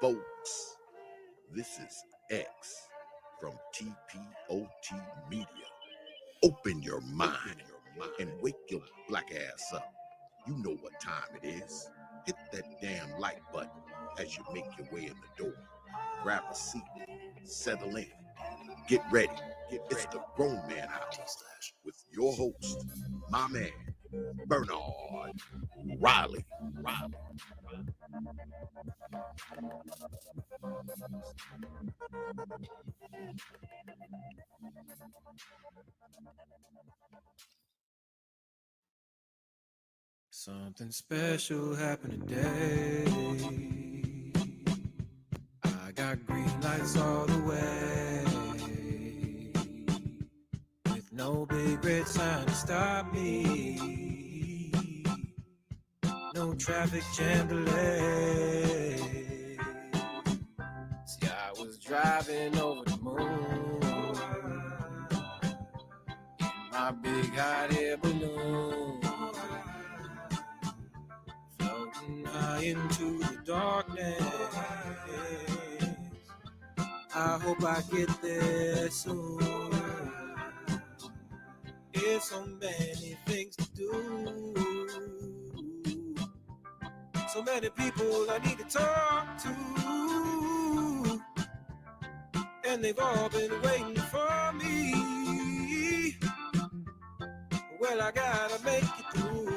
Folks, this is X from TPOT Media. Open your mind and wake your black ass up. You know what time it is. Hit that damn like button as you make your way in the door. Grab a seat, settle in, get ready. It's the Grown Man House with your host, my man, Bernard Riley. Something special happened today. I got green lights all the way, with no big red sign to stop me, no traffic jam delay. See, I was driving over the moon in my big hot air balloon, floating high into the darkness. I hope I get there soon. There's so many things to do, so many people I need to talk to, and they've all been waiting for me. Well, I gotta make it through.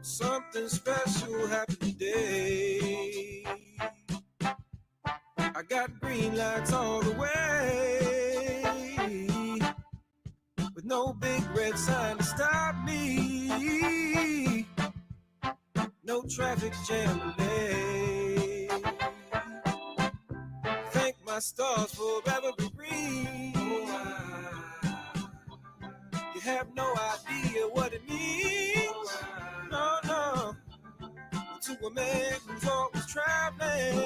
Something special happened today. I got green lights all the way, with no big red sign to stop me, no traffic jam delay. Thank my stars for every green. You have no idea what it means. No, to a man who's always traveling,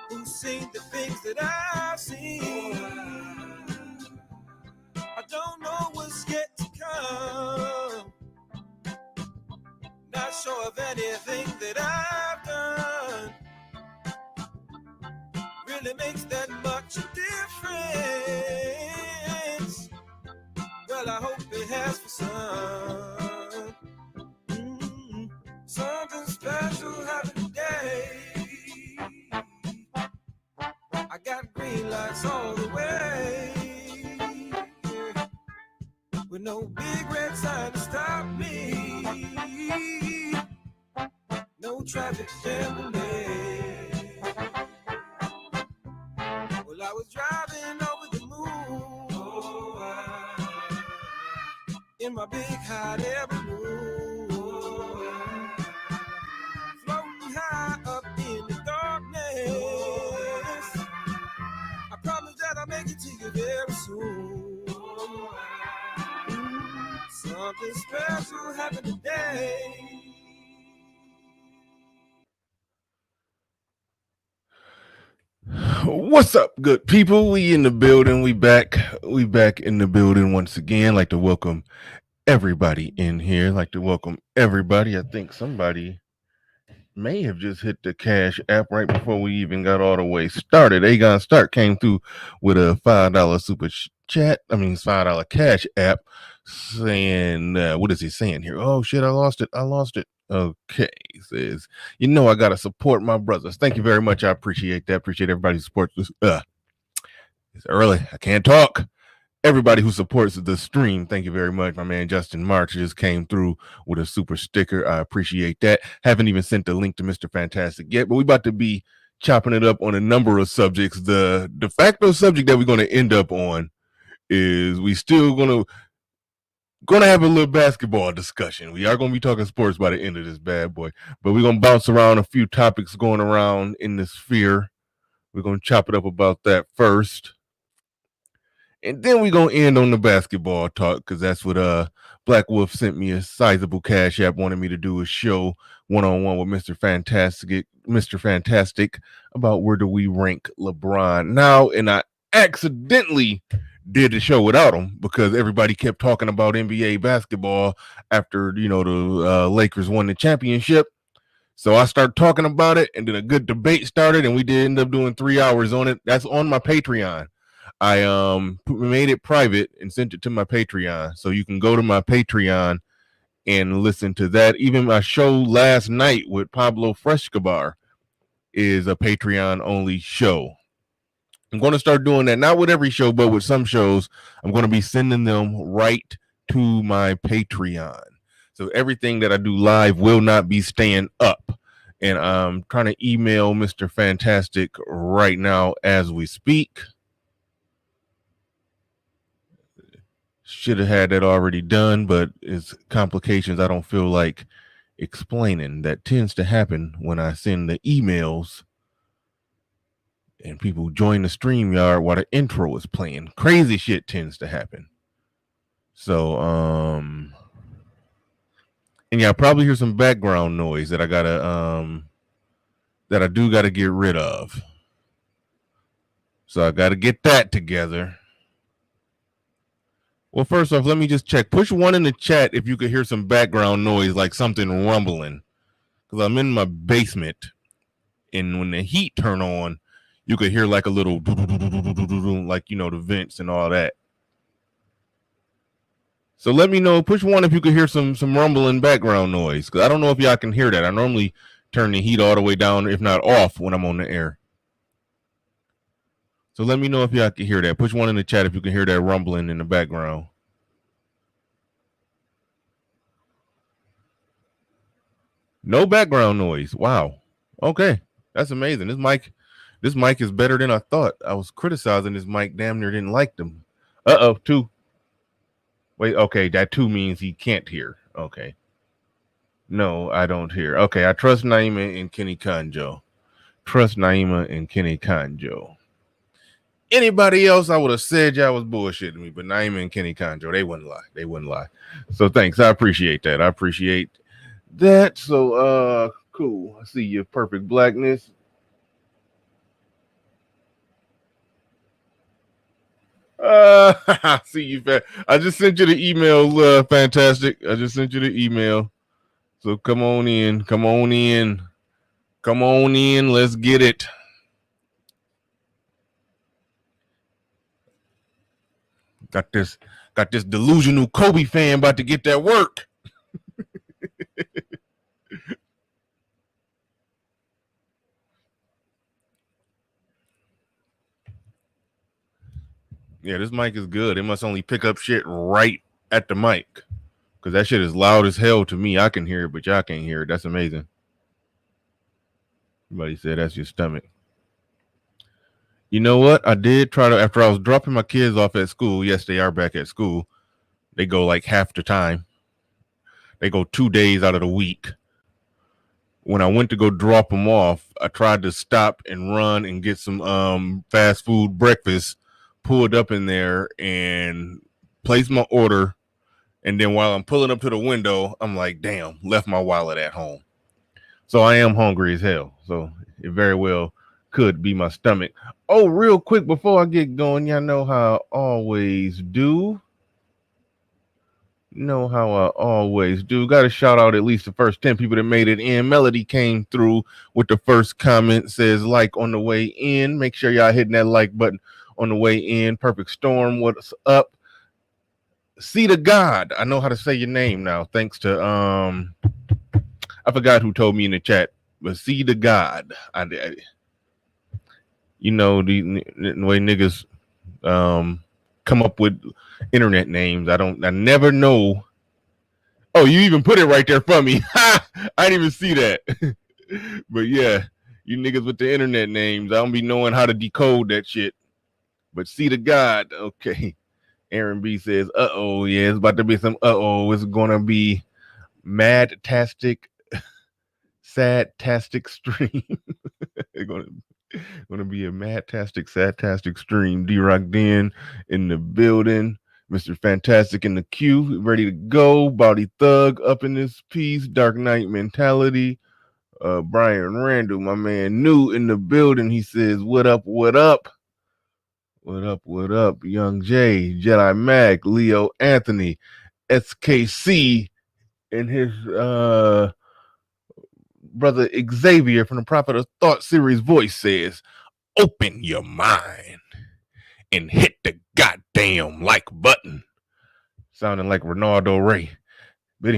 who's seen the things that I've seen. I don't know what's yet to come, not sure of anything that I've done really makes that much a difference. Well, I hope it has for some. Something special happened today. I got green lights all the way, with no big red sign to stop me, no traffic jam delay. Well, I was driving over the moon in my big hot air balloon, floating high up in the darkness. I promise that I'll make it to you very soon. Something special happened today. What's up, good people? We in the building. We back in the building once again. Like to welcome everybody in here. Like to welcome everybody. I think somebody may have just hit the Cash app right before we even got all the way started. Agon Stark came through with a $5 super chat. $5 Cash app saying, what is he saying here? Oh shit, I lost it. Okay, he says, I gotta support my brothers. Thank you very much. I appreciate that. Appreciate everybody who supports this. It's early. I can't talk. Everybody who supports the stream, thank you very much. My man Justin Marks just came through with a super sticker. I appreciate that. Haven't even sent the link to Mr. Fantastic yet, but we about to be chopping it up on a number of subjects. The de facto subject that we're going to end up on is we still going to have a little basketball discussion. We are going to be talking sports by the end of this bad boy, but we're going to bounce around a few topics going around in the sphere. We're going to chop it up about that first. And then we're going to end on the basketball talk, because that's what Black Wolf sent me a sizable cash app, wanted me to do a show one-on-one with Mr. Fantastic about where do we rank LeBron now. And I accidentally did the show without him because everybody kept talking about NBA basketball after the Lakers won the championship. So I started talking about it, and then a good debate started, and we did end up doing 3 hours on it. That's on my Patreon. I made it private and sent it to my Patreon, so you can go to my Patreon and listen to that. Even my show last night with Pablo Frescobar is a Patreon only show. I'm going to start doing that, not with every show, but with some shows. I'm going to be sending them right to my Patreon. So everything that I do live will not be staying up. And I'm trying to email Mr. Fantastic right now as we speak. Should have had that already done, but it's complications I don't feel like explaining. That tends to happen when I send the emails and people join the StreamYard while the intro is playing. Crazy shit tends to happen. So, and yeah, I'll probably hear some background noise that I gotta, that I do gotta get rid of. So I gotta get that together. Well, first off, let me just check. Push 1 in the chat if you could hear some background noise, like something rumbling. Because I'm in my basement, and when the heat turn on, you could hear like a little, like, the vents and all that. So let me know. Push 1 if you could hear some rumbling background noise. Because I don't know if y'all can hear that. I normally turn the heat all the way down, if not off, when I'm on the air. So let me know if y'all can hear that. Push 1 in the chat if you can hear that rumbling in the background. No background noise. Wow. Okay. That's amazing. This mic is better than I thought. I was criticizing this mic, damn near didn't like them. 2. Wait, okay, that 2 means he can't hear. Okay. No, I don't hear. Okay, I trust Naima and Kenny Kanjo. Trust Naima and Kenny Kanjo. Anybody else, I would have said y'all was bullshitting me, but Naima and Kenny Kanjo, they wouldn't lie. They wouldn't lie. So thanks. I appreciate that. I appreciate that. So cool. I see your perfect blackness. See you. I just sent you the email. Fantastic. I just sent you the email. So come on in. Come on in. Come on in. Let's get it. Got this delusional Kobe fan about to get that work. Yeah, this mic is good. It must only pick up shit right at the mic. Because that shit is loud as hell to me. I can hear it, but y'all can't hear it. That's amazing. Somebody said that's your stomach. You know what? I did try to, after I was dropping my kids off at school. Yes, they are back at school. They go like half the time. They go 2 days out of the week. When I went to go drop them off, I tried to stop and run and get some fast food breakfast, pulled up in there and placed my order. And then while I'm pulling up to the window, I'm like, damn, left my wallet at home. So I am hungry as hell. So it very well could be my stomach. Oh, real quick before I get going, y'all know how I always do. Got to shout out at least the first 10 people that made it in. Melody came through with the first comment, says like on the way in. Make sure y'all hitting that like button on the way in. Perfect Storm, what's up? See the God. I know how to say your name now, thanks to I forgot who told me in the chat, but see the God. The way niggas come up with internet names. I never know. Oh, you even put it right there for me. I didn't even see that. But yeah, you niggas with the internet names, I don't be knowing how to decode that shit. But see the God. Okay. Aaron B says, yeah, it's about to be some it's gonna be mad-tastic, sad-tastic stream. It's gonna be a mad-tastic, sad-tastic stream. D-Rock Den in the building. Mr. Fantastic in the queue, ready to go. Body Thug up in this piece. Dark Knight Mentality. Brian Randall, my man, new in the building. He says, what up, what up? What up? What up? Young J, Jedi Mac, Leo Anthony, SKC, and his brother Xavier from the Prophet of Thought series voice says, "Open your mind and hit the goddamn like button." Sounding like Ronaldo Ray. But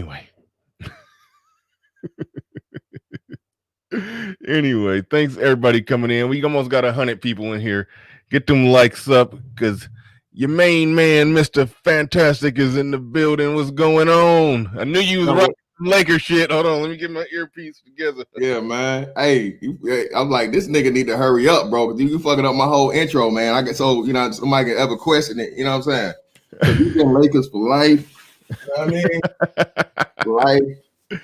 anyway, thanks everybody coming in. We almost got 100 people in here. Get them likes up because your main man, Mr. Fantastic, is in the building. What's going on? I knew you was rocking Laker shit. Hold on, let me get my earpiece together. Yeah, man. Hey, I'm like, this nigga need to hurry up, bro. Because you fucking up my whole intro, man. I get so somebody can ever question it. You know what I'm saying? Because you've been Lakers for life. You know what I mean? Life. You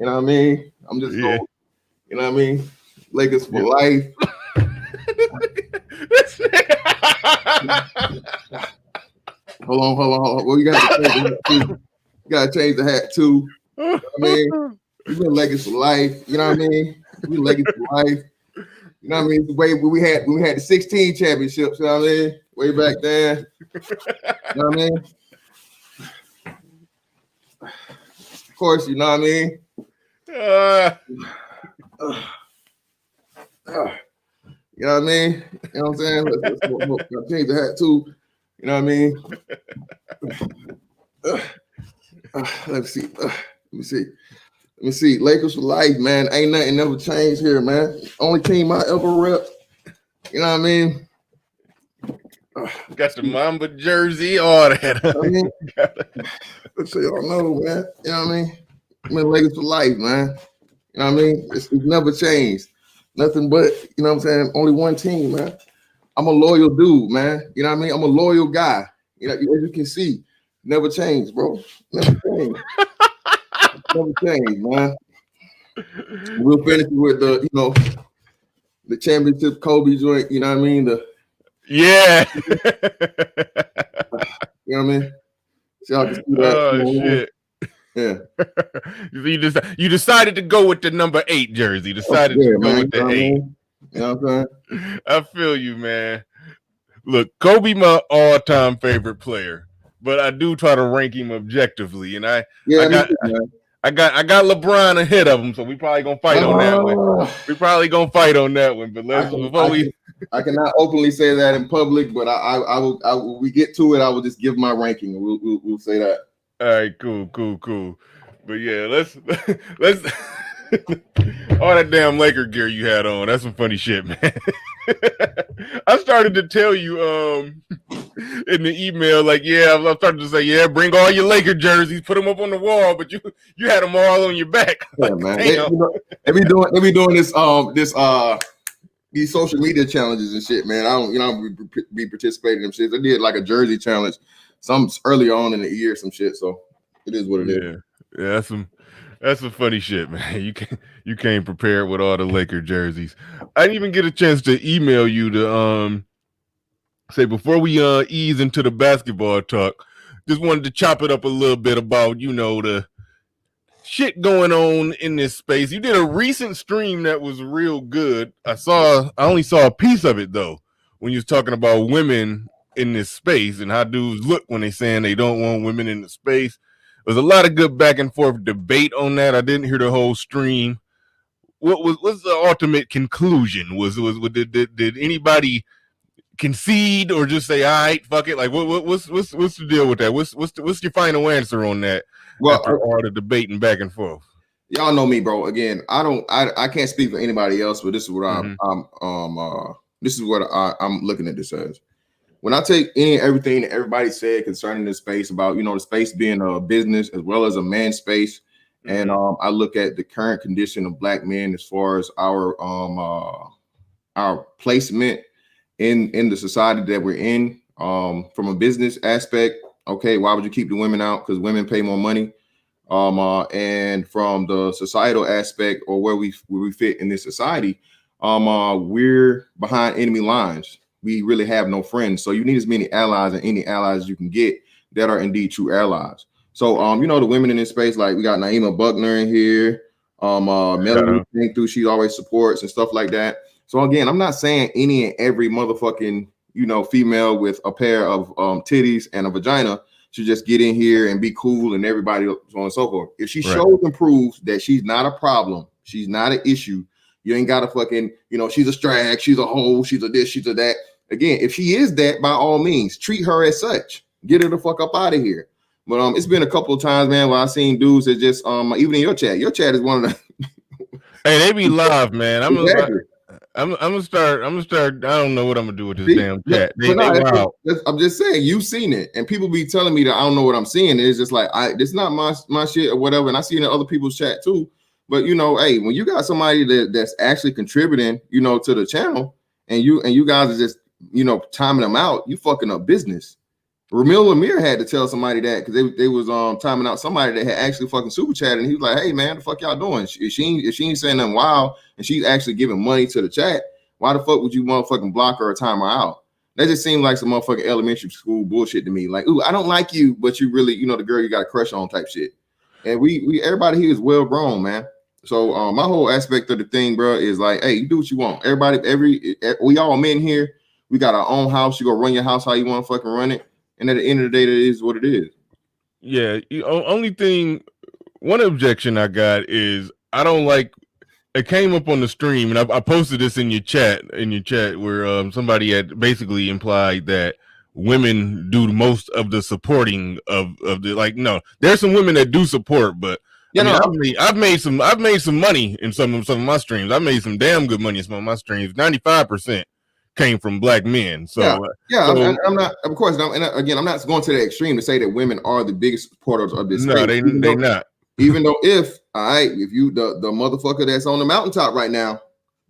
know what I mean? I'm just going. You know what I mean? Lakers for life. Hold on. Well, you gotta change the hat too. You know what I mean? You've been Lakers for life. You know what I mean? You've been Lakers for life. You know what I mean? The way we had the 16 championships, you know what I mean? Way back then. You know what I mean? Of course, you know what I mean? You know what I mean? You know what I'm saying? Let's change the hat too. You know what I mean? Let me see. Lakers for life, man. Ain't nothing ever changed here, man. Only team I ever rep. You know what I mean? Got the Mamba jersey, all that. I mean, so y'all know, man. You know what I mean? I'm in Lakers for life, man. You know what I mean? It's never changed. Nothing but, you know what I'm saying? Only one team, man. I'm a loyal dude, man. You know what I mean? I'm a loyal guy. You know, as you can see, never changed, bro. Never changed. Never changed, man. We'll finish with the championship Kobe joint. You know what I mean? Yeah. You know what I mean? So y'all can see that. Oh shit. Yeah. You decided to go with the number 8 jersey. Decided to go with the 8. You know what I'm saying? I feel you, man. Look, Kobe my all-time favorite player, but I do try to rank him objectively, and I got LeBron ahead of him, so we probably gonna fight on that one. We probably gonna fight on that one, but I cannot openly say that in public, but I will. When we get to it, I will just give my ranking. We'll say that. All right, cool. But yeah, let's all that damn Laker gear you had on. That's some funny shit, man. I started to tell you in the email, like, I'm starting to say, bring all your Laker jerseys, put them up on the wall, but you had them all on your back. Yeah, like, man. They be doing these social media challenges and shit, man. I don't be participating in them shit. They did like a jersey challenge some early on in the year, some shit. So it is what it is. Yeah, that's some funny shit, man. You came prepared with all the Laker jerseys. I didn't even get a chance to email you to say before we ease into the basketball talk, just wanted to chop it up a little bit about, the shit going on in this space. You did a recent stream that was real good. I only saw a piece of it though, when you was talking about women in this space and how dudes look when they saying they don't want women in the space. There's a lot of good back and forth debate on that. I didn't hear the whole stream. What's the ultimate conclusion? Did anybody concede or just say, all right, fuck it? Like what's the deal with that? What's your final answer on that? Well, after all the debating back and forth. Y'all know me, bro. Again, I can't speak for anybody else, but this is what I'm looking at this as. When I take any and everything that everybody said concerning this space about, the space being a business as well as a man's space, and I look at the current condition of Black men as far as our placement in the society that we're in, from a business aspect. Okay, why would you keep the women out? Because women pay more money. And from the societal aspect, or where we fit in this society, we're behind enemy lines. We really have no friends. So you need as many allies and any allies you can get that are indeed true allies. So, the women in this space, like we got Naima Buckner in here, Melanie came through, she always supports and stuff like that. So again, I'm not saying any and every motherfucking, female with a pair of titties and a vagina should just get in here and be cool and everybody so on and so forth. If she shows and proves that she's not a problem, she's not an issue, you ain't got to fucking, she's a strag, she's a hoe, she's a this, she's a that. Again, if she is that, by all means, treat her as such. Get her the fuck up out of here. But it's been a couple of times, man, where I've seen dudes that just even in your chat is one of the hey, they be live, man. I'm gonna start. I don't know what I'm gonna do with this damn chat. I'm just saying, you've seen it, and people be telling me that I don't know what I'm seeing. It's just like this is not my shit or whatever, and I see it in other people's chat too. But hey, when you got somebody that's actually contributing, to the channel, and you guys are just timing them out, you fucking up business. Ramil Amir had to tell somebody that because they was timing out somebody that had actually fucking super chatted, and he was like, "Hey man, the fuck y'all doing? If she ain't saying nothing wild and she's actually giving money to the chat, why the fuck would you motherfucking block her or time her out?" That just seemed like some motherfucking elementary school bullshit to me. Like, ooh, I don't like you, but you really, the girl you got a crush on type shit. And we everybody here is well grown, man. So my whole aspect of the thing, bro, is like, hey, you do what you want. Everybody, we all men here. We got our own house. You go run your house how you want to fucking run it. And at the end of the day, it is what it is. Yeah. One objection I got is I don't like. It came up on the stream, and I posted this in your chat where somebody had basically implied that women do most of the supporting of the like. No, there's some women that do support, but I've made some money in some of my streams. I've made some damn good money in some of my streams. 95% came from black men. So I'm not, of course, and again, I'm not going to the extreme to say that women are the biggest supporters of this. No, they not. Even though if you the motherfucker that's on the mountaintop right now,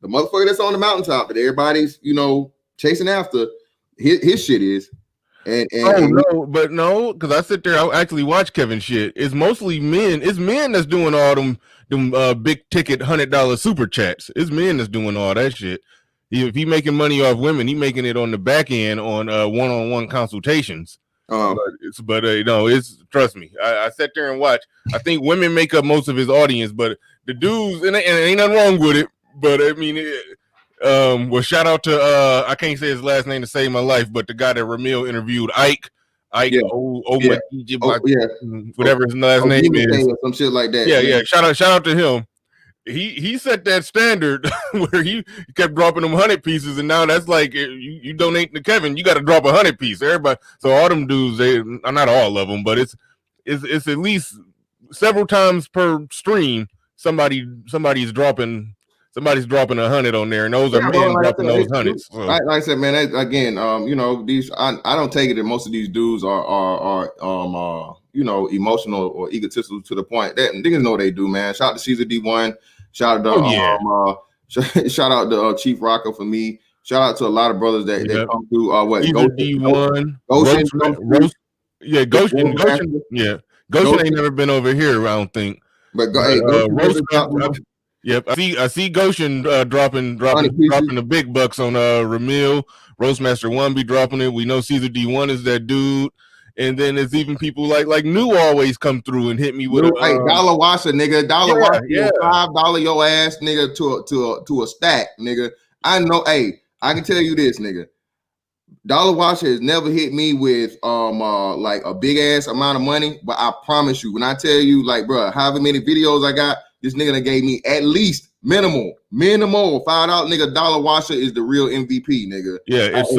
the motherfucker that's on the mountaintop that everybody's chasing after, his shit is. No, because I sit there, I actually watch Kevin shit. It's mostly men. It's men that's doing all them big ticket $100 super chats. It's men that's doing all that shit. If he making money off women, he making it on the back end on one-on-one consultations. It's trust me. I sat there and watch. I think women make up most of his audience, but the dudes, and ain't nothing wrong with it. But I mean, well, shout out to I can't say his last name to save my life, but the guy that Ramil interviewed, Ike, whatever his last name is, some shit like that. Yeah. Shout out to him. He set that standard where he kept dropping them 100 pieces, and now that's like you donate to Kevin, you got to drop 100 piece. Everybody, so all them dudes, not all of them, but it's at least several times per stream. Somebody's dropping 100 on there, and those are men dropping those hundreds. So. Like I said, man, these I don't take it that most of these dudes are emotional or egotistical to the point that niggas know they do, man. Shout out to Caesar D1. Shout out to shout out to Chief Rocco for me. Shout out to a lot of brothers that come through. D1, Goshen ain't never been over here, I don't think. But Yep, I see Goshen dropping the big bucks on Ramil. Roastmaster 1 be dropping it. We know Caesar D1 is that dude. And then there's even people like New always come through and hit me with dollar washer, nigga. Washer, $5 your ass, nigga, to a stack, nigga. I know, I can tell you this, nigga. Dollar Washer has never hit me with like a big ass amount of money, but I promise you, when I tell you, like, bro, however many videos I got, this nigga that gave me at least minimal $5 nigga. Dollar Washer is the real MVP, nigga. Yeah, it's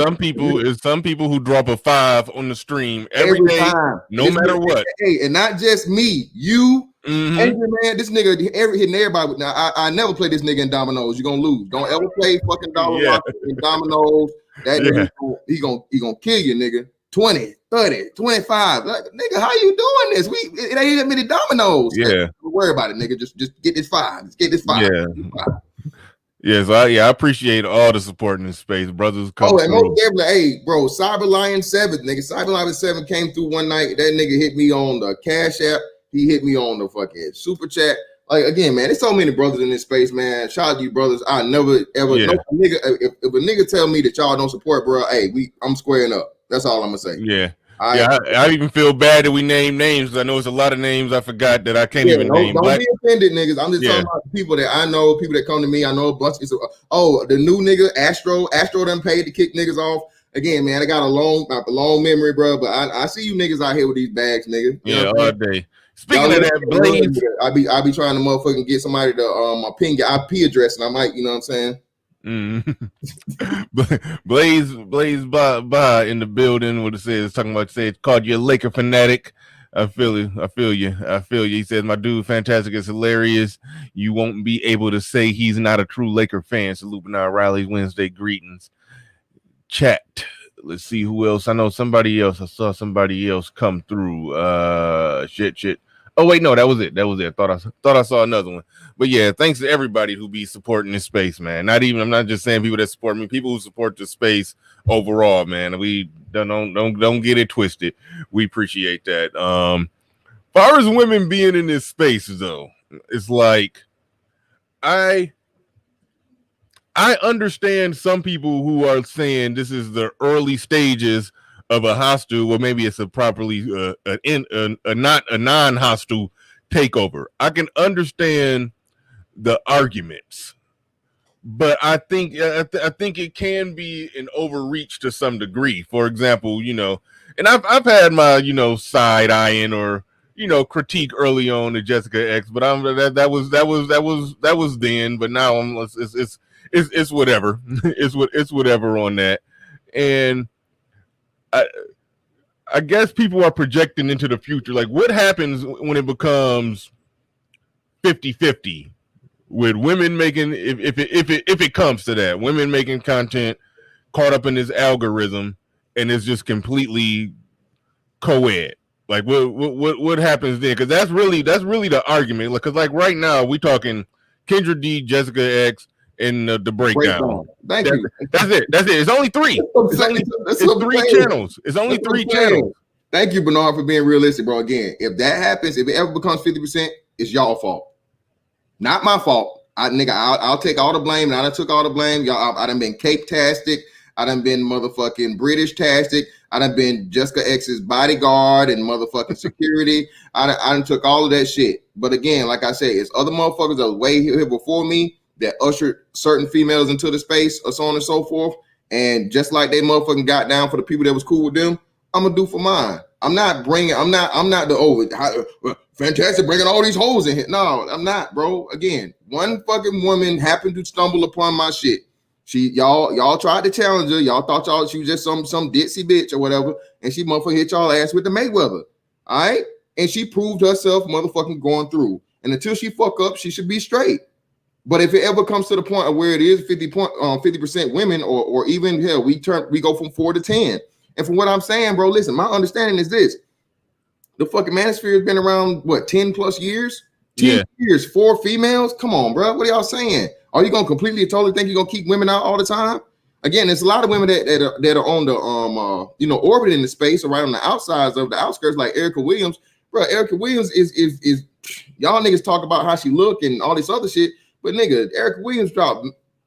some people who drop a 5 on the stream every day, time. No matter what. Hey, and not just me, you, man. This nigga hitting everybody. Now I never play this nigga in dominoes. You're gonna lose. Don't ever play fucking Dollar Washer in dominoes. That nigga, he gonna kill you, nigga. 20, 30, 25. Like, nigga, how you doing this? It ain't that many dominoes. Yeah. Don't worry about it, nigga. Just get this 5. Let's get this 5. Yeah. So I appreciate all the support in this space. Brothers come and most definitely, hey, bro, Cyber Lion 7, nigga. Cyber Lion 7 came through one night. That nigga hit me on the Cash App. He hit me on the fucking super chat. Like, again, man, there's so many brothers in this space, man. Shout out to you, brothers. I never ever know a nigga. If a nigga tell me that y'all don't support, bro, hey, I'm squaring up. That's all I'm gonna say. Yeah. I even feel bad that we name names because I know it's a lot of names I forgot that I can't even name. Don't be offended, niggas. I'm just talking about the people that I know, people that come to me. I know a bunch. The new nigga Astro done paid to kick niggas off. Again, man, I got a long memory, bro. But I see you niggas out here with these bags, nigga. You know all day. Speaking y'all of that, Blaze, I be trying to motherfucking get somebody to ping your IP address, and I might, you know what I'm saying? Blaze by in the building. What it says, talking about said called you a Laker fanatic. I feel you. I feel you. I feel you. He says, my dude, fantastic is hilarious. You won't be able to say he's not a true Laker fan. Salute Bernard Riley's Wednesday greetings. Chat. Let's see who else. I know somebody else. I saw somebody else come through. Shit. Oh wait, no, that was it. I thought I saw another one. But yeah, thanks to everybody who be supporting this space, man. I'm not just saying people that support me, people who support the space overall, man. We don't get it twisted. We appreciate that. Far as women being in this space, though, it's like I understand some people who are saying this is the early stages of a hostile, or maybe it's a properly not a non-hostile takeover. I can understand the arguments, but I think it can be an overreach to some degree. For example, and I've had my side eyeing or critique early on to Jessica X, but that was then. But now it's whatever. it's whatever on that, and I guess people are projecting into the future. Like, what happens when it becomes 50-50 with women making, if it comes to that, women making content caught up in this algorithm, and it's just completely co-ed. Like, what happens then? Because that's really the argument. Because like right now we talking Kendra D, Jessica X, and the breakdown. Thank you. That's it. It's only three. It's three channels. It's only three channels. Thank you, Bernard, for being realistic, bro. Again, if that happens, if it ever becomes 50%, it's y'all fault, not my fault. I'll take all the blame, and I done took all the blame. Y'all, I done been Cape-tastic. I done been motherfucking British-tastic. I done been Jessica X's bodyguard and motherfucking security. I done took all of that shit. But again, like I said, it's other motherfuckers that was way here before me that ushered certain females into the space, or so on and so forth. And just like they motherfucking got down for the people that was cool with them, I'm gonna do for mine. I'm not the fantastic bringing all these hoes in here. No, I'm not, bro. Again, one fucking woman happened to stumble upon my shit. Y'all tried to challenge her. Y'all thought she was just some ditzy bitch or whatever, and she motherfucking hit y'all ass with the Mayweather. All right, and she proved herself motherfucking going through. And until she fuck up, she should be straight. But if it ever comes to the point of where it is 50% women, or even hell, we go from 4 to 10. And from what I'm saying, bro, listen, my understanding is this: the fucking manosphere has been around 10 plus years, 10 years, 4 females. Come on, bro, what are y'all saying? Are you gonna completely totally think you're gonna keep women out all the time? Again, there's a lot of women that are on the orbiting the space or right on the outsides of the outskirts, like Erica Williams. Bro, Erica Williams is y'all niggas talk about how she look and all this other shit. But nigga, Erica Williams dropped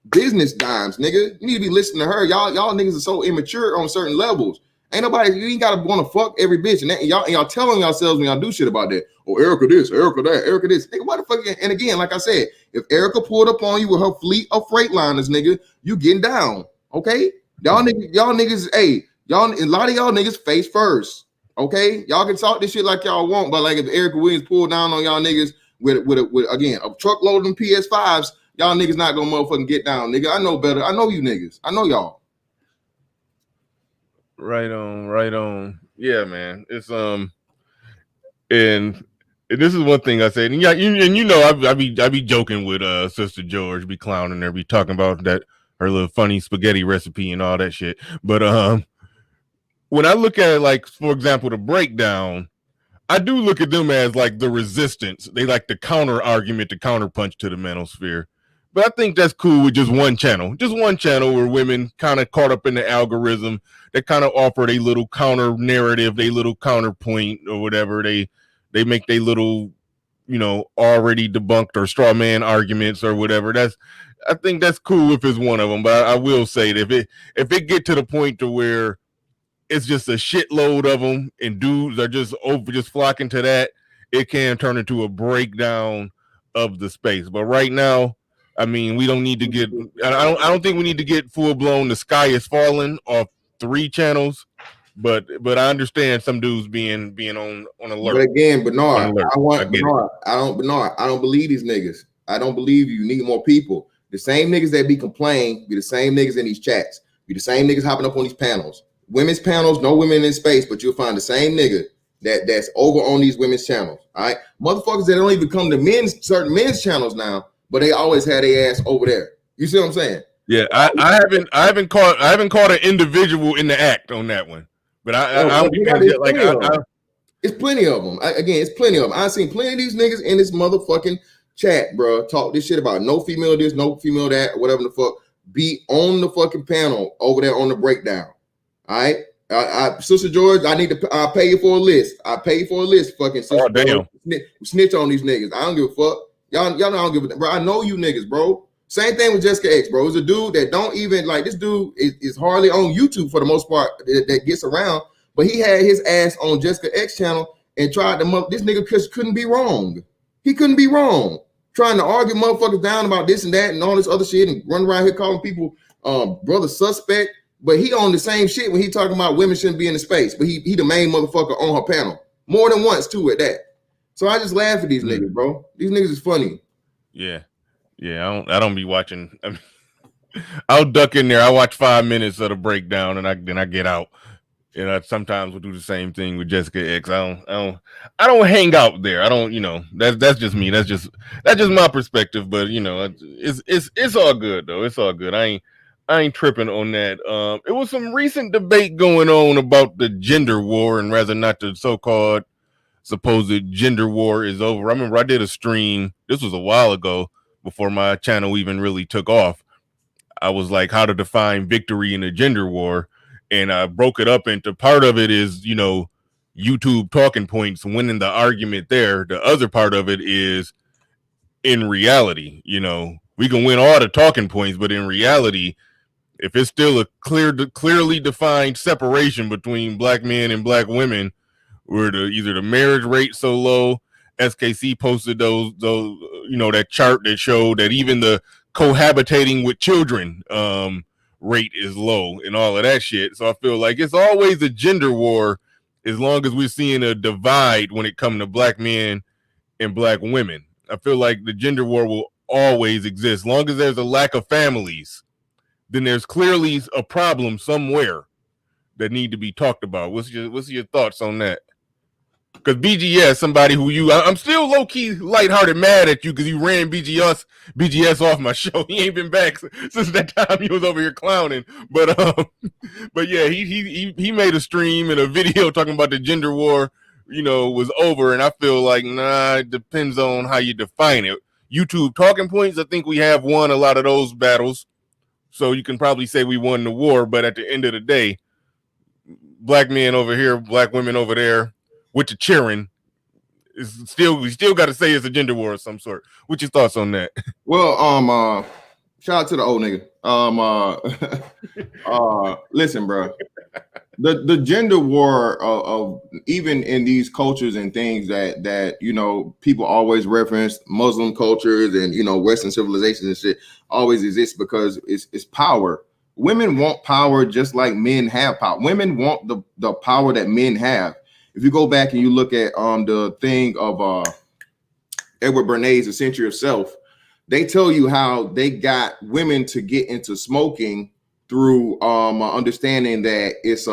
business dimes, nigga. You need to be listening to her. Y'all niggas are so immature on certain levels. Ain't nobody, you ain't gotta want to fuck every bitch. And y'all telling yourselves when y'all do shit about that. Oh, Erica this, Erica that, Erica this. Nigga, what the fuck? And again, like I said, if Erica pulled up on you with her fleet of Freightliners, nigga, you getting down. Okay? Y'all niggas, hey, a lot of y'all niggas face first. Okay? Y'all can talk this shit like y'all want, but like if Erica Williams pulled down on y'all niggas with again a truckload of them PS5s, y'all niggas not gonna motherfucking get down, nigga. I know better. I know you niggas. I know y'all. Right on. Yeah, man. It's and this is one thing I said, and I be joking with Sister George, be clowning her, be talking about that her little funny spaghetti recipe and all that shit. But when I look at it, like for example, the breakdown, I do look at them as like the resistance. They like the counter argument, the counter punch to the manosphere. But I think that's cool with just one channel where women kind of caught up in the algorithm that kind of offer a little counter narrative, a little counterpoint or whatever. They make their little, already debunked or straw man arguments or whatever. I think that's cool if it's one of them. But I will say that if it get to the point to where it's just a shitload of them and dudes are just flocking to that, it can turn into a breakdown of the space. But right now, I mean, we don't need to get. I don't think we need to get full blown. The sky is falling off 3 channels, but I understand some dudes being on alert. But again, Bernard, Bernard, I don't believe these niggas. I don't believe you need more people. The same niggas that be complaining be the same niggas in these chats. Be the same niggas hopping up on these panels. Women's panels, no women in space, but you'll find the same nigga that's over on these women's channels. All right, motherfuckers that don't even come to certain men's channels now, but they always had their ass over there. You see what I'm saying? Yeah, I haven't caught an individual in the act on that one, but it's plenty of them. It's plenty of them. I've seen plenty of these niggas in this motherfucking chat, bro. Talk this shit about no female this, no female that, whatever the fuck. Be on the fucking panel over there on the breakdown. All right, Sister George, I need to. I'll pay you for a list. I'll pay you for a list. Fucking Sister Oh, damn. George, snitch on these niggas. I don't give a fuck. Y'all know I don't give a bro. I know you niggas, bro. Same thing with Jessica X, bro. It's a dude that don't even like this dude is hardly on YouTube for the most part that gets around, but he had his ass on Jessica X channel and tried to this nigga couldn't be wrong. He couldn't be wrong. Trying to argue motherfuckers down about this and that and all this other shit and run around here calling people brother suspect, but he on the same shit when he talking about women shouldn't be in the space, but he the main motherfucker on her panel more than once too at that. So I just laugh at these niggas, bro. These niggas is funny. Yeah. I don't be watching. I mean, I'll duck in there. I watch 5 minutes of the breakdown, and then I get out. And I sometimes will do the same thing with Jessica X. I don't hang out there. I don't. That's just me. That's just my perspective. But it's all good though. It's all good. I ain't tripping on that. It was some recent debate going on about the gender war, and rather not the so-called supposed gender war is over. I remember I did a stream. This was a while ago, before my channel even really took off. I was like, how to define victory in a gender war. And I broke it up into part of it is, YouTube talking points, winning the argument there. The other part of it is in reality, we can win all the talking points, but in reality, if it's still a clearly defined separation between black men and black women, where either the marriage rate so low, SKC posted those that chart that showed that even the cohabitating with children rate is low and all of that shit. So I feel like it's always a gender war as long as we're seeing a divide when it comes to black men and black women. I feel like the gender war will always exist. As long as there's a lack of families, then there's clearly a problem somewhere that need to be talked about. What's your thoughts on that? Because BGS, somebody who I'm still low-key lighthearted mad at you because you ran BGS off my show. He ain't been back since that time he was over here clowning. But yeah, he made a stream and a video talking about the gender war, was over. And I feel like, it depends on how you define it. YouTube talking points, I think we have won a lot of those battles. So you can probably say we won the war. But at the end of the day, black men over here, black women over there, with the cheering, we still got to say it's a gender war of some sort. What's your thoughts on that? Well, shout out to the old nigga. Listen, bro, the gender war of even in these cultures and things that people always reference, Muslim cultures and Western civilizations and shit always exists because it's power. Women want power just like men have power. Women want the power that men have. If you go back and you look at the thing of Edward Bernays, The Century of Self, they tell you how they got women to get into smoking through understanding that it's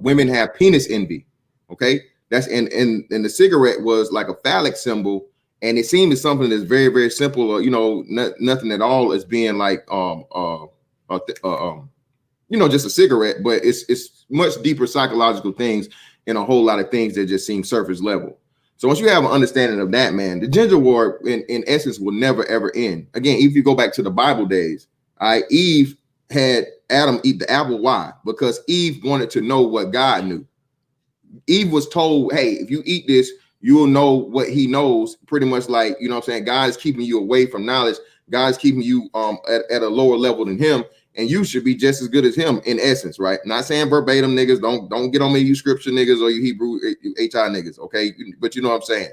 women have penis envy. Okay, that's and the cigarette was like a phallic symbol, and it seemed as something that's very, very simple. Nothing at all as being like just a cigarette, but it's much deeper psychological things and a whole lot of things that just seem surface level. So once you have an understanding of that, man, the gender war in essence will never ever end. Again, if you go back to the Bible days, Eve had Adam eat the apple. Why? Because Eve wanted to know what God knew. Eve was told, hey, if you eat this, you will know what he knows. Pretty much like, what I'm saying, God is keeping you away from knowledge. God is keeping you at a lower level than him. And you should be just as good as him in essence, right? Not saying verbatim, niggas. Don't get on me, you scripture niggas or you Hebrew HI niggas, okay? But you know what I'm saying.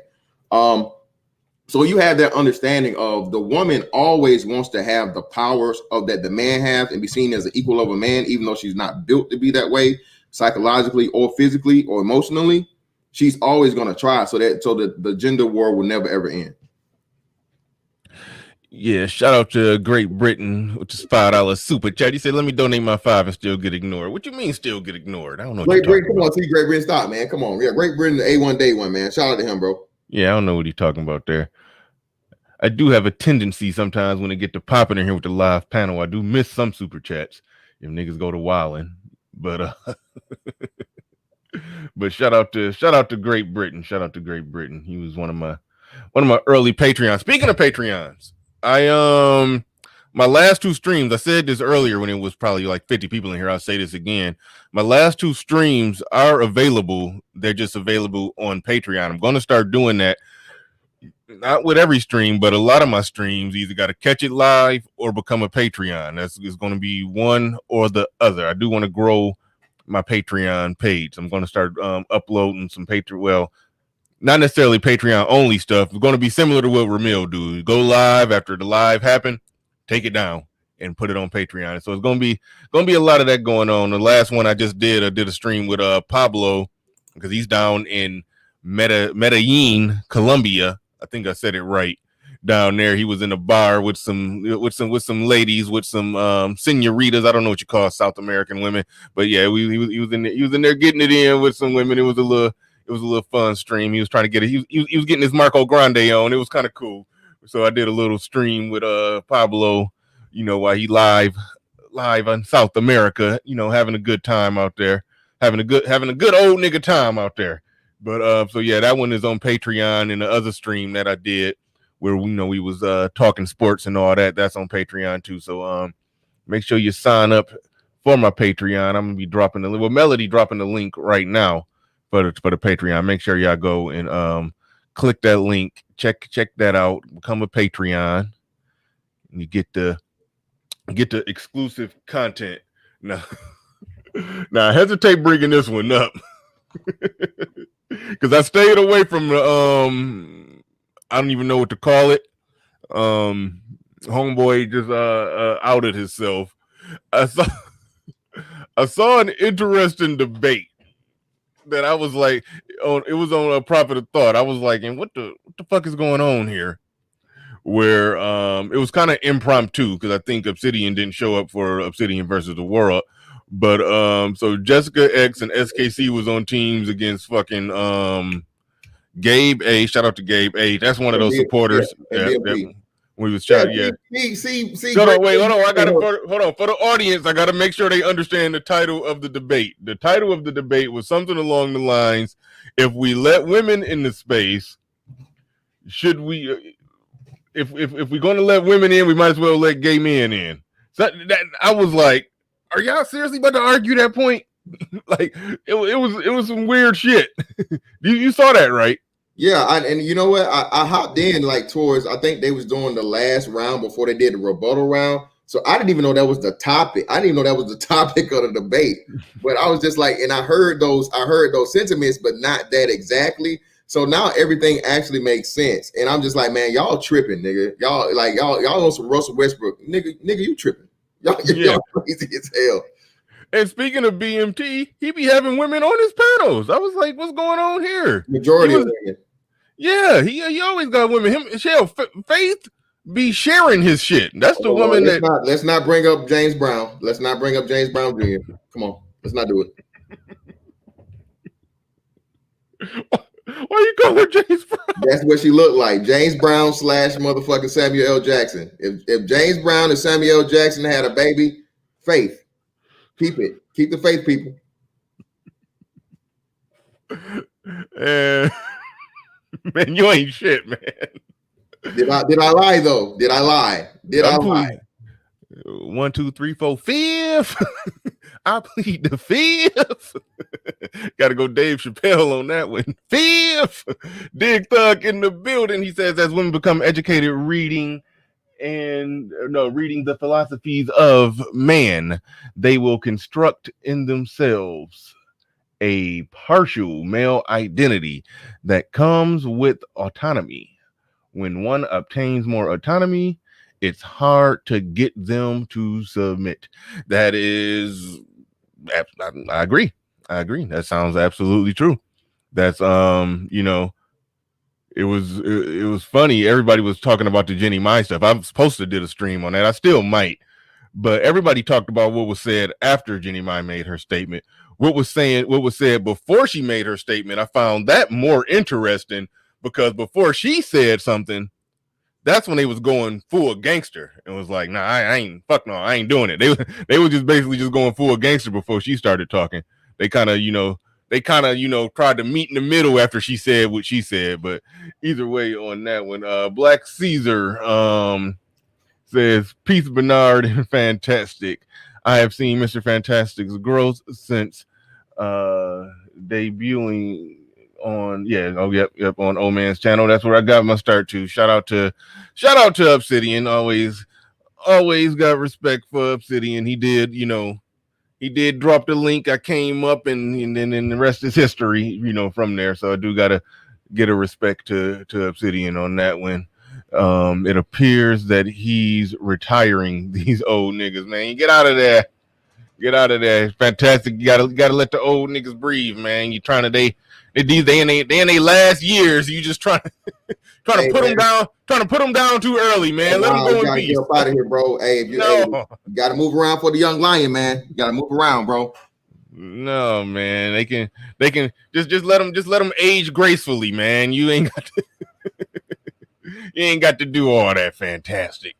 So you have that understanding of the woman always wants to have the powers of that the man has and be seen as an equal of a man, even though she's not built to be that way psychologically or physically or emotionally. She's always going to try so the gender war will never ever end. Yeah, shout out to Great Britain, which is $5 super chat. He said, "Let me donate my $5 and still get ignored." What you mean, still get ignored? I don't know what Great you're Britain, talking come about. on, see Great Britain, stop, man. Come on, yeah, Great Britain, the A1 day one, man. Shout out to him, bro. Yeah, I don't know what he's talking about there. I do have a tendency sometimes when they get to popping in here with the live panel. I do miss some super chats if niggas go to wilding, but but shout out to Great Britain. Shout out to Great Britain. He was one of my early Patreons. Speaking of Patreons, I my last two streams, I said this earlier when it was probably like 50 people in here. I'll say this again. My last two streams are available. They're just available on Patreon. I'm going to start doing that. Not with every stream, but a lot of my streams either got to catch it live or become a Patreon. That's it's going to be one or the other. I do want to grow my Patreon page. I'm going to start uploading some Patreon. Well, not necessarily Patreon only stuff. It's going to be similar to what Ramil do. Go live after the live happen, take it down and put it on Patreon. So it's going to be a lot of that going on. The last one I did a stream with Pablo because he's down in Medellin, Colombia. I think I said it right. Down there, he was in a bar with some ladies, with some senoritas. I don't know what you call South American women, but yeah, he was in there getting it in with some women. It was a little fun stream. He was trying to get it. He was getting his Marco Grande on. It was kind of cool. So I did a little stream with Pablo, while he live on South America, having a good time out there, having a good old nigga time out there. But so yeah, that one is on Patreon, and the other stream that I did where we was talking sports and all that, that's on Patreon too. So make sure you sign up for my Patreon. I'm gonna be dropping Melody dropping the link right now for the Patreon. Make sure y'all go and click that link, check that out, become a Patreon, and you get the exclusive content. Now I hesitate bringing this one up. Because I stayed away from the I don't even know what to call it. Homeboy just outed himself. I saw an interesting debate that I was like, it was on a Prophet of Thought. I was like, and what the fuck is going on here? Where it was kind of impromptu because I think Obsidian didn't show up for Obsidian versus the World. But so Jessica X and SKC was on teams against fucking Gabe A. Shout out to Gabe A. That's one of those supporters. That we was shouting. Yeah. See. Hold on, wait, hold on. Hold on for the audience. I gotta make sure they understand the title of the debate. The title of the debate was something along the lines: if we let women in the space, should we? If we're gonna let women in, we might as well let gay men in. So that I was like, are y'all seriously about to argue that point? Like it was some weird shit. You saw that, right? Yeah, and you know what? I hopped in like towards, I think they was doing the last round before they did the rebuttal round. So I didn't even know that was the topic. I didn't even know that was the topic of the debate. But I was just like, and I heard those sentiments, but not that exactly. So now everything actually makes sense. And I'm just like, man, y'all tripping, nigga. Y'all on some Russell Westbrook. Nigga, you tripping. Y'all crazy as hell. And speaking of BMT, he be having women on his panels. I was like, what's going on here? Majority of women. Yeah, he always got women. Faith be sharing his shit. That's the woman let's not bring up James Brown. Let's not bring up James Brown Jr. Come on, let's not do it. Why you call her James Brown? That's what she looked like. James Brown / motherfucking Samuel L. Jackson. If James Brown and Samuel L. Jackson had a baby, Faith. Keep it. Keep the faith, people. Man, you ain't shit, man. Did I lie though? Did I lie? I lie? 1, 2, 3, 4, 5th. I plead the 5th. Got to go Dave Chappelle on that one. 5th. Dig Thug in the building. He says, as women become educated reading the philosophies of man, they will construct in themselves a partial male identity that comes with autonomy. when one obtains more autonomy, it's hard to get them to submit. That is, I agree. I agree. That sounds absolutely true. That's it was funny. Everybody was talking about the Jenny Mai stuff. I'm supposed to did a stream on that. I still might, but everybody talked about what was said after Jenny Mai made her statement. What was said before she made her statement. I found that more interesting because before she said something, that's when they was going full gangster and was like, nah, I ain't doing it. They were just basically just going full gangster before she started talking. They kind of, tried to meet in the middle after she said what she said. But either way on that one, Black Caesar says, peace, Bernard, and Fantastic. I have seen Mr. Fantastic's growth since debuting on on Old Man's channel. That's where I got my start to. Shout out to Obsidian. Always got respect for Obsidian. He did drop the link. I came up and then the rest is history, from there. So I do gotta get a respect to Obsidian on that one. It appears that he's retiring these old niggas, man. Get out of there. Get out of there. It's fantastic. You gotta let the old niggas breathe, man. You trying to they in their last years. You just trying to put them down. Trying to put them down too early, man. Let them go in peace. Get up out of here, bro. Hey, you gotta move around for the young lion, man. You gotta move around, bro. No, man. They can just let them age gracefully, man. You ain't got to do all that. Fantastic.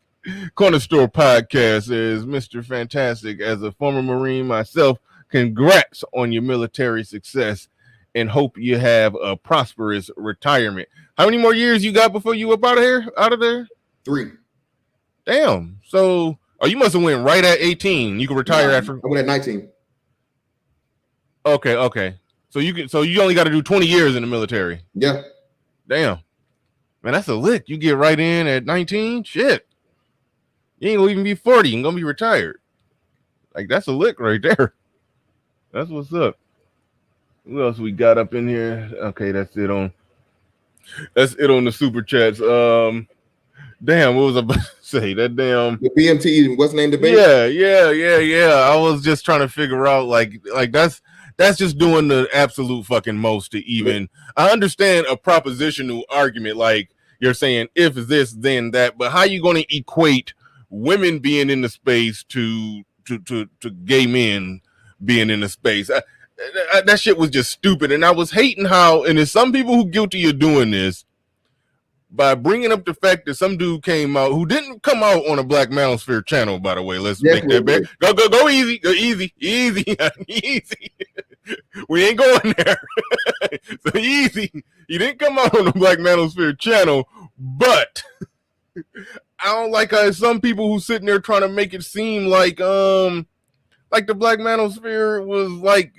Corner Store Podcast says, Mr. Fantastic, as a former Marine myself, congrats on your military success and hope you have a prosperous retirement. How many more years you got before you up out of there? 3. Damn. So, you must have went right at 18. You can retire after. I went at 19. Okay. So you only got to do 20 years in the military. Yeah. Damn. Man, that's a lick. You get right in at 19. Shit. You ain't gonna even be 40. You're gonna be retired. Like, that's a lick right there. That's what's up. What else we got up in here? Okay, that's it on the super chats. Damn, what was I about to say? That damn the BMT, what's the name debate? Yeah. I was just trying to figure out like that's just doing the absolute fucking most to even. I understand a propositional argument, like you're saying if this then that, but how you gonna equate women being in the space to gay men being in the space? That shit was just stupid, and I was hating how, and there's some people who guilty of doing this by bringing up the fact that some dude came out who didn't come out on a Black Manosphere channel, by the way. Let's make that back. Go easy, easy. We ain't going there. So easy. He didn't come out on the Black Manosphere channel, but I don't like how some people who sitting there trying to make it seem like the Black Manosphere was like,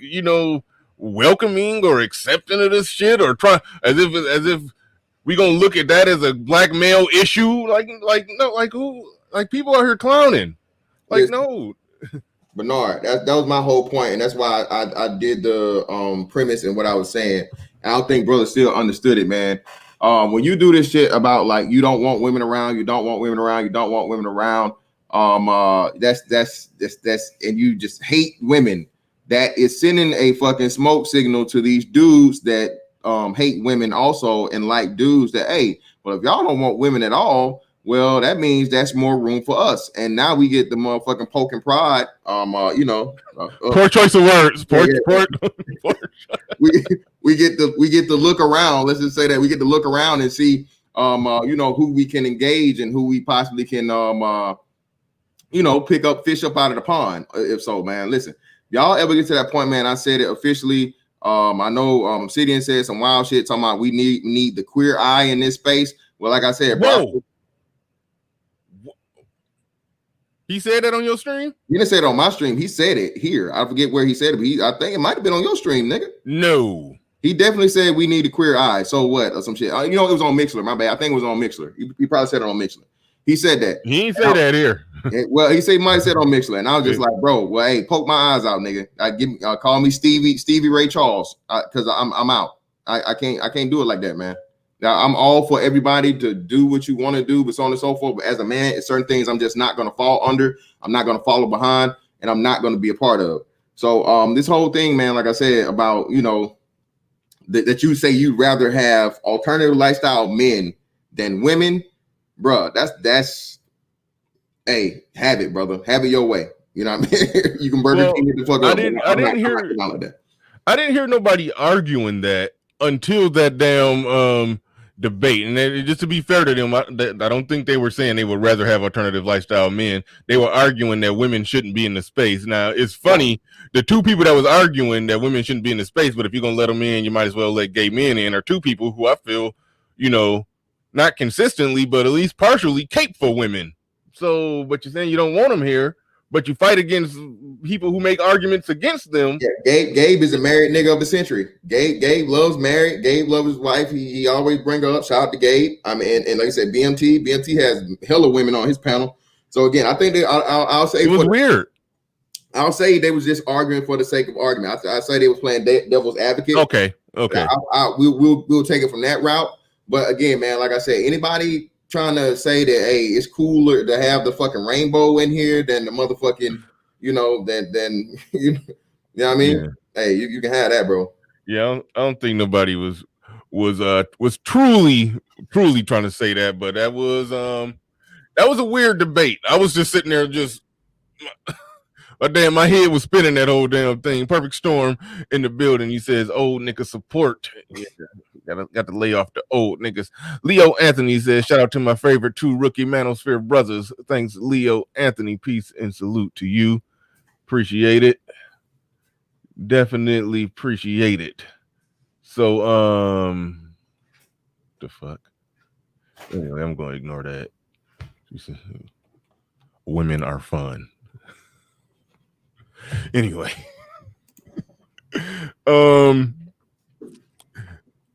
welcoming or accepting of this shit, or trying as if we gonna look at that as a black male issue. Like people are here clowning. Like, yes. No. Bernard, that was my whole point, and that's why I did the premise and what I was saying. I don't think brother still understood it, man. When you do this shit about like you don't want women around, that's and you just hate women, that is sending a fucking smoke signal to these dudes that hate women also, and like dudes that, hey, well, if y'all don't want women at all, well, that means that's more room for us. And now we get the motherfucking poke and pride. Poor choice of words. We get to look around. Let's just say that we get to look around and see, who we can engage and who we possibly can, fish up out of the pond. If so, man, listen, y'all ever get to that point, man? I said it officially. I know Obsidian said some wild shit talking about we need the queer eye in this space. Well, like I said, bro. He said that on your stream? He didn't say it on my stream. He said it here. I forget where he said it, but I think it might have been on your stream, nigga. No. He definitely said we need a queer eye. So what? Or some shit. It was on Mixler. My bad. I think it was on Mixler. He probably said it on Mixler. He said that. He didn't say that here. Well, he might have said on Mixler. And I was just like, bro, well, hey, poke my eyes out, nigga. Call me Stevie Ray Charles, because I'm out. I can't do it like that, man. Now, I'm all for everybody to do what you want to do, but so on and so forth. But as a man, it's certain things I'm just not going to fall under. I'm not going to follow behind, and I'm not going to be a part of. So this whole thing, man, like I said, about, you know, that you say you'd rather have alternative lifestyle men than women, bro. That's hey, have it, brother. Have it your way. You know what I mean? You can Burger King it the fuck up. I didn't hear nobody arguing that until that damn debate. And just to be fair to them, I don't think they were saying they would rather have alternative lifestyle men. They were arguing that women shouldn't be in the space. Now, it's funny, the two people that was arguing that women shouldn't be in the space, but if you're going to let them in, you might as well let gay men in, are two people who I feel, you know, not consistently, but at least partially cape for women. So, but you're saying you don't want them here, but you fight against people who make arguments against them. Yeah, Gabe is a married nigga of the century. Gabe loves married. Gabe loves his wife. He always bring her up. Shout out to Gabe. I mean, and like I said, BMT has hella women on his panel. So again, I think I'll say it was weird. I'll say they was just arguing for the sake of argument. I say they was playing devil's advocate. Okay. We'll take it from that route. But again, man, like I said, anybody trying to say that, hey, it's cooler to have the fucking rainbow in here than the motherfucking, you know, than you know what I mean? Yeah. Hey, you can have that, bro. Yeah, I don't think nobody was truly trying to say that, but that was a weird debate. I was just sitting there just my head was spinning that whole damn thing. Perfect Storm in the building. He says, old nigga support. Yeah, got to lay off the old niggas. Leo Anthony says, shout out to my favorite two rookie Manosphere brothers. Thanks, Leo Anthony. Peace and salute to you. Appreciate it. Definitely appreciate it. So, the fuck? Anyway, I'm going to ignore that. Women are fun. Anyway,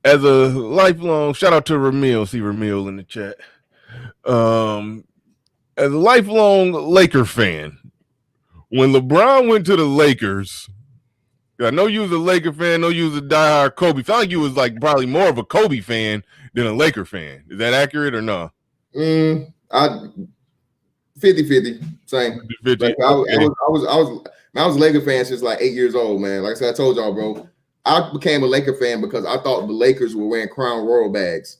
as a lifelong shout out to Ramil, see Ramil in the chat. As a lifelong Laker fan, when LeBron went to the Lakers, I know you was a Laker fan, I know you was a diehard Kobe. Felt like you was like probably more of a Kobe fan than a Laker fan. Is that accurate or no? 50-50, same. 50. Like, I was a Laker fan since like 8 years old, man. Like I said, I told y'all, bro. I became a Laker fan because I thought the Lakers were wearing Crown Royal bags.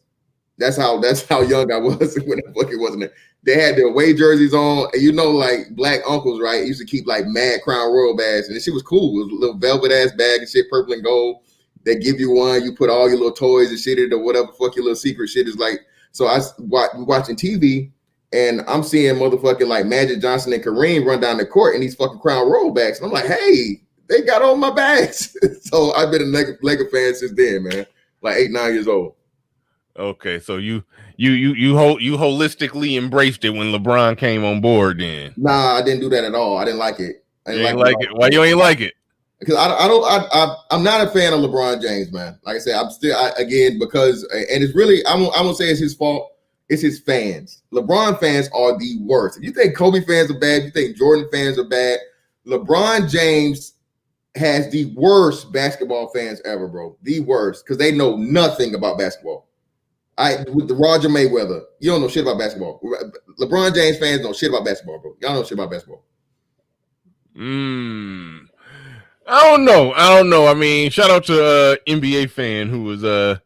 That's how young I was when the fuck it wasn't there. They had their away jerseys on, and you know, like black uncles, right? Used to keep like mad Crown Royal bags, and the shit was cool. It was a little velvet ass bag and shit, purple and gold. They give you one, you put all your little toys and shit in it or whatever fuck your little secret shit is like. So I watching TV. And I'm seeing motherfucking like Magic Johnson and Kareem run down the court in these fucking Crown Royal bags. And I'm like, hey, they got all my bags. So I've been a Laker fan since then, man. Like 8-9 years old. Okay, so you holistically embraced it when LeBron came on board then? Nah, I didn't do that at all. I didn't like it. I didn't like it. Why you ain't like it? Because I'm not a fan of LeBron James, man. Like I said, I'm still because and it's really I won't say it's his fault. It's his fans. LeBron fans are the worst. If you think Kobe fans are bad, you think Jordan fans are bad, LeBron James has the worst basketball fans ever, bro. The worst, because they know nothing about basketball. With the Roger Mayweather, you don't know shit about basketball. LeBron James fans know shit about basketball, bro. Y'all know shit about basketball. I don't know. I mean, shout out to NBA fan who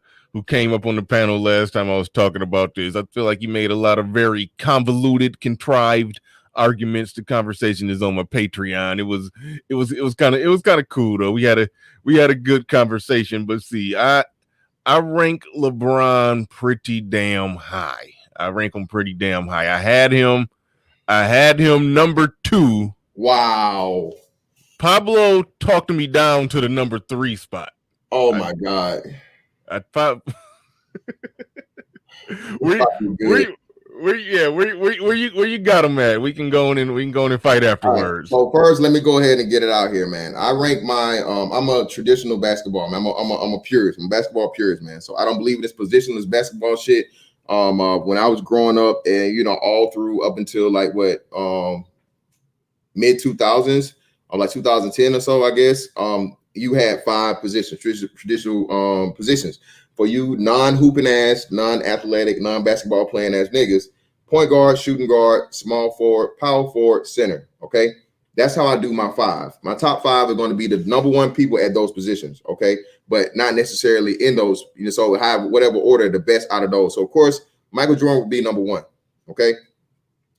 came up on the panel last time I was talking about this. I feel like he made a lot of very convoluted, contrived arguments. The conversation is on my Patreon. It was kind of cool though. We had a good conversation. But see, I rank LeBron pretty damn high. I rank him pretty damn high. I had him number 2. Wow. Pablo talked me down to the number 3 spot. Oh my God. Where you got him at? We can go in and fight afterwards. Right. So first, let me go ahead and get it out here, man. I rank my I'm a traditional basketball man. I'm a purist. I'm a basketball purist, man. So I don't believe in this positionless basketball shit. When I was growing up, and all through up until like mid 2000s or like 2010 or so, I guess. You had 5 positions, traditional positions. for you non-hooping ass, non-athletic, non-basketball playing ass niggas. Point guard, shooting guard, small forward, power forward, center. Okay, that's how I do my five. My top five are going to be the number one people at those positions. Okay, but not necessarily in those. So have whatever order the best out of those. So of course, Michael Jordan would be number one. Okay,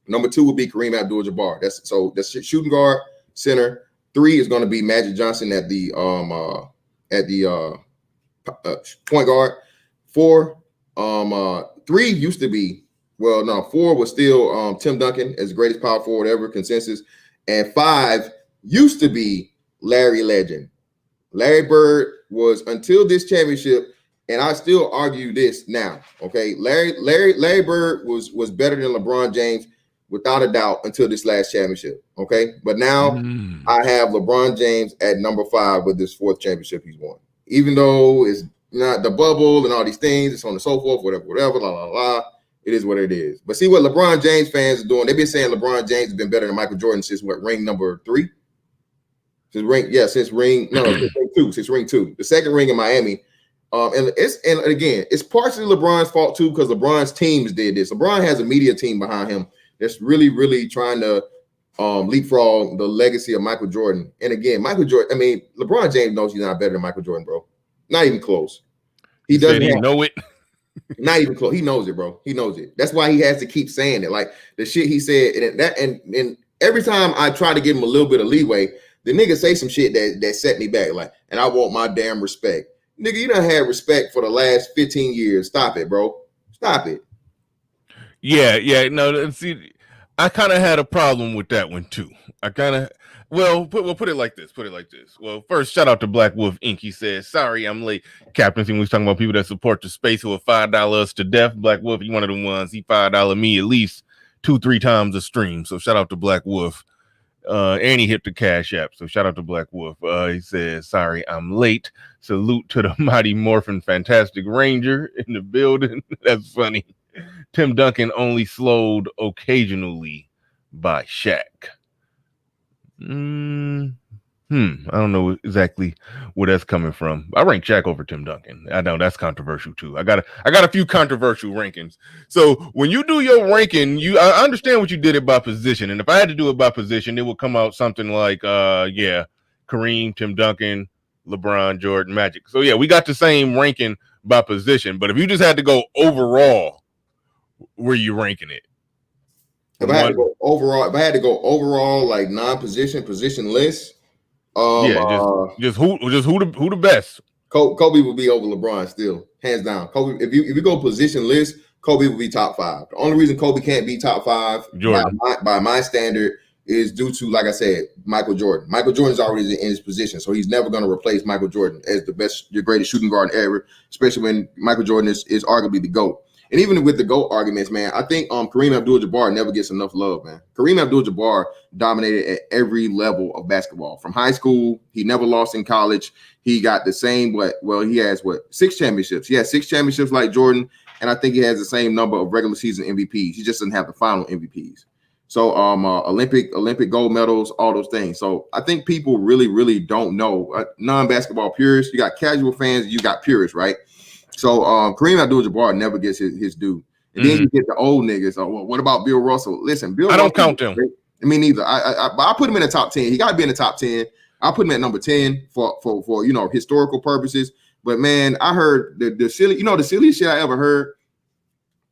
number two would be Kareem Abdul-Jabbar. That's shooting guard, center. 3 is going to be Magic Johnson at the point guard. 4, 3 used to be 4 was still Tim Duncan as the greatest power forward ever, consensus, and 5 used to be Larry Legend. Larry Bird was until this championship, and I still argue this now. Okay, Larry Bird was better than LeBron James without a doubt until this last championship. Okay, but now I have LeBron James at number 5 with this 4th championship he's won. Even though it's not the bubble and all these things, it's on and so forth, whatever, la la la. It is what it is. But see what LeBron James fans are doing. They've been saying LeBron James has been better than Michael Jordan since ring number 3? Since ring 2. Since ring 2. The second ring in Miami. And again, it's partially LeBron's fault too, because LeBron's teams did this. LeBron has a media team behind him that's really, really trying to leapfrog the legacy of Michael Jordan. And again, LeBron James knows he's not better than Michael Jordan, bro. Not even close. He doesn't know it. Not even close. He knows it, bro. He knows it. That's why he has to keep saying it. Like the shit he said, and every time I try to give him a little bit of leeway, the nigga say some shit that set me back. Like, and I want my damn respect. Nigga, you done had respect for the last 15 years. Stop it, bro. Stop it. Yeah. No, see, I kind of had a problem with that one too. We'll put it like this. Well, first, shout out to Black Wolf Inc. He says, sorry, I'm late. Captain, we was talking about people that support the space who will $5 us to death. Black Wolf, he one of them ones. He $5 me at least 2-3 times a stream. So shout out to Black Wolf. And he hit the Cash App. So shout out to Black Wolf. He says, sorry, I'm late. Salute to the Mighty Morphin Fantastic Ranger in the building. That's funny. Tim Duncan only slowed occasionally by Shaq. I don't know exactly where that's coming from. I rank Shaq over Tim Duncan. I know that's controversial too. I got a few controversial rankings. So when you do your ranking, I understand what you did it by position. And if I had to do it by position, it would come out something like Kareem, Tim Duncan, LeBron, Jordan, Magic. So yeah, we got the same ranking by position. But if you just had to go overall, where you ranking it? If I had to go overall, like non-position, positionless, just who the best? Kobe would be over LeBron still, hands down. Kobe, if you go positionless, Kobe would be top 5. The only reason Kobe can't be top 5 by my standard is due to, like I said, Michael Jordan. Michael Jordan's already in his position, so he's never going to replace Michael Jordan as the greatest shooting guard ever, especially when Michael Jordan is arguably the GOAT. And even with the GOAT arguments, man, I think Kareem Abdul-Jabbar never gets enough love, man. Kareem Abdul-Jabbar dominated at every level of basketball. From high school, he never lost in college. He got the same, he has 6 championships. He has 6 championships like Jordan, and I think he has the same number of regular season MVPs. He just doesn't have the final MVPs. So Olympic gold medals, all those things. So I think people really, really don't know. Non-basketball purists, you got casual fans, you got purists, right? So Kareem Abdul-Jabbar never gets his due. And then you get the old niggas. What about Bill Russell? Listen, Bill Russell, don't count him. I mean, neither. I put him in the top 10. He got to be in the top 10. I put him at number 10 for historical purposes. But man, I heard the silly, the silliest shit I ever heard.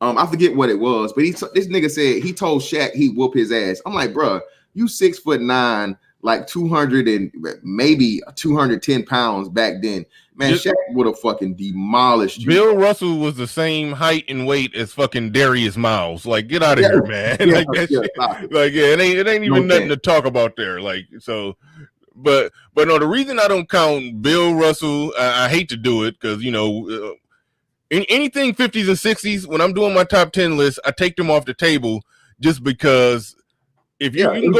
I forget what it was, but this nigga said he told Shaq he'd whoop his ass. I'm like, bro, you 6'9", like 200 and maybe 210 pounds back then. Man, Shaq would have fucking demolished you. Bill Russell was the same height and weight as fucking Darius Miles. Like, get out of here, man. It ain't even nothing to talk about there. Like, so, but no, the reason I don't count Bill Russell, I hate to do it because anything 50s and 60s, when I'm doing my top 10 list, I take them off the table just because. If you can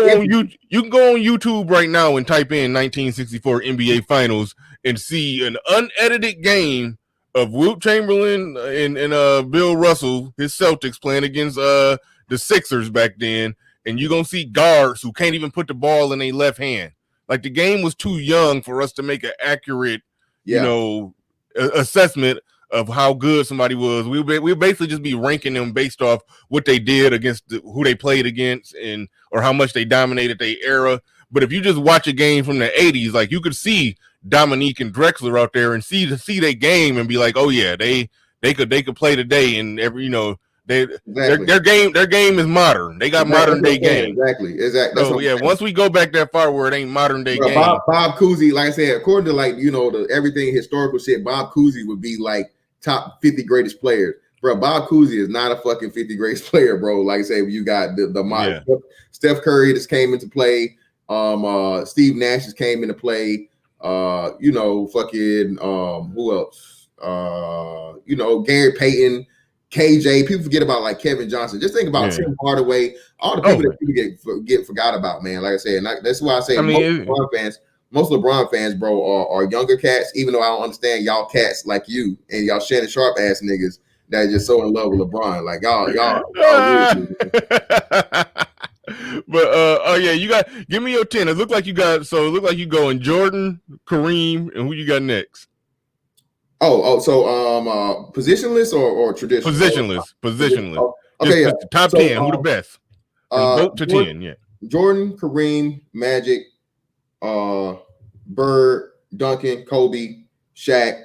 go on YouTube right now and type in 1964 NBA Finals and see an unedited game of Wilt Chamberlain and Bill Russell, his Celtics playing against the Sixers back then, and you're gonna see guards who can't even put the ball in their left hand. Like, the game was too young for us to make an accurate, assessment of how good somebody was. We basically just be ranking them based off what they did against who they played against and or how much they dominated their era. But if you just watch a game from the 80s, like you could see Dominique and Drexler out there and see their game and be like, oh yeah, they could play today, and every their game is modern. They got modern day game. Exactly. So yeah, once we go back that far where it ain't modern day game. Bob Cousy, like I said, according to like the everything historical shit, Bob Cousy would be like top 50 greatest players. Bro, Bob Cousy is not a fucking 50 greatest player, bro. Like I say, you got Steph Curry just came into play. Steve Nash just came into play. Fucking who else? Gary Payton, KJ. People forget about like Kevin Johnson. Just think about Tim Hardaway. All the people that people get forgot about, man. Like I said, and that's why I say most LeBron fans, bro, are younger cats. Even though I don't understand y'all cats like you and y'all Shannon Sharp ass niggas that are just so in love with LeBron. Like y'all But you got give me your 10. It looked like you going Jordan, Kareem, and who you got next? So positionless or traditional? Positionless. Okay, yeah. Top 10. Who the best? Vote to Jordan, 10. Yeah. Jordan, Kareem, Magic, Bird, Duncan, Kobe, Shaq,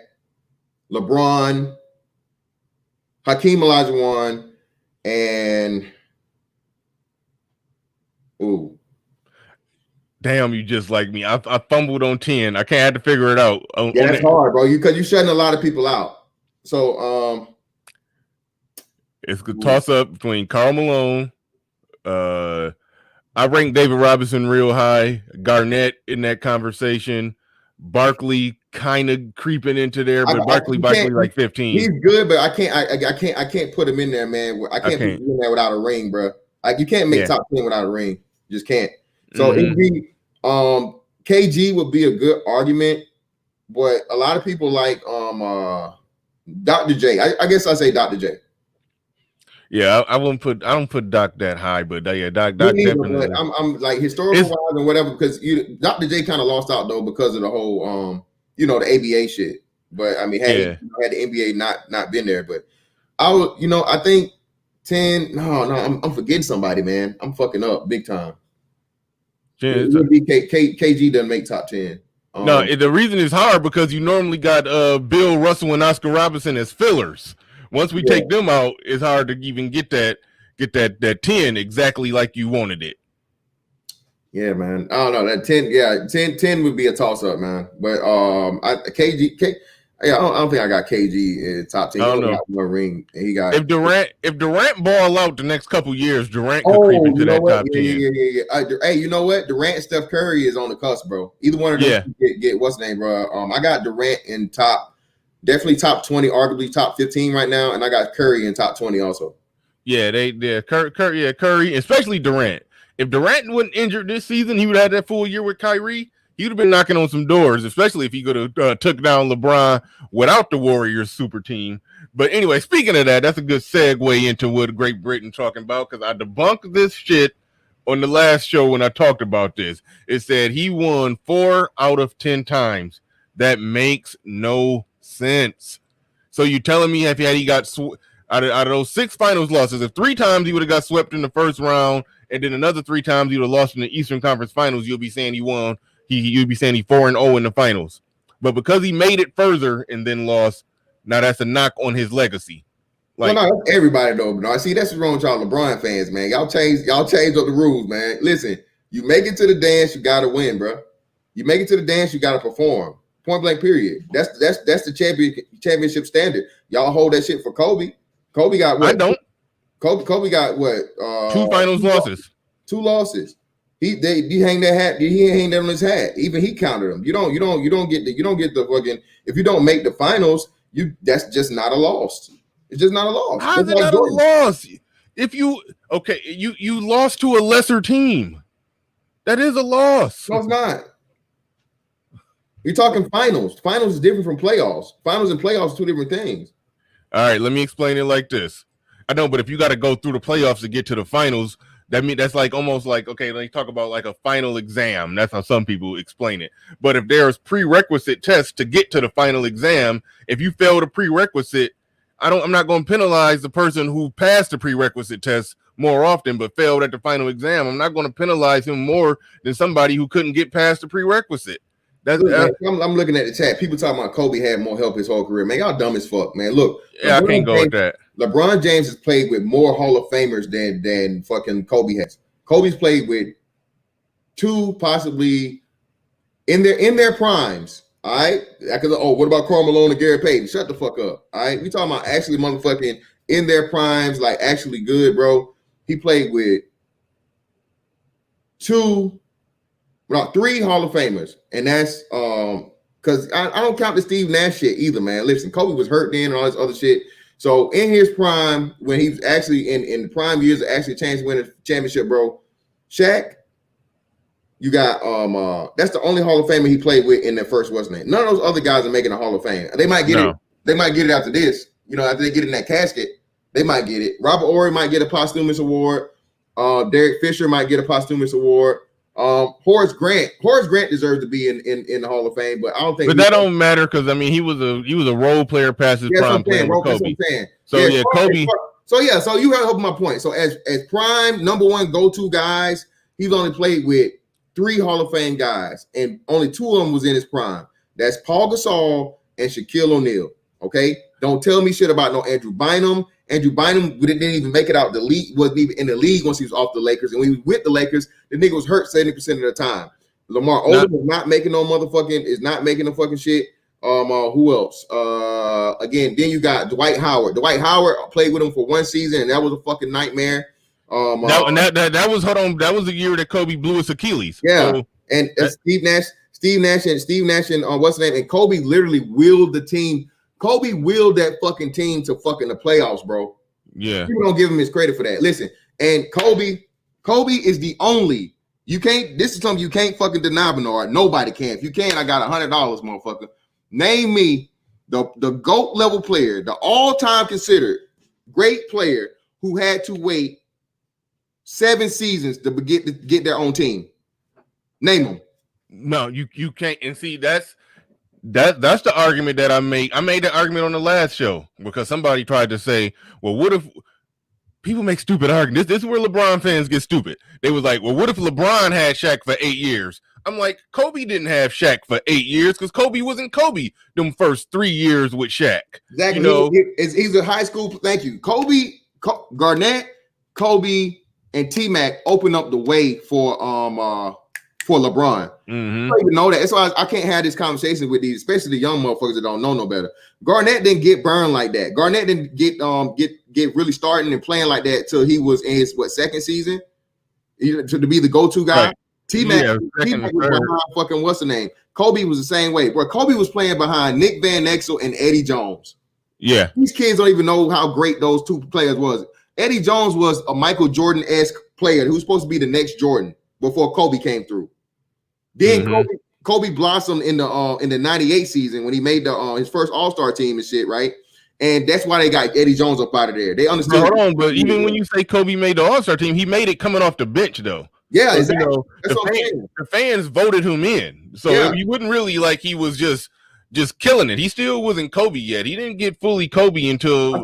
LeBron, Hakeem Olajuwon, and damn, you just like me. I fumbled on 10. I can't have to figure it out. That's hard, bro. Because you're shutting a lot of people out. So it's a toss up between Karl Malone. I rank David Robinson real high. Garnett in that conversation. Barkley kind of creeping into there, but Barkley like 15. He's good, but I can't put him in there, man. I can't put him in there without a ring, bro. Like you can't make top 10 without a ring. You just can't. So it'd be KG would be a good argument, but a lot of people like Dr. J. I guess I say Dr. J. Yeah, I don't put Doc that high, but Doc definitely. I'm like historical wise and whatever, because Dr. J kind of lost out though because of the whole the ABA shit. But I mean, had the NBA not been there, but I would, I think 10. No, I'm forgetting somebody, man. I'm fucking up big time. KG doesn't make top 10. No, the reason is hard because you normally got Bill Russell and Oscar Robertson as fillers. Once we take them out, it's hard to even get that 10 exactly like you wanted it. Yeah, man. I don't know. That 10, 10 would be a toss-up, man. But I don't think I got KG in top 10. He only got one ring, and he got if Durant ball out the next couple years, Durant could creep into that top 10. Yeah. Hey, you know what? Durant and Steph Curry is on the cusp, bro. Either one of them get what's the name, bro? I got Durant in definitely top 20, arguably top 15 right now, and I got Curry in top 20 also. Yeah, Curry, especially Durant. If Durant wasn't injured this season, he would have had that full year with Kyrie. He would have been knocking on some doors, especially if he could have took down LeBron without the Warriors super team. But anyway, speaking of that, that's a good segue into what Great Britain talking about, because I debunked this shit on the last show when I talked about this. It said he won 4 out of 10 times. That makes no sense. So you telling me if he got out of those 6 finals losses, if 3 times he would have got swept in the first round, and then another 3 times he would have lost in the Eastern Conference Finals, you'll be saying he won. You'd be saying he 4-0 in the finals. But because he made it further and then lost, now that's a knock on his legacy. Well, no, that's everybody though. No, I see that's what's wrong with y'all LeBron fans, man. Y'all change up the rules, man. Listen, you make it to the dance, you gotta win, bro. You make it to the dance, you gotta perform. Point blank, period. That's the championship standard. Y'all hold that shit for Kobe. Kobe got what? I don't. Kobe got what? 2 finals losses. 2 losses. He hang that hat. He hang that on his hat. Even he counted them. You don't get the fucking. If you don't make the finals, that's just not a loss. It's just not a loss. How is it not a loss? If you lost to a lesser team, that is a loss. No, it's not. You're talking finals. Finals is different from playoffs. Finals and playoffs are 2 different things. All right, let me explain it like this. I know, but if you got to go through the playoffs to get to the finals, That's like almost like, okay, they talk about like a final exam. That's how some people explain it. But if there's prerequisite tests to get to the final exam, if you fail the prerequisite, I'm not going to penalize the person who passed the prerequisite test more often but failed at the final exam. I'm not going to penalize him more than somebody who couldn't get past the prerequisite. That's Look, man, I'm looking at the chat. People talking about Kobe had more help his whole career. Man, y'all dumb as fuck, man. Look, yeah, I can't go with that. LeBron James has played with more Hall of Famers than fucking Kobe has. Kobe's played with 2 possibly in their primes. All right. What about Karl Malone and Gary Payton? Shut the fuck up. All right. We talking about actually motherfucking in their primes, like actually good, bro. He played with 3 Hall of Famers, and that's because I don't count the Steve Nash shit either, man. Listen, Kobe was hurt then and all this other shit. So in his prime, when he was actually in the prime years of actually chance to win a championship, bro, Shaq, you got that's the only Hall of Famer he played with in their first what's name. None of those other guys are making a Hall of Fame. They might get it. They might get it after this. You know, after they get in that casket, they might get it. Robert Horry might get a posthumous award. Derek Fisher might get a posthumous award. Horace Grant deserves to be in the Hall of Fame, but I don't think. But that don't matter because I mean he was a role player past his prime playing with Kobe. So yeah, Kobe. So you have helped my point. So as prime number 1 go-to guys, he's only played with 3 Hall of Fame guys, and only 2 of them was in his prime. That's Paul Gasol and Shaquille O'Neal. Okay, don't tell me shit about no Andrew Bynum. Andrew Bynum didn't even make it out the league, wasn't even in the league once he was off the Lakers. And when he was with the Lakers, the nigga was hurt 70% of the time. Lamar Odom is not making no fucking shit. Who else? Again, then you got Dwight Howard. Dwight Howard played with him for 1 season, and that was a fucking nightmare. That was the year that Kobe blew his Achilles. Yeah, so, and Steve Nash and what's the name? And Kobe literally willed the team. Kobe willed that fucking team to fucking the playoffs, bro. Yeah. People don't give him his credit for that. Listen, and Kobe is the only, this is something you can't fucking deny, Bernard. Nobody can. If you can, I got $100, motherfucker. Name me the GOAT level player, the all-time considered great player who had to wait 7 seasons to get their own team. Name them. No, you can't. And see, that's the argument that I make. I made that argument on the last show because somebody tried to say, well, what if people make stupid arguments? This is where LeBron fans get stupid. They was like, well, what if LeBron had Shaq for 8 years? I'm like, Kobe didn't have Shaq for 8 years because Kobe wasn't Kobe them first 3 years with Shaq. Exactly. You know, he's a high school. Thank you. Garnett, Kobe, and T-Mac opened up the way for LeBron. Mm-hmm. I don't even know that. That's why I can't have this conversation with these, especially the young motherfuckers that don't know no better. Garnett didn't get burned like that. Garnett didn't get really starting and playing like that till he was in his second season to be the go-to guy. Right. T-Mac was behind fucking what's the name? Kobe was the same way. Where Kobe was playing behind Nick Van Exel and Eddie Jones. Yeah, these kids don't even know how great those 2 players was. Eddie Jones was a Michael Jordan-esque player who was supposed to be the next Jordan before Kobe came through. Then Kobe blossomed in the 98 season when he made his first All-Star team and shit, right? And that's why they got Eddie Jones up out of there. They understood. Hold on, but even when you say Kobe made the All-Star team, he made it coming off the bench, though. Yeah, so, exactly. You know, the fans voted him in, so you wouldn't really like he was just killing it. He still wasn't Kobe yet. He didn't get fully Kobe until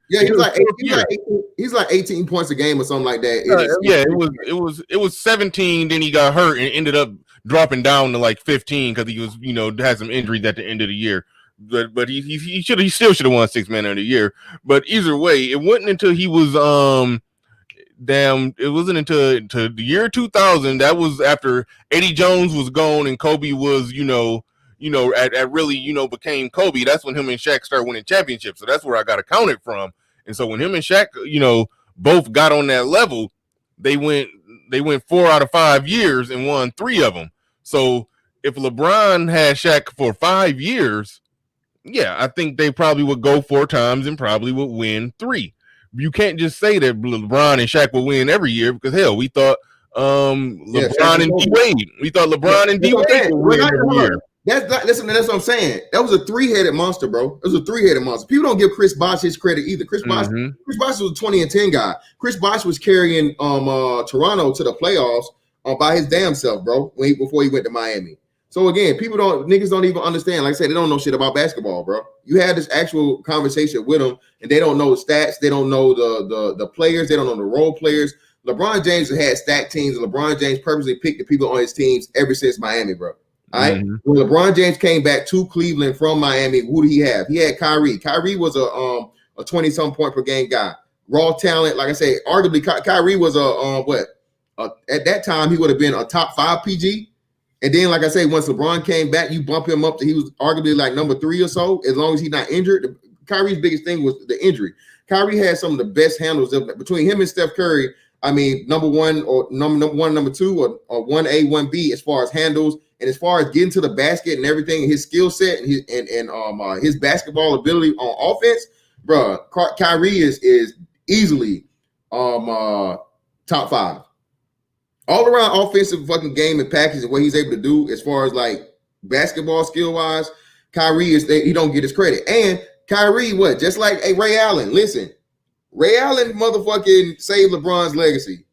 he's like 18 points a game or something like that. It was 17. Then he got hurt and ended up dropping down to like 15 because he was had some injuries at the end of the year. But he still should have won 6th Man of the Year. But either way, it wasn't until he was it wasn't until the year 2000. That was after Eddie Jones was gone and Kobe was at really became Kobe. That's when him and Shaq started winning championships. So that's where I got to count it from. And so when him and Shaq both got on that level, they went 4 out of 5 years and won 3 of them. So if LeBron had Shaq for 5 years, yeah, I think they probably would go 4 times and probably would win 3. You can't just say that LeBron and Shaq will win every year because hell, we thought LeBron and D Wade. We thought LeBron and D Wade would win every year. That's what I'm saying. That was a 3-headed monster, bro. It was a 3-headed monster. People don't give Chris Bosh his credit either. Chris Bosh was a 20 and 10 guy. Chris Bosh was carrying Toronto to the playoffs by his damn self, bro. Before he went to Miami. So again, niggas don't even understand. Like I said, they don't know shit about basketball, bro. You had this actual conversation with them, and they don't know the stats. They don't know the players. They don't know the role players. LeBron James had stacked teams, and LeBron James purposely picked the people on his teams ever since Miami, bro. All right. When LeBron James came back to Cleveland from Miami, who did he have? He had Kyrie. Kyrie was a 20-some point per game guy. Raw talent. Like I say, arguably Kyrie was at that time he would have been a top 5 PG. And then, like I say, once LeBron came back, you bump him up to he was arguably like number 3 or so, as long as he's not injured. Kyrie's biggest thing was the injury. Kyrie had some of the best handles between him and Steph Curry. I mean, number 1 or number 1, number 2, or 1A, 1B as far as handles. And as far as getting to the basket and everything, his skill set and his basketball ability on offense, bro, Kyrie is easily top 5. All around offensive fucking game and package and what he's able to do as far as like basketball skill wise, Kyrie he don't get his credit. And Kyrie, just like Ray Allen? Listen, Ray Allen motherfucking saved LeBron's legacy.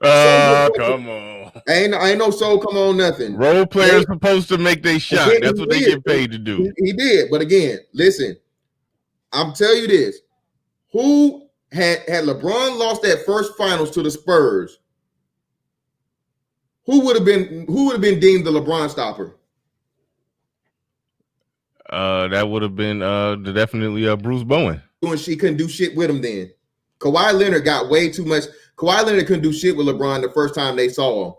Come on. Ain't no soul, come on, nothing. Role players supposed to make their shot. That's what they get paid to do. He did. But again, listen, I'm telling you this. Who had LeBron lost that first finals to the Spurs, who would have been deemed the LeBron stopper? That would have been definitely Bruce Bowen. She couldn't do shit with him then. Kawhi Leonard got way too much. Kawhi Leonard couldn't do shit with LeBron the first time they saw him.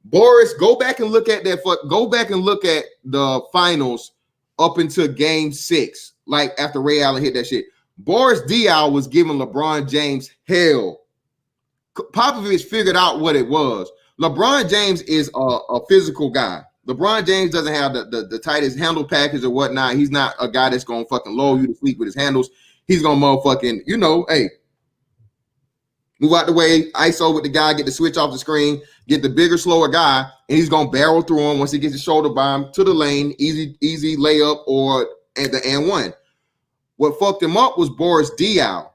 Boris, go back and look at that. Go back and look at the finals up until Game 6, like after Ray Allen hit that shit. Boris Diaw was giving LeBron James hell. Popovich figured out what it was. LeBron James is a physical guy. LeBron James doesn't have the tightest handle package or whatnot. He's not a guy that's gonna fucking lull you to sleep with his handles. He's gonna motherfucking, hey, move out the way, ISO with the guy, get the switch off the screen, get the bigger, slower guy, and he's gonna barrel through him once he gets his shoulder bomb to the lane, easy layup or at the and one. What fucked him up was Boris Diaw.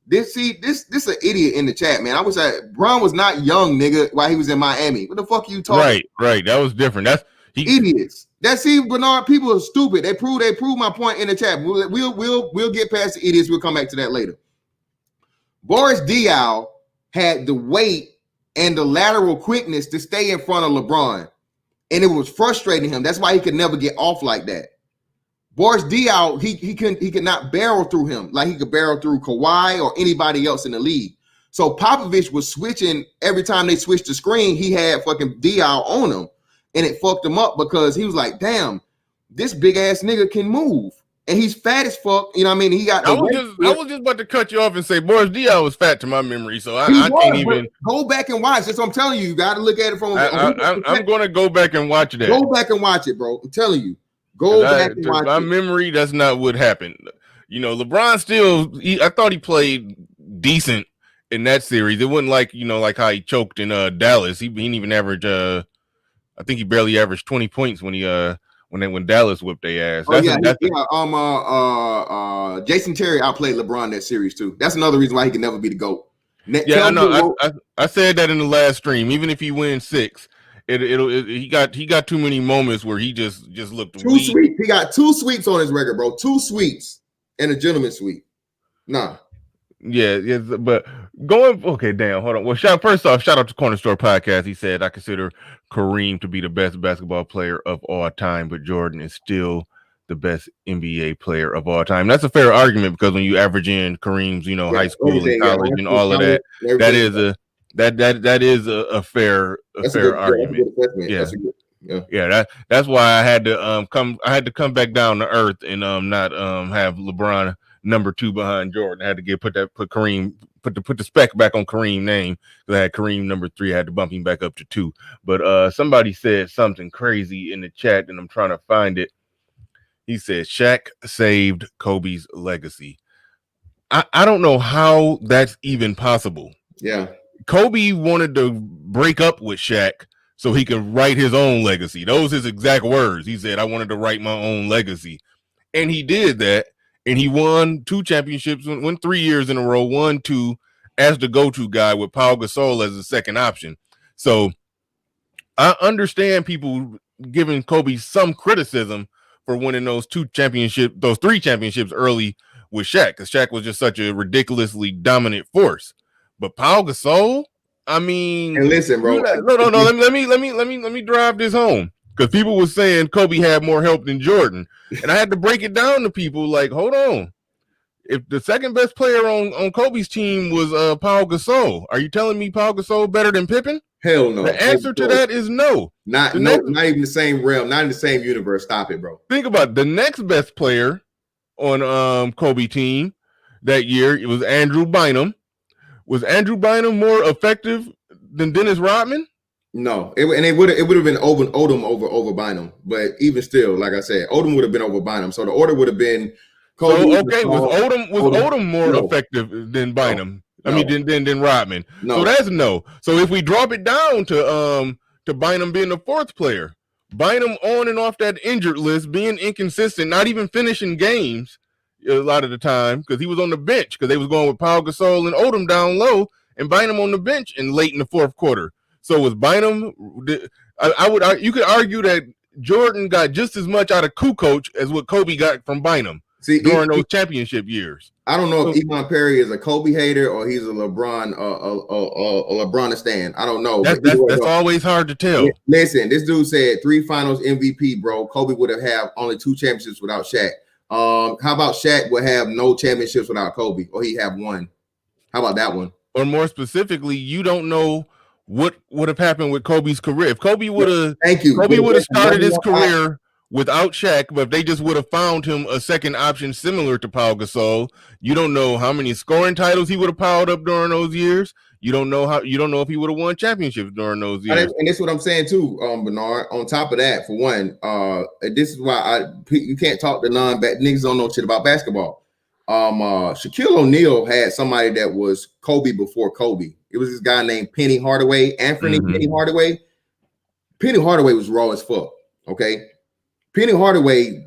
This an idiot in the chat, man. I was Bron was not young, nigga, while he was in Miami. What the fuck are you talking? Right. That was different. Idiots. Bernard, people are stupid. They proved my point in the chat. We'll get past the idiots. We'll come back to that later. Boris Diaw had the weight and the lateral quickness to stay in front of LeBron, and it was frustrating him. That's why he could never get off like that. Boris Diaw, he could not barrel through him like he could barrel through Kawhi or anybody else in the league. So Popovich was switching every time they switched the screen. He had fucking Diaw on him, and it fucked him up because he was like, "Damn, this big ass nigga can move, and he's fat as fuck." You know what I mean? He got. I was just about to cut you off and say Boris Diaw was fat to my memory, so I can't even go back and watch. That's what I'm telling you. You got to look at it from. I'm going to go back and watch that. Go back and watch it, bro. I'm telling you. Go back and watch my memory. That's not what happened. LeBron still. I thought he played decent in that series. It wasn't like like how he choked in Dallas. He didn't even average. I think he barely averaged 20 points when Dallas whipped their ass. Jason Terry outplayed LeBron that series too. That's another reason why he can never be the GOAT. I know. I said that in the last stream. Even if he wins 6. He got too many moments where he just looked too sweet. He got 2 sweeps on his record, bro. 2 sweeps and a gentleman's sweep. Nah. Yeah, but hold on. Well, first off, shout out to Corner Store Podcast. He said, I consider Kareem to be the best basketball player of all time, but Jordan is still the best NBA player of all time. That's a fair argument because when you average in Kareem's, high school and college and all of that, that is a fair argument. That's why I had to come back down to earth and not have LeBron number 2 behind Jordan. I had to put the spec back on Kareem's name because I had Kareem number 3. I had to bump him back up to 2. But somebody said something crazy in the chat and I'm trying to find it. He said Shaq saved Kobe's legacy. I don't know how that's even possible. Yeah. Kobe wanted to break up with Shaq so he can write his own legacy. Those his exact words. He said, I wanted to write my own legacy. And he did that. And he won 2 championships, won 3 years in a row, won 2 as the go-to guy with Pau Gasol as the second option. So I understand people giving Kobe some criticism for winning those 3 championships early with Shaq, because Shaq was just such a ridiculously dominant force. But Pau Gasol, I mean, and listen, bro. No. Let me drive this home, because people were saying Kobe had more help than Jordan, and I had to break it down to people. Like, hold on, if the second best player on Kobe's team was Pau Gasol, are you telling me Pau Gasol better than Pippen? Hell no. The answer to that is no. Not even the same realm, not in the same universe. Stop it, bro. Think about it. The next best player on Kobe team that year, it was Andrew Bynum. Was Andrew Bynum more effective than Dennis Rodman? No, it would have been Odom over Bynum, but even still, like I said, Odom would have been over Bynum. So the order would have been Kobe. So okay, was Odom more effective than Bynum? No. I mean, than Rodman. No. So that's no. So if we drop it down to Bynum being the 4th player, Bynum on and off that injured list, being inconsistent, not even finishing games a lot of the time, because he was on the bench, because they was going with Pau Gasol and Odom down low, and Bynum on the bench and late in the 4th quarter. So was Bynum? You could argue that Jordan got just as much out of Kukoc as what Kobe got from Bynum during those championship years. I don't know if Iman Perry is a Kobe hater or he's a LeBron a LeBronistan. I don't know. That's always hard to tell. Listen, this dude said 3 finals MVP, bro. Kobe would have only 2 championships without Shaq. How about Shaq would have no championships without Kobe, or he have 1? How about that one? Or more specifically, you don't know what would have happened with Kobe's career. If Kobe would have started his career without Shaq, but if they just would have found him a second option similar to Pau Gasol, you don't know how many scoring titles he would have piled up during those years. You don't know if he would have won championships during those years. And that's what I'm saying too, Bernard. On top of that, for one, this is why you can't talk to niggas don't know shit about basketball. Shaquille O'Neal had somebody that was Kobe before Kobe. It was this guy named Penny Hardaway, Penny Hardaway. Penny Hardaway was raw as fuck. Okay, Penny Hardaway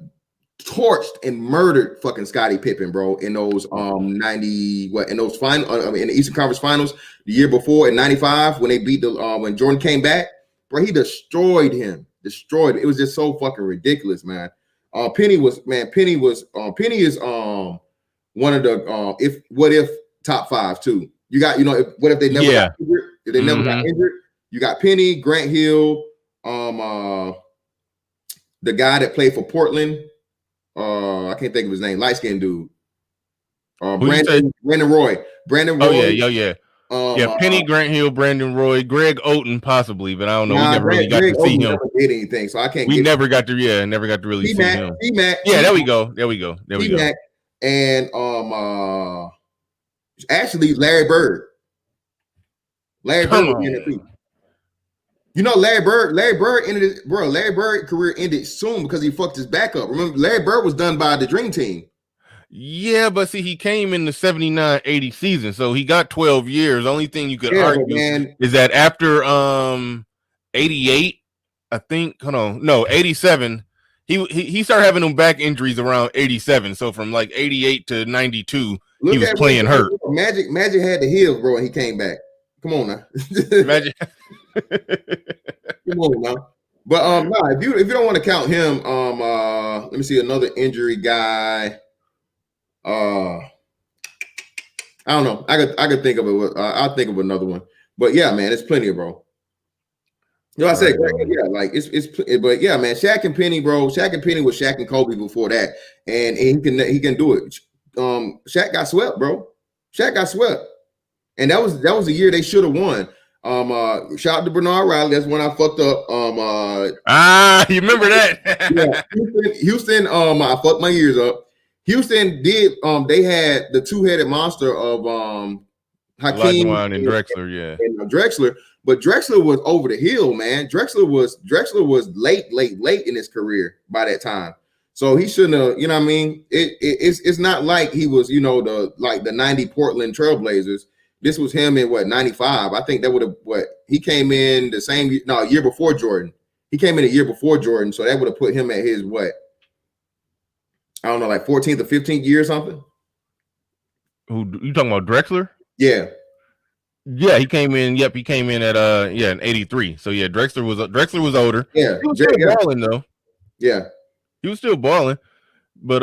torched and murdered fucking Scottie Pippen, bro, in those in those final in the Eastern Conference Finals the year before in '95 when they beat when Jordan came back, bro. He destroyed him. It was just so fucking ridiculous, man. Penny is one of the if top 5 too. You got what if they never got injured? If they never got injured, you got Penny, Grant Hill, the guy that played for Portland. I can't think of his name. Light skinned dude. Brandon Roy. Oh yeah. Penny, Grant Hill, Brandon Roy, Greg Oden possibly, but I don't know. We never really got to see him. Never did anything, so I can't. Never got to really see him. T-Mac. Yeah, there we go. T-Mac and actually Larry Bird. Larry Bird ended Larry Bird career ended soon because he fucked his back up. Remember, Larry Bird was done by the Dream Team. Yeah, but see, he came in the 79-80 season, so he got 12 years. The only thing you could argue is that after 88, I think, 87, he started having them back injuries around 87. So from like 88 to 92, he was playing hurt. Magic had the heels, bro, and he came back. Come on now. Magic. Come on now. But if you don't want to count him, let me see another injury guy. I don't know. I could think of it. I'll think of another one. But yeah, man, it's plenty, bro. I said, but yeah, man, Shaq and Penny, bro. Shaq and Penny was Shaq and Kobe before that, and he can do it. Shaq got swept, bro. Shaq got swept, and that was the year they should have won. Shout out to Bernard Riley. That's when I fucked up. You remember that? Yeah, Houston. I fucked my ears up. Houston did. They had the 2-headed monster of Hakeem and Drexler. Yeah, and Drexler. But Drexler was over the hill, man. Drexler was late in his career by that time. So he shouldn't have. You know what I mean? It's not like he was. The 90 Portland Trailblazers. This was him in what 95. I think that would have he came in the same year before Jordan. He came in a year before Jordan, so that would have put him at his I don't know, like 14th or 15th year or something. Who you talking about, Drexler? Yeah. Yeah, he came in. Yep, he came in at in 83. So yeah, Drexler was older. Yeah, he was still balling though. Yeah, he was still balling. But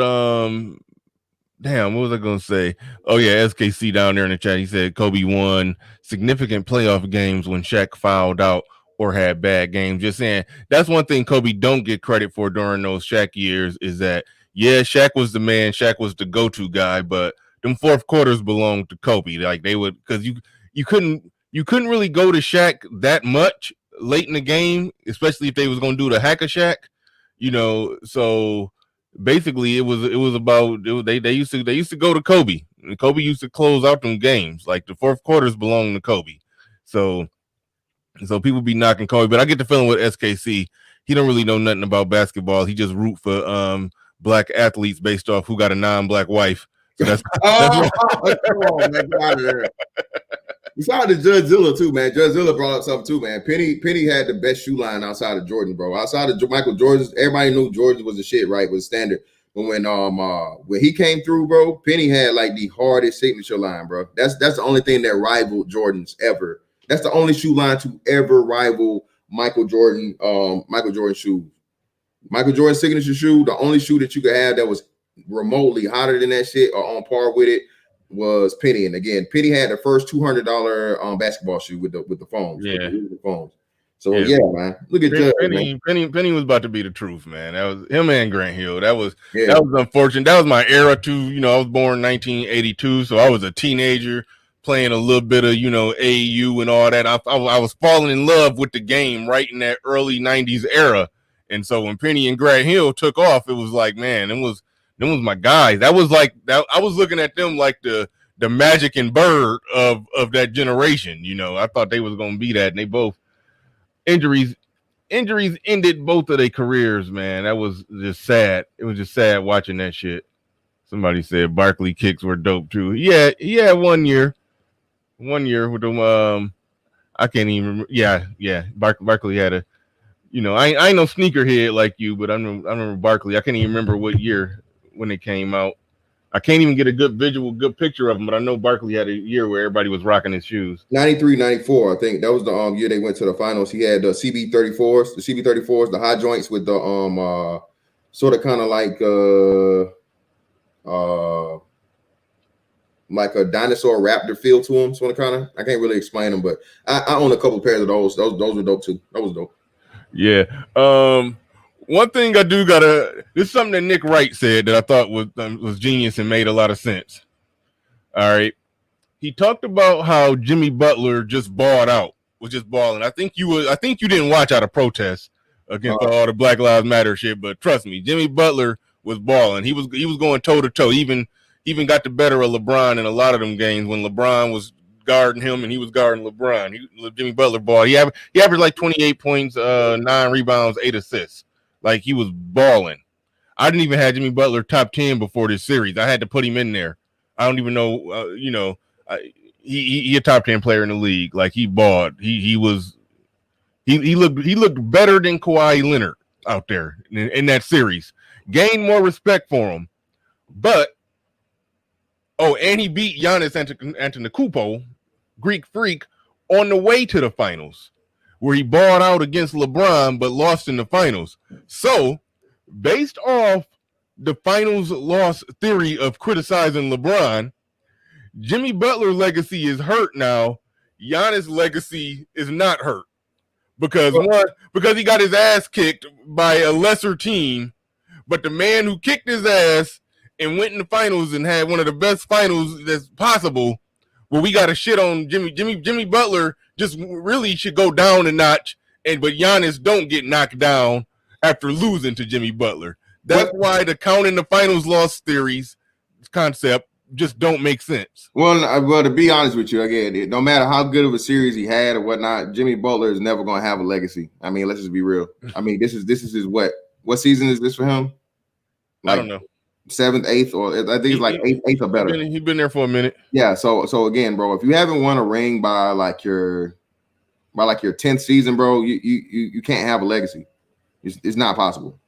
damn, what was I gonna say? Oh yeah, SKC down there in the chat. He said Kobe won significant playoff games when Shaq fouled out or had bad games. Just saying, that's one thing Kobe don't get credit for during those Shaq years is that Shaq was the man, Shaq was the go-to guy, but them fourth quarters belonged to Kobe. Like they would, because you couldn't really go to Shaq that much late in the game, especially if they was gonna do the hack of Shaq, so basically it was about they used to go to Kobe. And Kobe used to close out them games. Like the fourth quarters belong to Kobe. So people be knocking Kobe, but I get the feeling with SKC, he don't really know nothing about basketball. He just root for black athletes based off who got a non-black wife. So that's come on, man, get out of there. Shout out to Judge Zilla too, man. Judge Zilla brought up something too, man. Penny had the best shoe line outside of Jordan, bro. Outside of Michael Jordan, everybody knew Jordan was the shit, right? Was standard. But when he came through, bro, Penny had like the hardest signature line, bro. That's the only thing that rivaled Jordan's ever. That's the only shoe line to ever rival Michael Jordan shoes. Michael Jordan's signature shoe, the only shoe that you could have that was remotely hotter than that shit or on par with it was Penny. And again, Penny had the first $200 basketball shoe with the foams. Yeah. With the foams. So yeah, man. Look at Penny was about to be the truth, man. That was him and Grant Hill. That was unfortunate. That was my era too. I was born in 1982, so I was a teenager playing a little bit of AAU and all that. I was falling in love with the game right in that early 90s era. And so when Penny and Grant Hill took off, it was like, man, them was my guys. That was like that. I was looking at them like the Magic and Bird of that generation. I thought they was gonna be that, and they both injuries ended both of their careers, man. That was just sad. It was just sad watching that shit. Somebody said Barkley kicks were dope too. Yeah, he had 1 year with them. I can't even remember. Yeah. Barkley had a. I ain't no sneakerhead like you, but I remember Barkley. I can't even remember what year when it came out. I can't even get a good picture of him, but I know Barkley had a year where everybody was rocking his shoes. 93, 94, I think that was the year they went to the finals. He had the CB34s, the high joints with the sort of kind of like a dinosaur raptor feel to them. Sort of kind of. I can't really explain them, but I own a couple pairs of those. Those were dope too. That was dope. Yeah. One thing I do this is something that Nick Wright said that I thought was genius and made a lot of sense. All right. He talked about how Jimmy Butler just balled out, was just balling. I think you didn't watch out of protest against all the Black Lives Matter shit, but trust me, Jimmy Butler was balling. He was going toe to toe. Even got the better of LeBron in a lot of them games when LeBron was guarding him and he was guarding LeBron. Jimmy Butler balled. He averaged like 28 points, 9 rebounds, 8 assists. Like he was balling. I didn't even have Jimmy Butler top 10 before this series. I had to put him in there. I don't even know. He a top 10 player in the league. Like he balled. He looked better than Kawhi Leonard out there in that series. Gained more respect for him. But and he beat Giannis Antetokounmpo, Greek Freak, on the way to the finals, where he balled out against LeBron but lost in the finals. So, based off the finals loss theory of criticizing LeBron, Jimmy Butler's legacy is hurt now. Giannis' legacy is not hurt because he got his ass kicked by a lesser team, but the man who kicked his ass and went in the finals and had one of the best finals that's possible, well, we got to shit on Jimmy Butler just really should go down a notch, but Giannis don't get knocked down after losing to Jimmy Butler. That's why the counting the finals loss theories concept just don't make sense. Well, to be honest with you, again, no matter how good of a series he had or whatnot, Jimmy Butler is never going to have a legacy. I mean, let's just be real. I mean, this is his what season is this for him? I don't know. 7th, 8th, or I think it's like 8th or better. He's been there for a minute. Yeah. So again, bro, if you haven't won a ring by your 10th season, bro, you can't have a legacy. It's not possible.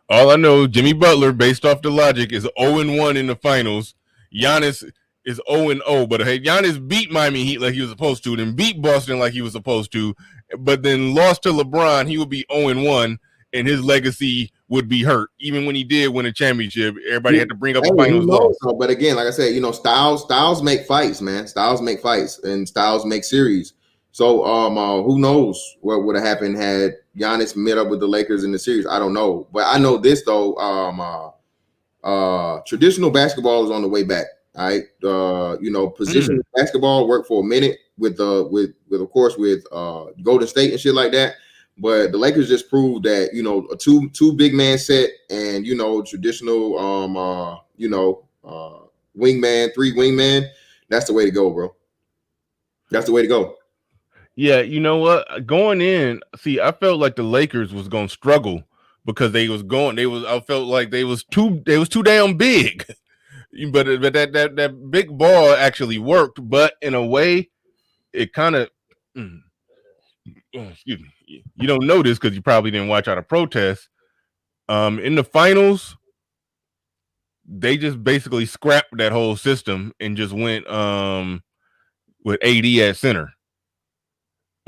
All I know, Jimmy Butler, based off the logic, is 0-1 in the finals. Giannis is 0-0, but hey, Giannis beat Miami Heat like he was supposed to, then beat Boston like he was supposed to, but then lost to LeBron. He would be 0-1, and his legacy would be hurt. Even when he did win a championship, everybody had to bring up the finals loss. But again, like I said, styles make fights, man. Styles make fights, and styles make series. So who knows what would have happened had Giannis met up with the Lakers in the series? I don't know. But I know this though, traditional basketball is on the way back. All right. Position basketball worked for a minute with of course with Golden State and shit like that. But the Lakers just proved that, a two big man set and traditional wingman, 3 wingman, that's the way to go, bro. That's the way to go. Yeah, you know what? Going in, I felt like the Lakers was gonna struggle because I felt like they was too damn big. But that big ball actually worked, but in a way, it kind of excuse me. You don't know this because you probably didn't watch out of protest. In the finals, they just basically scrapped that whole system and just went with AD at center.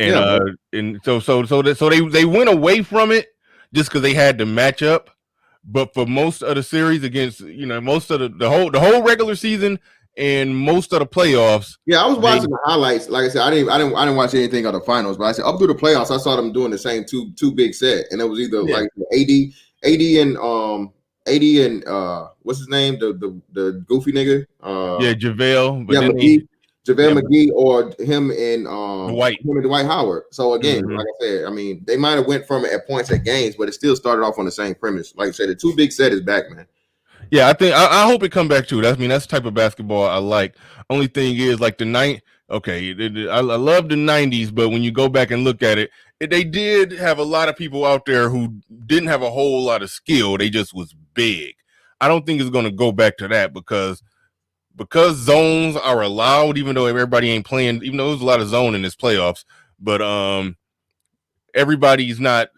And so they went away from it just because they had to match up. But for most of the series against most of the whole regular season and most of the playoffs, I was watching the highlights. Like I said, I didn't watch anything of the finals, but I said up through the playoffs, I saw them doing the same two big set, and it was either like AD and what's his name, the goofy nigga, JaVale, JaVale McGee, or him and Dwight Howard. So again, like I said, I mean, they might have went from it at points at games, but it still started off on the same premise. Like I said, the 2 big set is back, man. Yeah, I think I hope it come back too. That's the type of basketball I like. Only thing is, like I love the 90s, but when you go back and look at it, they did have a lot of people out there who didn't have a whole lot of skill. They just was big. I don't think it's going to go back to that because zones are allowed, even though everybody ain't playing, even though there's a lot of zone in this playoffs, but everybody's not.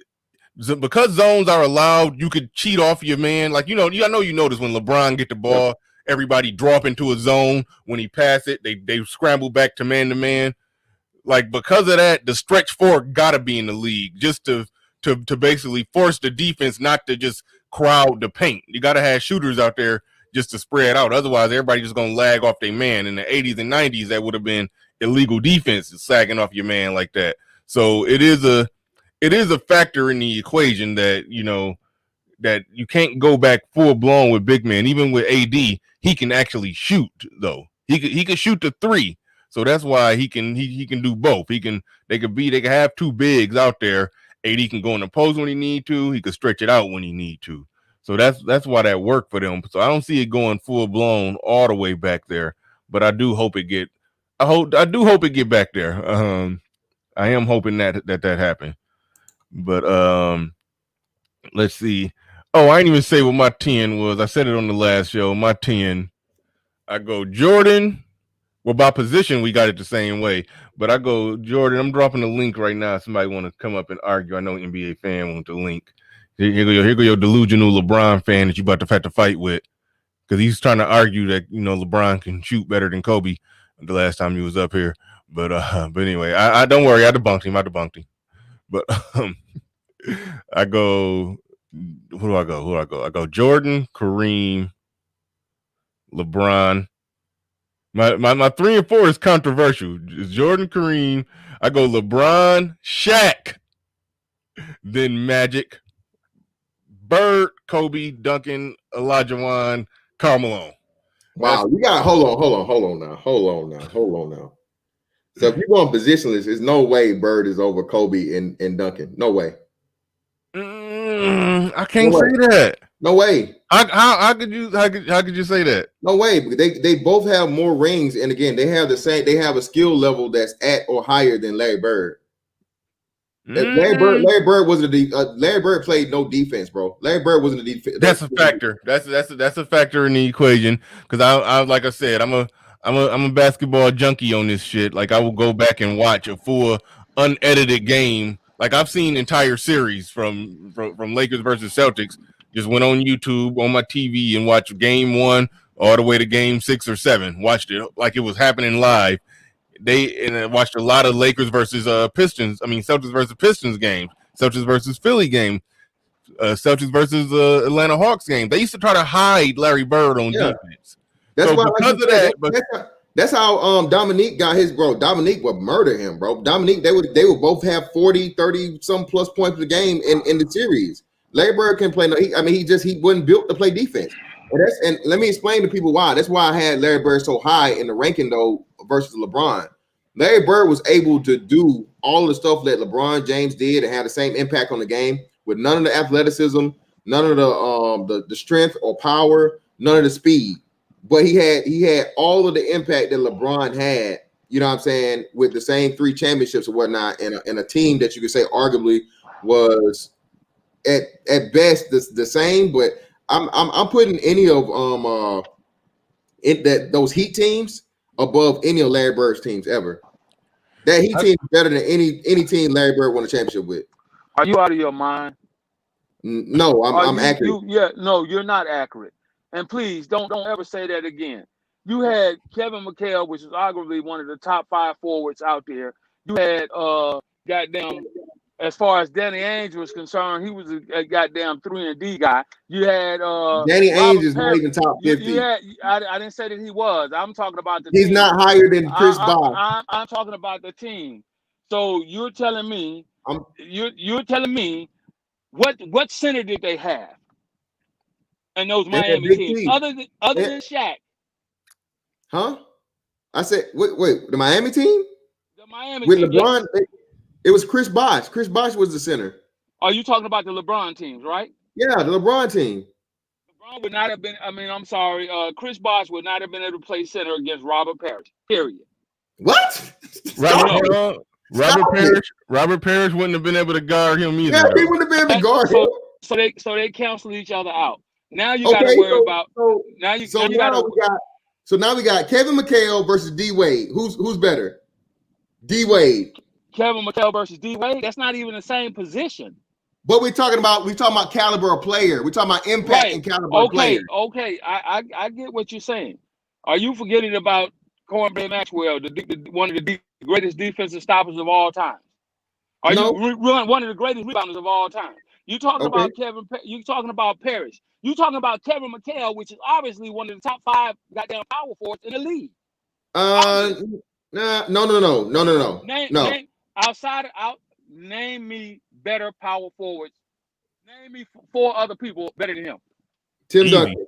Because zones are allowed, you could cheat off your man. Like, I know you notice when LeBron get the ball, everybody drop into a zone. When he pass it, they scramble back to man. Like, because of that, the stretch 4 gotta be in the league just to basically force the defense not to just crowd the paint. You gotta have shooters out there just to spread out. Otherwise, everybody just gonna lag off their man. In the 80s and 90s, that would have been illegal defense, sagging off your man like that. So it is a factor in the equation that that you can't go back full blown with big man. Even with AD, he can actually shoot though. He could shoot the 3, so that's why he can do both. They can have 2 bigs out there. AD can go in the post when he need to. He could stretch it out when he need to. So that's why that worked for them. So I don't see it going full blown all the way back there, but I do hope it get back there. I am hoping that happened. But let's see. Oh, I didn't even say what my 10 was. I said it on the last show. My 10, I go Jordan. Well, by position, we got it the same way. But I go Jordan. I'm dropping a link right now. Somebody want to come up and argue. I know NBA fan want the link. Here go your delusional LeBron fan that you about to have to fight with, because he's trying to argue that LeBron can shoot better than Kobe the last time he was up here. But anyway, I don't worry. I debunked him. But I go. Who do I go? I go Jordan, Kareem, LeBron. My 3 and 4 is controversial. It's Jordan, Kareem. I go LeBron, Shaq, then Magic, Bird, Kobe, Duncan, Olajuwon, Karl Malone. Wow, you got hold on now. So if you're going positionless, there's no way Bird is over Kobe and Duncan. No way. I can't say that. No way. How could you say that? No way. They both have more rings, and again, they have a skill level that's at or higher than Larry Bird. Larry Bird wasn't Larry Bird played no defense, bro. Larry Bird wasn't a defense. That's a factor. That's a factor in the equation. Because I like I said, I'm a basketball junkie on this shit. Like I will go back and watch a full unedited game. Like I've seen entire series from Lakers versus Celtics. Just went on YouTube on my TV and watched game 1 all the way to game 6 or 7. Watched it like it was happening live. And I watched a lot of Lakers versus Pistons. I mean Celtics versus Pistons games. Celtics versus Philly game. Celtics versus Atlanta Hawks game. They used to try to hide Larry Bird on defense. That's so why because of that. That's how Dominique got his, bro. Dominique would murder him, bro. Dominique, they would both have 40, 30 some plus points per game in the series. Larry Bird can play. He wasn't built to play defense. And let me explain to people why. That's why I had Larry Bird so high in the ranking though versus LeBron. Larry Bird was able to do all the stuff that LeBron James did and had the same impact on the game with none of the athleticism, none of the strength or power, none of the speed. But he had all of the impact that LeBron had, you know what I'm saying, with the same 3 championships or whatnot, and a team that you could say arguably was at best the same. But I'm putting any of those Heat teams above any of Larry Bird's teams ever. That Heat team is better than any team Larry Bird won a championship with. Are you out of your mind? No, I'm accurate. No, you're not accurate. And please don't ever say that again. You had Kevin McHale, which is arguably one of the top 5 forwards out there. You had goddamn, as far as Danny Ainge was concerned, he was a goddamn 3-and-D guy. You had Danny Ainge is not even top 50. I didn't say that he was. I'm talking about the He's team. not higher than Chris Bosh. I'm talking about the team. So you're telling me you're telling me what center did they have in those Miami teams other than Shaq? Huh? I said wait, the Miami team? The Miami with team, LeBron, it was Chris Bosh. Chris Bosh was the center. Are you talking about the LeBron teams, right? Yeah, the LeBron team. LeBron would not have been. I'm sorry. Chris Bosh would not have been able to play center against Robert Parrish. Period. What? Robert Parrish wouldn't have been able to guard him either. Yeah, he wouldn't have been able to guard him. So they cancel each other out. Now you got to worry about. Now we got Kevin McHale versus D Wade. Who's better? D Wade. Kevin McHale versus D Wade. That's not even the same position. But we're talking about caliber of player. We're talking about impact and caliber of player. Okay. I get what you're saying. Are you forgetting about Cornbread Maxwell, one of the greatest defensive stoppers of all time? Are you one of the greatest rebounders of all time? You talking about Kevin? You talking about Parrish? You talking about Kevin McHale, which is obviously one of the top 5 goddamn power forwards in the league? No. Name me better power forwards. Name me 4 other people better than him. Tim Duncan.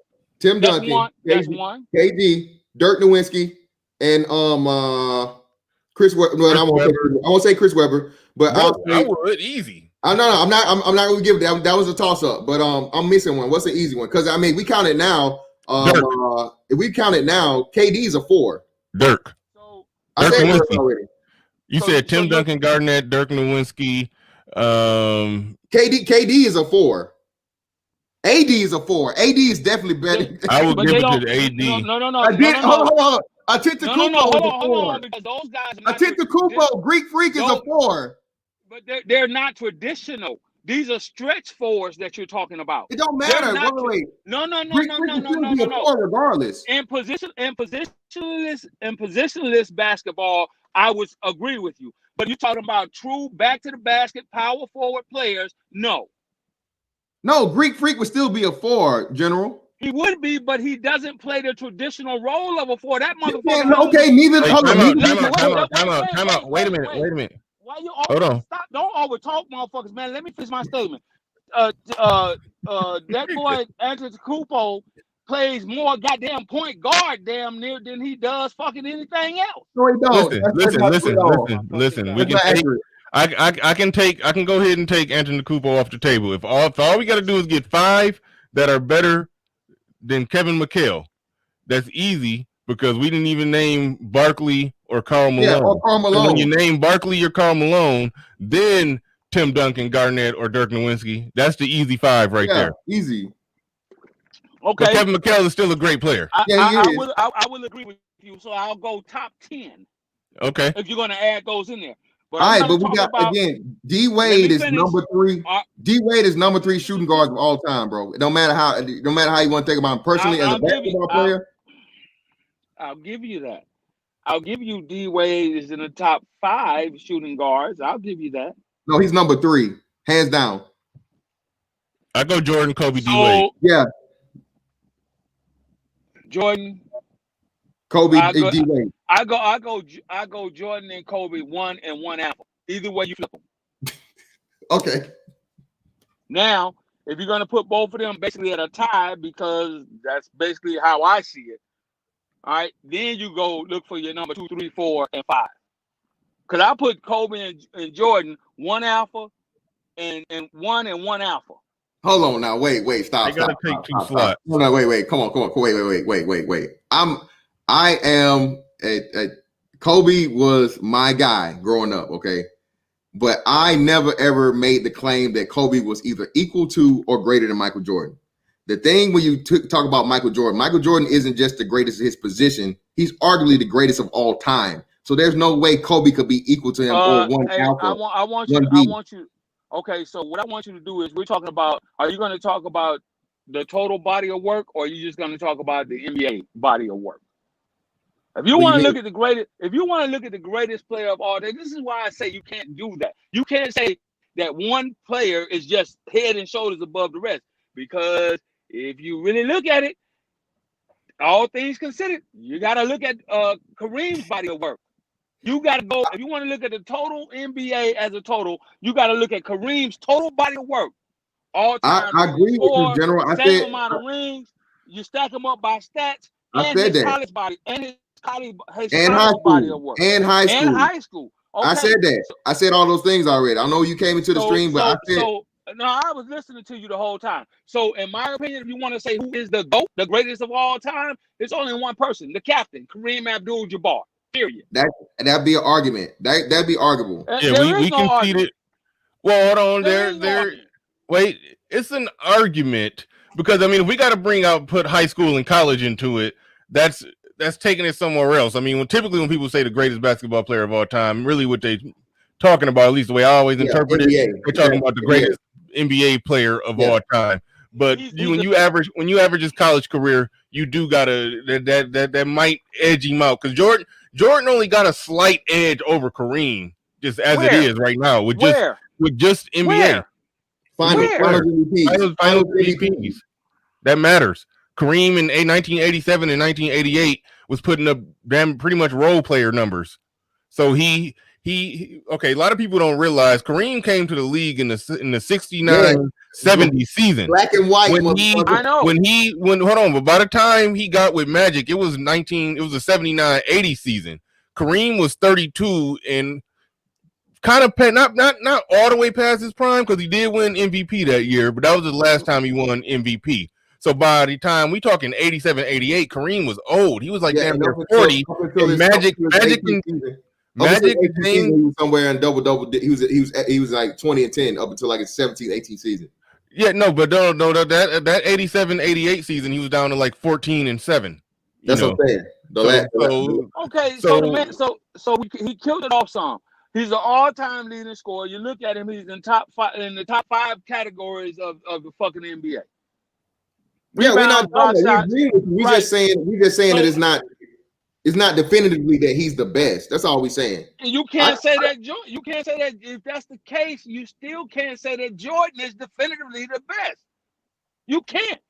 That's one. KD, Dirk Nowitzki, and Chris Webber. Well, I won't say Chris Webber, but I would easy. I'm not going to give that. That was a toss up, but I'm missing one. What's the easy one? Because we count it now. If we count it now, KD's a 4. Dirk. So I said Dirk already. You said Tim Duncan, Garnett, Dirk Nowitzki. KD is a 4. AD is a 4. AD is definitely better. I would give it to the AD. No. Hold on. Antetokounmpo is a 4. Because those guys. Antetokounmpo, Greek Freak is a 4. But they're not traditional. These are stretch fours that you're talking about. It don't matter. Wait. No. Regardless. In positionless basketball, I would agree with you. But you're talking about true back to the basket power forward players. No, Greek Freak would still be a 4, General. He would be, but he doesn't play the traditional role of a 4. That motherfucker. Okay, neither. Time out. Wait a minute. Why you always stop? Don't always talk, motherfuckers, man. Let me finish my statement. That boy Antetokounmpo plays more goddamn point guard damn near than he does fucking anything else. No, he don't. Listen. We can take. I can go ahead and take Antetokounmpo off the table. If all we got to do is get 5 that are better than Kevin McHale, that's easy because we didn't even name Barkley or Karl Malone. Yeah, or Karl Malone. And when you name Barkley or Karl Malone, then Tim Duncan, Garnett, or Dirk Nowitzki. That's the easy 5 right there. Easy. Okay. But Kevin McHale is still a great player. I will agree with you. So I'll go top 10. Okay. If you're going to add those in there. But all right, but we got again. D Wade is number 3. D Wade is number 3 shooting guard of all time, bro. No matter how you want to think about him personally as a basketball player. I'll give you that. I'll give you D Wade is in the top 5 shooting guards. I'll give you that. No, he's number 3, hands down. I go Jordan, Kobe, D Wade. Yeah. Jordan, Kobe, D Wade. I go Jordan and Kobe 1 and 1 apple. Either way you flip them. Okay. Now, if you're gonna put both of them basically at a tie, because that's basically how I see it. All right, then you go look for your number 2, 3, 4, and 5. Cause I put Kobe and Jordan 1 alpha and 1 and 1 alpha. Hold on now. Wait, stop. I gotta take 2 slots. No, wait. Come on. Wait. I am Kobe was my guy growing up, okay? But I never ever made the claim that Kobe was either equal to or greater than Michael Jordan. The thing when you talk about Michael Jordan isn't just the greatest of his position. He's arguably the greatest of all time. So there's no way Kobe could be equal to him or 1 alpha. I want you. Okay, so what I want you to do is we're talking about. Are you going to talk about the total body of work, or are you just going to talk about the NBA body of work? If you want to look at the greatest player of all time, this is why I say you can't do that. You can't say that one player is just head and shoulders above the rest, because if you really look at it, all things considered, you got to look at Kareem's body of work. You got to go, if you want to look at the total NBA as a total, you got to look at Kareem's total body of work. All time. I agree with you, General. Same amount of rings. You stack them up by stats. I said that. College body and his college body of work. And high school. Okay. I said that. I said all those things already. I know you came into the stream, but I said. No, I was listening to you the whole time. So, in my opinion, if you want to say who is the GOAT, the greatest of all time, it's only one person, the captain, Kareem Abdul-Jabbar. Period. That'd be an argument. That'd be arguable. Yeah, we conceded. Well, hold on. Wait, it's an argument because I mean, if we got to put high school and college into it, that's taking it somewhere else. I mean, typically when people say the greatest basketball player of all time, really what they talking about, at least the way I always interpret NBA. it, we're talking about the greatest NBA player of all time. But when you average his college career, you do gotta that might edge him out because Jordan only got a slight edge over Kareem just as it is right now with just NBA. Finals MVPs. That matters. Kareem in 1987 and 1988 was putting up pretty much role player numbers. So he okay, a lot of people don't realize Kareem came to the league in the 69-70 season. Black and white. I know. But by the time he got with Magic, it was a 79-80 season. Kareem was 32 and kind of not all the way past his prime because he did win MVP that year, but that was the last time he won MVP. So by the time we talking 87-88, Kareem was old. He was like damn near 40. And Magic was somewhere in double. He was like 20 and 10 up until like his 17-18 season. Yeah, no, but no, that 87-88 season he was down to like 14 and 7. That's what I'm saying. He killed it off some. He's an all-time leading scorer. You look at him; he's in the top 5 categories of the fucking NBA. Yeah, we're not. We just saying that it's not definitively that he's the best. That's all we're saying. And you can't say that. You can't say that if that's the case. You still can't say that Jordan is definitively the best. You can't.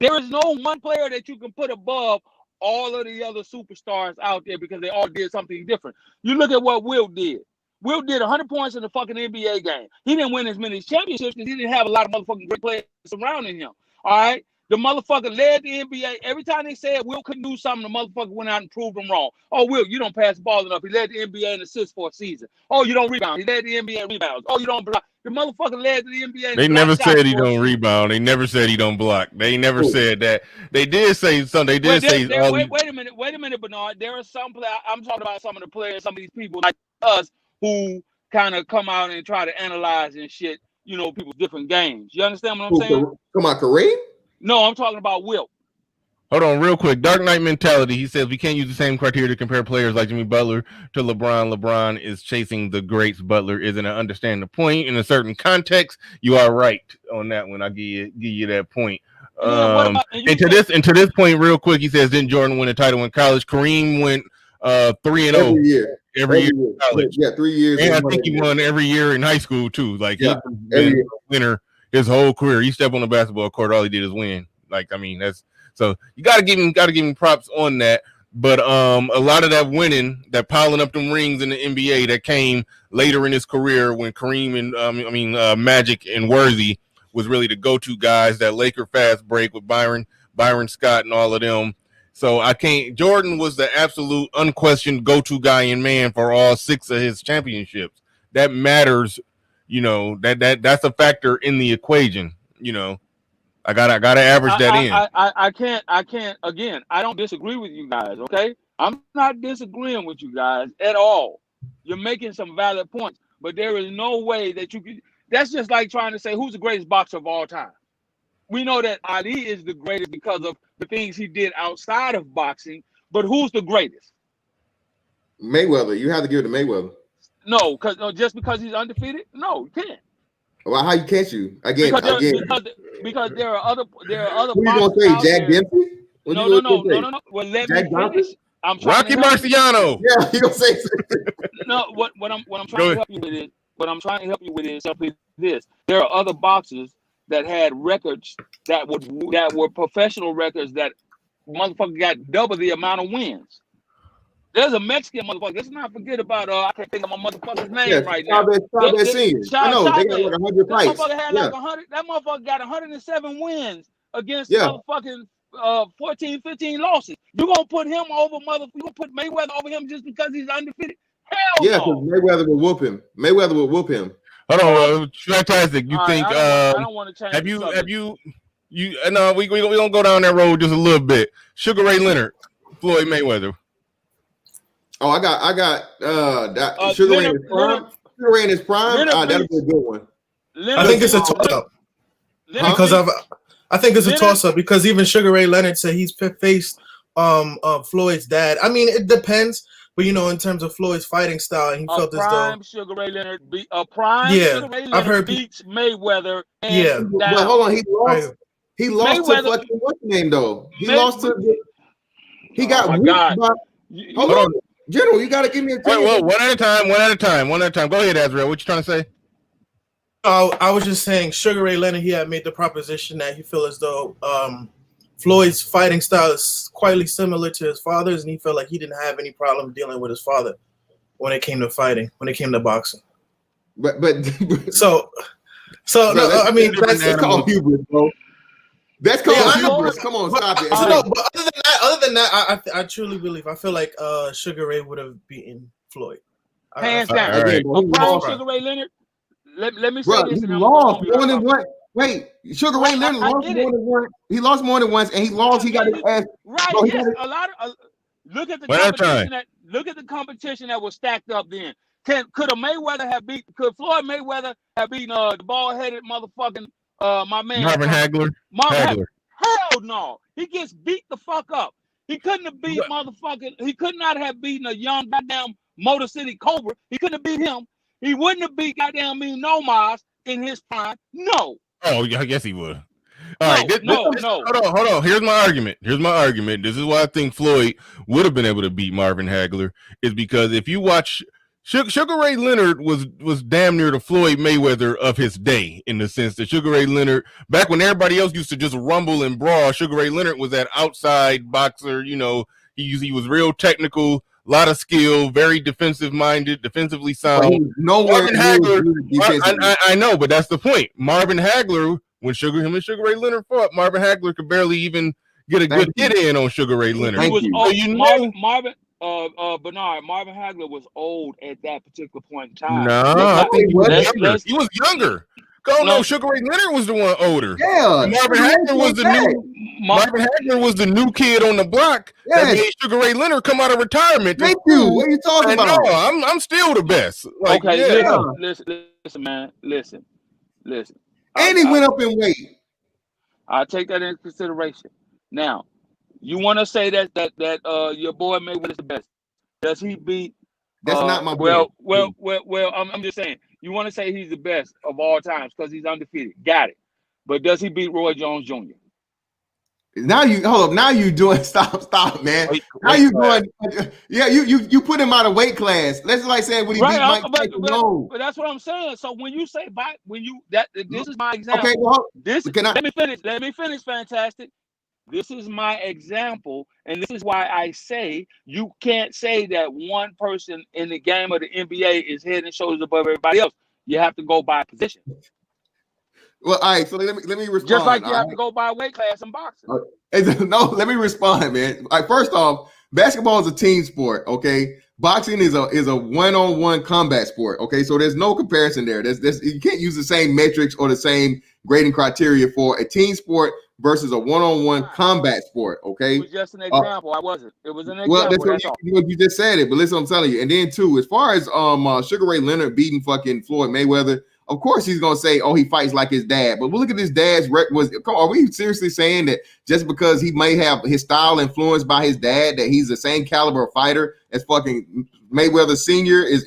There is no one player that you can put above all of the other superstars out there because they all did something different. You look at what Will did. Will did 100 points in the fucking NBA game. He didn't win as many championships because he didn't have a lot of motherfucking great players surrounding him. All right? The motherfucker led the NBA. Every time they said Will couldn't do something, the motherfucker went out and proved them wrong. Oh, Will, you don't pass the ball enough. He led the NBA in assists for a season. Oh, you don't rebound. He led the NBA in rebounds. Oh, you don't block. The motherfucker led the NBA. They never said he don't rebound. They never said he don't block. They never said that. They did say something. Wait a minute, Bernard. There are some players. I'm talking about some of the players, some of these people like us who kind of come out and try to analyze and shit, you know, people's different games. You understand what I'm saying? Come on, Kareem? No, I'm talking about Wilt. Hold on, real quick. Dark Knight mentality. He says we can't use the same criteria to compare players like Jimmy Butler to LeBron. LeBron is chasing the greats. Butler isn't. I understand the point in a certain context. You are right on that one. I give you that point. And to this point, real quick, he says, didn't Jordan win a title in college? Kareem went 3-0 every year in college. Yeah, 3 years. And I think he won every year in high school too. Like he's been a winner his whole career. He stepped on the basketball court, all he did is win. Like, I mean, that's so you gotta give him props on that. But a lot of that winning, that piling up them rings in the NBA that came later in his career when Kareem and Magic and Worthy was really the go-to guys, that Laker fast break with Byron Scott and all of them. So Jordan was the absolute unquestioned go-to guy and man for all 6 of his championships. That matters, you know, that's a factor in the equation, you know. I gotta average that in. I can't again, I don't disagree with you guys, okay? I'm not disagreeing with you guys at all. You're making some valid points, but there is no way that you can. That's just like trying to say who's the greatest boxer of all time. We know that Ali is the greatest because of the things he did outside of boxing, but who's the greatest? Mayweather. You have to give it to Mayweather. No, just because he's undefeated? No, you can't. Well, how can't you? Because there are other Who you gonna say? Jack Dempsey? No. Well, let me finish. Rocky Marciano. Yeah, you gonna say no. What I'm trying to help you with is simply this: there are other boxers that had records that were professional records that motherfucker got double the amount of wins. There's a Mexican motherfucker. Let's not forget about I can't think of my motherfucker's name right now. I know they got like 100 fights. Motherfucker had like 100. That motherfucker got 107 wins against motherfucking 14, 15 losses. You gonna put him over you gonna put Mayweather over him just because he's undefeated? Hell no. Yeah, because Mayweather will whoop him. Hold on, fantastic. You think? I don't want to change. Have you? No, we gonna go down that road just a little bit. Sugar Ray Leonard, Floyd Mayweather. Oh, I got Sugar Ray in his prime. Sugar Ray in his prime. That'll be a good one. I think it's a toss-up because I think it's a toss-up because even Sugar Ray Leonard said he's faced Floyd's dad. I mean, it depends, but you know, in terms of Floyd's fighting style, he felt as though Sugar Ray Leonard Sugar Ray Leonard I've heard beats Mayweather. But hold on, he lost to fucking what's the name though? He got whooped by. Hold on. General, you got to give me a chance. Well, one at a time. Go ahead, Azrael. What you trying to say? I was just saying Sugar Ray Leonard, he had made the proposition that he felt as though Floyd's fighting style is quite similar to his father's, and he felt like he didn't have any problem dealing with his father when it came to fighting, when it came to boxing. But so no, I mean that's called hubris, bro. That's called hubris. Come on, stop it. But other than that, I truly believe. I feel like Sugar Ray would have beaten Floyd. Hands down. Right. Sugar Ray Leonard. Let me say this. He lost more than one. Wait, Sugar Ray Leonard lost more than one. He lost more than once, and he lost. He got his ass. Right. Yes. A lot of look at the competition. Look at the competition that was stacked up then. Could Floyd Mayweather have beaten the bald-headed motherfucking my man Marvin Hagler? Hell no. He gets beat the fuck up. He couldn't have beat motherfucking. He could not have beaten a young goddamn Motor City Cobra. He couldn't have beat him. He wouldn't have beat goddamn me Nomaz in his prime. No. Oh, I guess he would. All right. No. Hold on. Here's my argument. This is why I think Floyd would have been able to beat Marvin Hagler, is because if you watch Sugar Ray Leonard was damn near the Floyd Mayweather of his day, in the sense that Sugar Ray Leonard, back when everybody else used to just rumble and brawl, Sugar Ray Leonard was that outside boxer. You know, he was real technical, a lot of skill, very defensively sound. Marvin Hagler, I know, but that's the point. Marvin Hagler, when him and Sugar Ray Leonard fought, Marvin Hagler could barely even get a good hit in on Sugar Ray Leonard. Bernard, Marvin Hagler was old at that particular point in time. No, I think he was younger. No, Sugar Ray Leonard was the one older. Yeah, Marvin Hagler was the new. Marvin Hagler was the new kid on the block that made Sugar Ray Leonard come out of retirement. Thank you. What are you talking about? No, I'm still the best. Like, okay, listen, man, listen. And he went up in weight. I'll take that into consideration. Now, you want to say that your boy Mayweather is the best? Does he beat? That's not my boy. Well. I'm just saying. You want to say he's the best of all times because he's undefeated. Got it. But does he beat Roy Jones Jr.? Now you hold up. Now you doing stop, man. Now you going? Yeah, you put him out of weight class. That's like saying when he beat Mike Tyson. No, but that's what I'm saying. So when you say this is my example. Okay, well, let me finish. Let me finish. Fantastic. This is my example, and this is why I say you can't say that one person in the game of the NBA is head and shoulders above everybody else. You have to go by position. Well, all right. So let me respond. Just like you have to go by weight class in boxing. No, let me respond, man. All right, first off, basketball is a team sport. Okay, boxing is a one-on-one combat sport. Okay, so there's no comparison there. You can't use the same metrics or the same grading criteria for a team sport versus a one-on-one combat sport. Okay, it was just an example. I wasn't. It was an example. Well, that's what you just said it. But listen, I'm telling you. And then too, as far as Sugar Ray Leonard beating fucking Floyd Mayweather. Of course, he's gonna say, "Oh, he fights like his dad." But look at his dad's record. Are we seriously saying that just because he may have his style influenced by his dad, that he's the same caliber of fighter as fucking Mayweather Senior is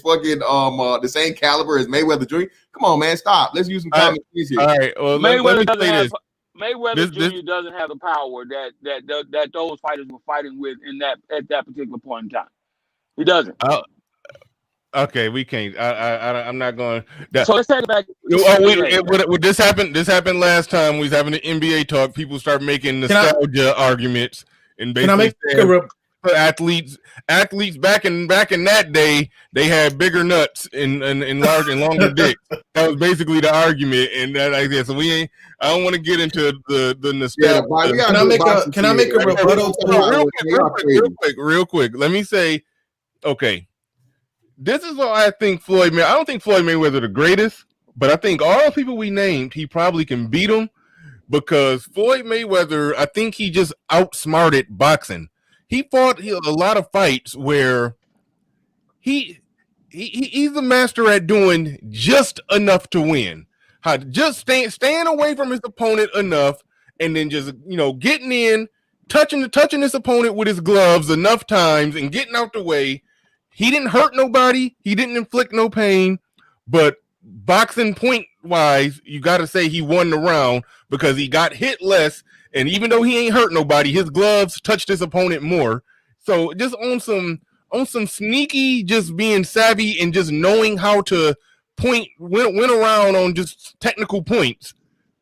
fucking the same caliber as Mayweather Jr.? Come on, man, stop. Let's use some common sense here. All right, well, Mayweather Jr. doesn't have the power that those fighters were fighting with at that particular point in time. He doesn't. Okay, we can't. I'm not going. So let's take it back. This happened last time. We was having an NBA talk. People start making nostalgia arguments, and basically athletes back in that day, they had bigger nuts and larger and longer dicks. That was basically the argument, and that so we ain't. I don't want to get into the nostalgia. Yeah, can I make a rebuttal? Real quick. Let me say, okay. This is what I think Floyd Mayweather. I don't think Floyd Mayweather the greatest, but I think all the people we named, he probably can beat them because Floyd Mayweather, I think he just outsmarted boxing. He fought a lot of fights where he's a master at doing just enough to win. Just staying away from his opponent enough, and then just getting in, touching his opponent with his gloves enough times, and getting out the way. He didn't hurt nobody. He didn't inflict no pain. But boxing point wise, you got to say he won the round because he got hit less. And even though he ain't hurt nobody, his gloves touched his opponent more. So just on some sneaky, just being savvy and just knowing how to win around on just technical points.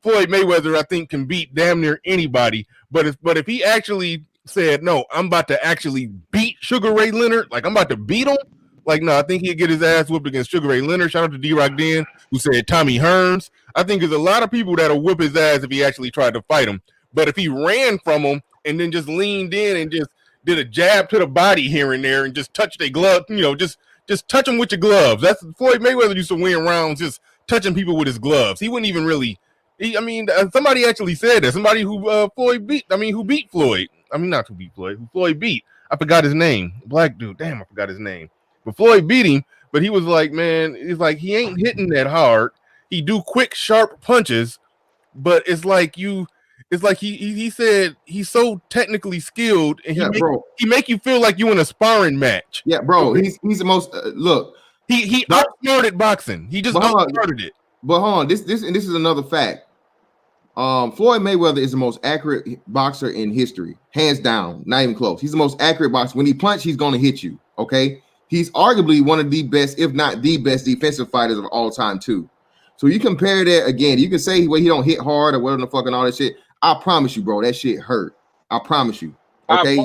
Floyd Mayweather, I think, can beat damn near anybody. But if he actually said, no, I'm about to actually beat Sugar Ray Leonard, like I'm about to beat him, like no, I think he'd get his ass whooped against Sugar Ray Leonard. Shout out to D-Rock Den, who said Tommy Hearns. I think there's a lot of people that'll whip his ass if he actually tried to fight him. But if he ran from him and then just leaned in and just did a jab to the body here and there and just touched a glove, just touch him with your gloves. That's Floyd Mayweather used to win rounds just touching people with his gloves. He wouldn't even really. Somebody actually said that. Somebody who beat Floyd. Not who beat Floyd. Who Floyd beat. I forgot his name. Black dude. Damn, I forgot his name. But Floyd beat him. But he was like, man, it's like he ain't hitting that hard. He do quick, sharp punches. But it's like he said he's so technically skilled, and he make you feel like you in a sparring match. Yeah, bro. He's the most look. He outsmarted boxing. He just outsmarted it. But hold on, this is another fact. Floyd Mayweather is the most accurate boxer in history, hands down, not even close. He's the most accurate boxer. When he punches, he's going to hit you. Okay, he's arguably one of the best, if not the best, defensive fighters of all time too. So you compare that again. You can say he don't hit hard or whatever the fuck and all that shit. I promise you, bro, that shit hurt. I promise you. Okay, I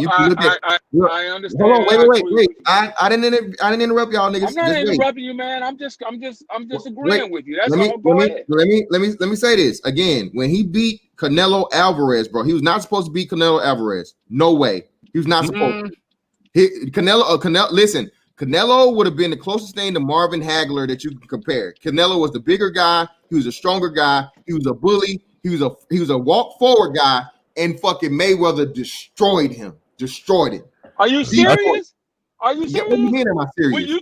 understand. Hold on, wait. I didn't interrupt y'all niggas. I'm not interrupting you, man. I'm just agreeing with you. That's all. Go ahead. Let me say this again. When he beat Canelo Alvarez, bro, he was not supposed to beat Canelo Alvarez. No way. He was not supposed to. Listen, Canelo would have been the closest thing to Marvin Hagler that you can compare. Canelo was the bigger guy. He was a stronger guy. He was a bully. He was a walk forward guy, and fucking Mayweather destroyed him. Destroyed him. Are you serious? Are you serious? What do you mean? Am I serious? You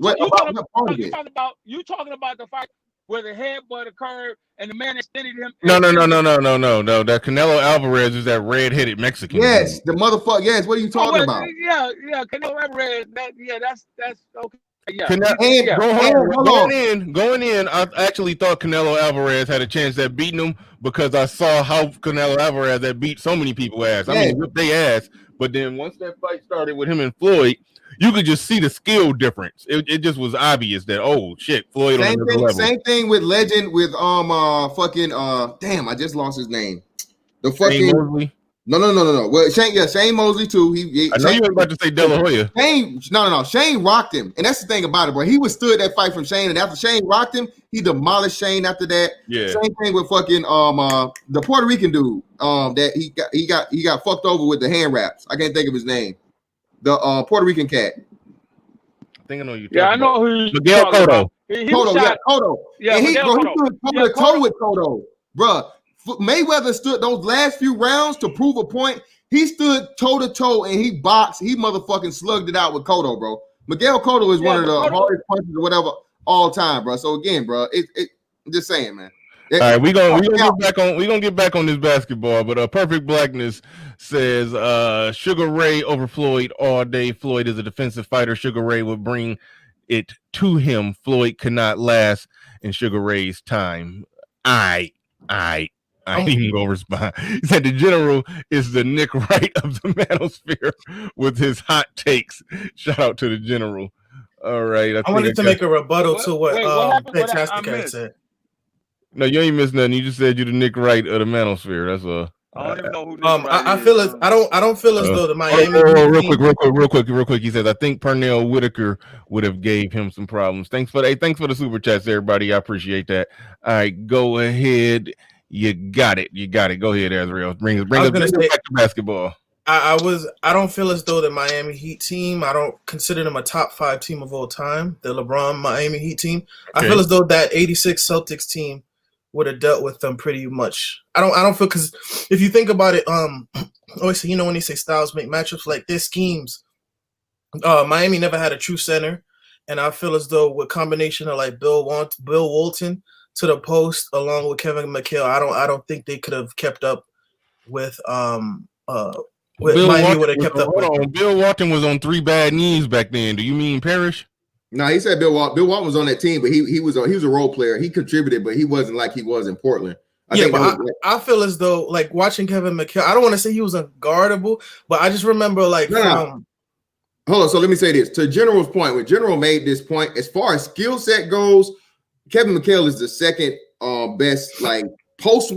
talking about the fight where the headbutt occurred and the man extended him? No. That Canelo Alvarez is that red-headed Mexican. Yes, the motherfucker. Yes, what are you talking about? Yeah, Canelo Alvarez. That's okay. Yeah. Going in, I actually thought Canelo Alvarez had a chance at beating him because I saw how Canelo Alvarez had beat so many people ass. I mean, whipped their ass. But then once that fight started with him and Floyd, you could just see the skill difference. It just was obvious that, oh shit, Floyd on another level. Same thing with legend with damn, I just lost his name. The fucking No. Well, Shane Mosley too. I know you were about to say De La Hoya. Shane rocked him, and that's the thing about it, bro. He withstood that fight from Shane, and after Shane rocked him, he demolished Shane. After that, same thing with fucking the Puerto Rican dude that he got fucked over with the hand wraps. I can't think of his name. The Puerto Rican cat. I think I know you. Yeah, I know who you. Miguel Cotto. Cotto. Yeah, and he stood toe to toe with Cotto, bro. Mayweather stood those last few rounds to prove a point. He stood toe to toe and he boxed. He motherfucking slugged it out with Cotto, bro. Miguel Cotto is one of the hardest punches or whatever all time, bro. So again, bro, I'm just saying, man. All right, we gonna get back on this basketball, but Perfect Blackness says Sugar Ray over Floyd all day. Floyd is a defensive fighter. Sugar Ray would bring it to him. Floyd cannot last in Sugar Ray's time. I ain't even gonna respond. He said the general is the Nick Wright of the manosphere with his hot takes. Shout out to the general. All right, I wanted to make a rebuttal to what Fantastic had said. No, you ain't missed nothing. You just said you're the Nick Wright of the manosphere. That's I don't even know who. I feel as I don't feel as though the Miami. Real quick. He says I think Pernell Whitaker would have gave him some problems. Thanks for the super chats, everybody. I appreciate that. All right, go ahead. You got it. Go ahead, Azrael. Bring us back to basketball. I don't feel as though the Miami Heat team, I don't consider them a top 5 team of all time. The LeBron Miami Heat team. Okay. I feel as though that 86 Celtics team would have dealt with them pretty much. I don't feel, because if you think about it, always say, when they say styles make matchups, like their schemes, Miami never had a true center, and I feel as though with combination of like Bill Walton to the post along with Kevin McHale, I don't think they could have kept up with Miami would have kept up. Hold on, Bill Walton was on 3 bad knees back then. Do you mean Parrish? No, he said Bill Walton was on that team, but he was a role player. He contributed, but he wasn't like he was in Portland. I feel as though like watching Kevin McHale, I don't want to say he was unguardable, but I just remember like hold on. So let me say this to General's point. When General made this point, as far as skill set goes, Kevin McHale is the second best like post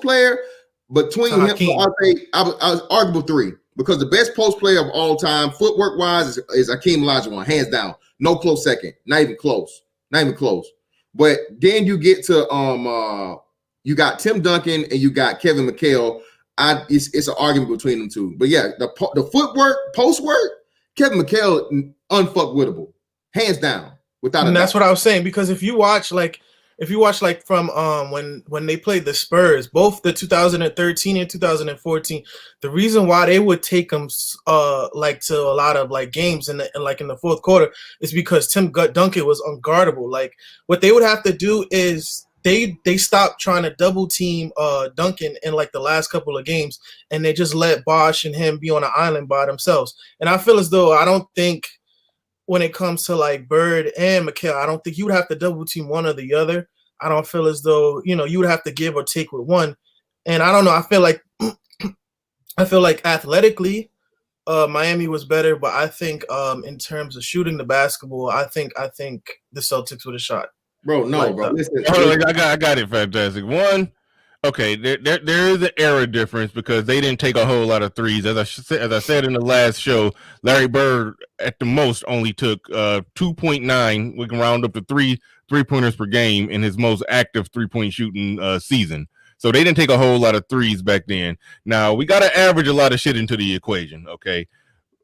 player. Between him, I was arguable 3. Because the best post player of all time, footwork wise, is Hakeem Olajuwon, hands down. No close second. Not even close. But then you get to you got Tim Duncan and you got Kevin McHale. It's an argument between them two. But yeah, the footwork, post work, Kevin McHale, unfuckwittable, hands down. And that's what I was saying, because if you watch from when they played the Spurs, both the 2013 and 2014, the reason why they would take them like to a lot of like games in the fourth quarter is because Tim Duncan was unguardable. Like what they would have to do is they stopped trying to double team Duncan in like the last couple of games, and they just let Bosh and him be on an island by themselves. And I feel as though I don't think when it comes to like Bird and McHale, I don't think you would have to double team one or the other. I don't feel as though, you would have to give or take with one. And I don't know. I feel like athletically, Miami was better, but I think in terms of shooting the basketball, I think the Celtics would have shot. Bro, no, like, bro. Listen, I got it. Fantastic. One, okay, there is an era difference because they didn't take a whole lot of threes. As I said in the last show, Larry Bird at the most only took 2.9. We can round up to 3-pointers per game in his most active 3-point shooting season. So they didn't take a whole lot of threes back then. Now we got to average a lot of shit into the equation. Okay,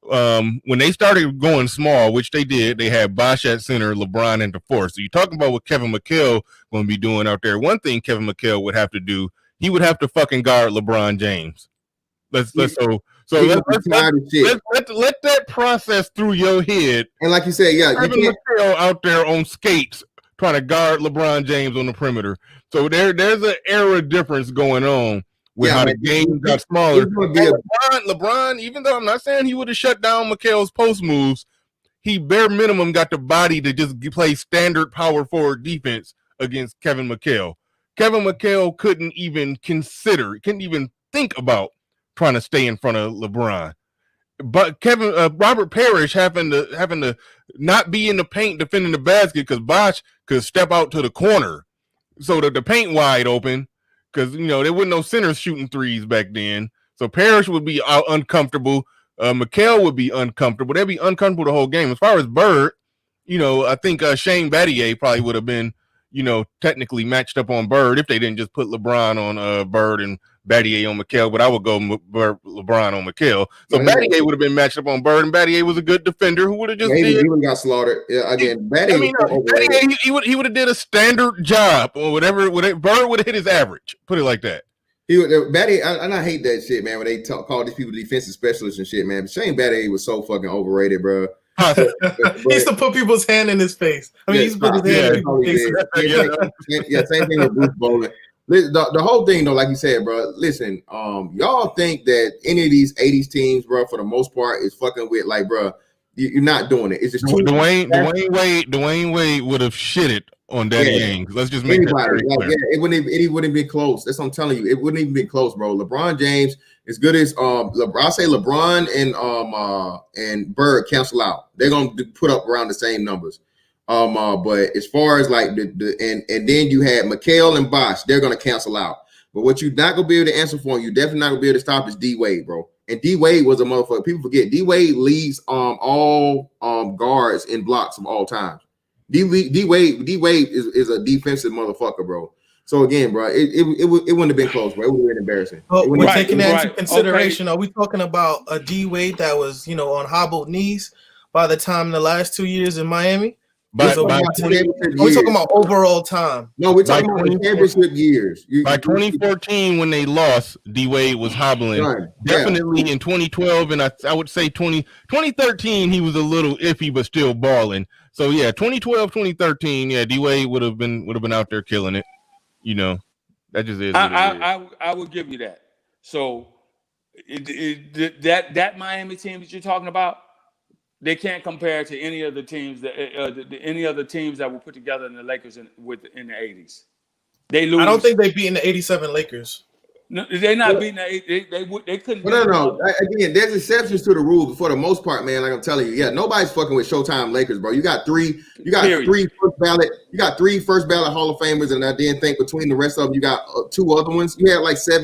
when they started going small, which they did, they had Bosh at center, LeBron at the four. So you're talking about what Kevin McHale going to be doing out there. One thing Kevin McHale would have to do, he would have to fucking guard LeBron James. Let that process through your head. And like you said, yeah, Kevin McHale out there on skates trying to guard LeBron James on the perimeter. So there's an era difference going on with how the game got smaller. LeBron, even though I'm not saying he would have shut down McHale's post moves, he bare minimum got the body to just play standard power forward defense against Kevin McHale. Kevin McHale couldn't even think about trying to stay in front of LeBron. But Robert Parrish having to not be in the paint defending the basket because Bosh could step out to the corner so that the paint wide open, because there wasn't no centers shooting threes back then. So Parrish would be uncomfortable. McHale would be uncomfortable. They'd be uncomfortable the whole game. As far as Bird, I think Shane Battier probably would have been, technically matched up on Bird if they didn't just put LeBron on Bird and Battier on McHale, but I would go LeBron on McHale. So Battier would have been matched up on Bird, and Battier was a good defender who would have just he would got slaughtered. Yeah, again, Battier he would have did a standard job or whatever. Bird would have hit his average. Put it like that. He would Battier, and I hate that shit, man. When they call these people defensive specialists and shit, man. But Shane Battier was so fucking overrated, bro. He used to put people's hand in his face. I mean, he's put his hand in his face. Yeah, same thing with Bruce Bowen. The whole thing, though, like you said, bro. Listen, y'all think that any of these '80s teams, bro, for the most part, is fucking with like, bro, you're not doing it. It's just Dwayne Wade would have shitted on Daddy Ainge. Let's just make that very clear. Yeah, it wouldn't be close. That's what I'm telling you. It wouldn't even be close, bro. LeBron James, as good as I'll say LeBron and Bird cancel out. They're gonna put up around the same numbers. But as far as like and then you had McHale and Bosh, they're gonna cancel out. But what you're not gonna be able to answer for, you definitely not gonna be able to stop is D Wade, bro. And D Wade was a motherfucker. People forget D Wade leads all guards in blocks of all time. D Wade is a defensive motherfucker, bro. So again, bro, it wouldn't have been close, bro. It would have been embarrassing. But we're taking that into consideration. Okay. Are we talking about a D Wade that was, on hobbled knees by the time the last 2 years in Miami? Are we talking about overall time? No, we're talking about championship years. By 2014, when they lost, D Wade was hobbling. Right. Definitely in 2012, and I would say 2013, he was a little iffy, but still balling. So yeah, 2012, 2013, yeah, D Wade would have been out there killing it. That just is. I would give you that. So that Miami team that you're talking about, they can't compare to any of the teams that were put together in the Lakers in the 80s. They lose. I don't think they beat in the 87 Lakers. No, they're not beating they couldn't. No. Again, there's exceptions to the rule, but for the most part, man, like I'm telling you, nobody's fucking with Showtime Lakers, bro. You got three first ballot Hall of Famers, and I didn't think between the rest of them, you got two other ones. You had like 6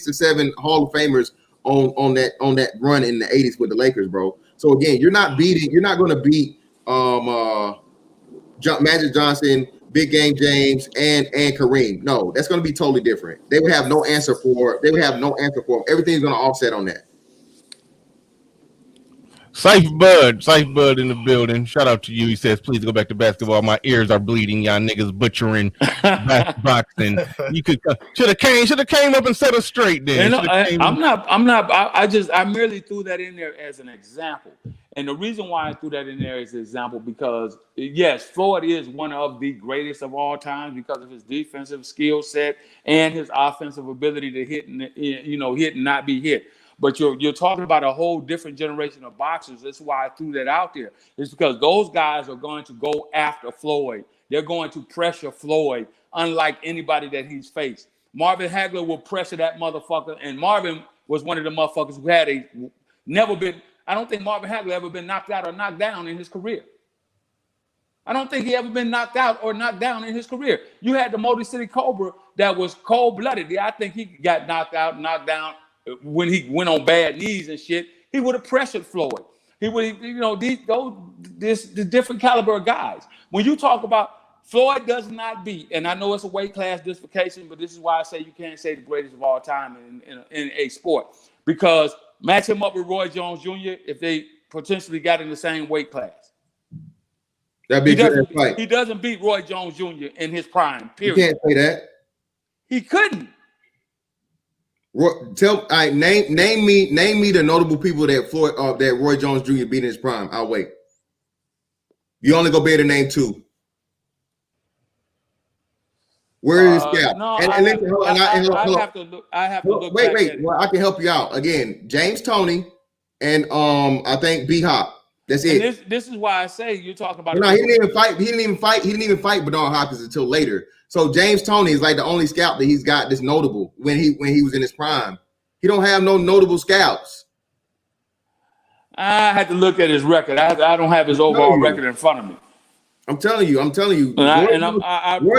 or 7 Hall of Famers on that run in the 80s with the Lakers, bro. So again, you're not going to beat Magic Johnson, Big Game James, and Kareem. No, that's going to be totally different. They would have no answer for it. Everything's going to offset on that. Syph Bud in the building. Shout out to you. He says, please go back to basketball. My ears are bleeding. Y'all niggas butchering boxing. You should have came up and set us straight then. I merely threw that in there as an example. And the reason why I threw that in there as an example, because yes, Floyd is one of the greatest of all time because of his defensive skill set and his offensive ability to hit and not be hit. But you're talking about a whole different generation of boxers. That's why I threw that out there. It's because those guys are going to go after Floyd. They're going to pressure Floyd, unlike anybody that he's faced. Marvin Hagler will pressure that motherfucker, and Marvin was one of the motherfuckers who had never been. I don't think Marvin Hagler ever been knocked out or knocked down in his career. I don't think he ever been knocked out or knocked down in his career. You had the Motor City Cobra that was cold-blooded. I think he got knocked out, knocked down. When he went on bad knees and shit, he would have pressured Floyd. He would, the different caliber of guys. When you talk about Floyd does not beat, and I know it's a weight class dislocation, but this is why I say you can't say the greatest of all time in a sport, because match him up with Roy Jones Jr. if they potentially got in the same weight class. That'd be a good fight. He doesn't beat Roy Jones Jr. in his prime. Period. You can't say that. He couldn't. Name me the notable people that Roy Jones Jr. beat in his prime. I'll wait. You only go be able to name 2. Where is Scalp? No, I have to look. Wait. Well, I can help you out. Again, James Toney and I think B Hop. That's it. And this is why I say you're talking about. No, he didn't even fight. He didn't even fight Bernard Hopkins until later. So James Toney is like the only scalp that he's got that's notable when he was in his prime. He don't have no notable scalps. I had to look at his record. I don't have his overall record in front of me. I'm telling you. Roy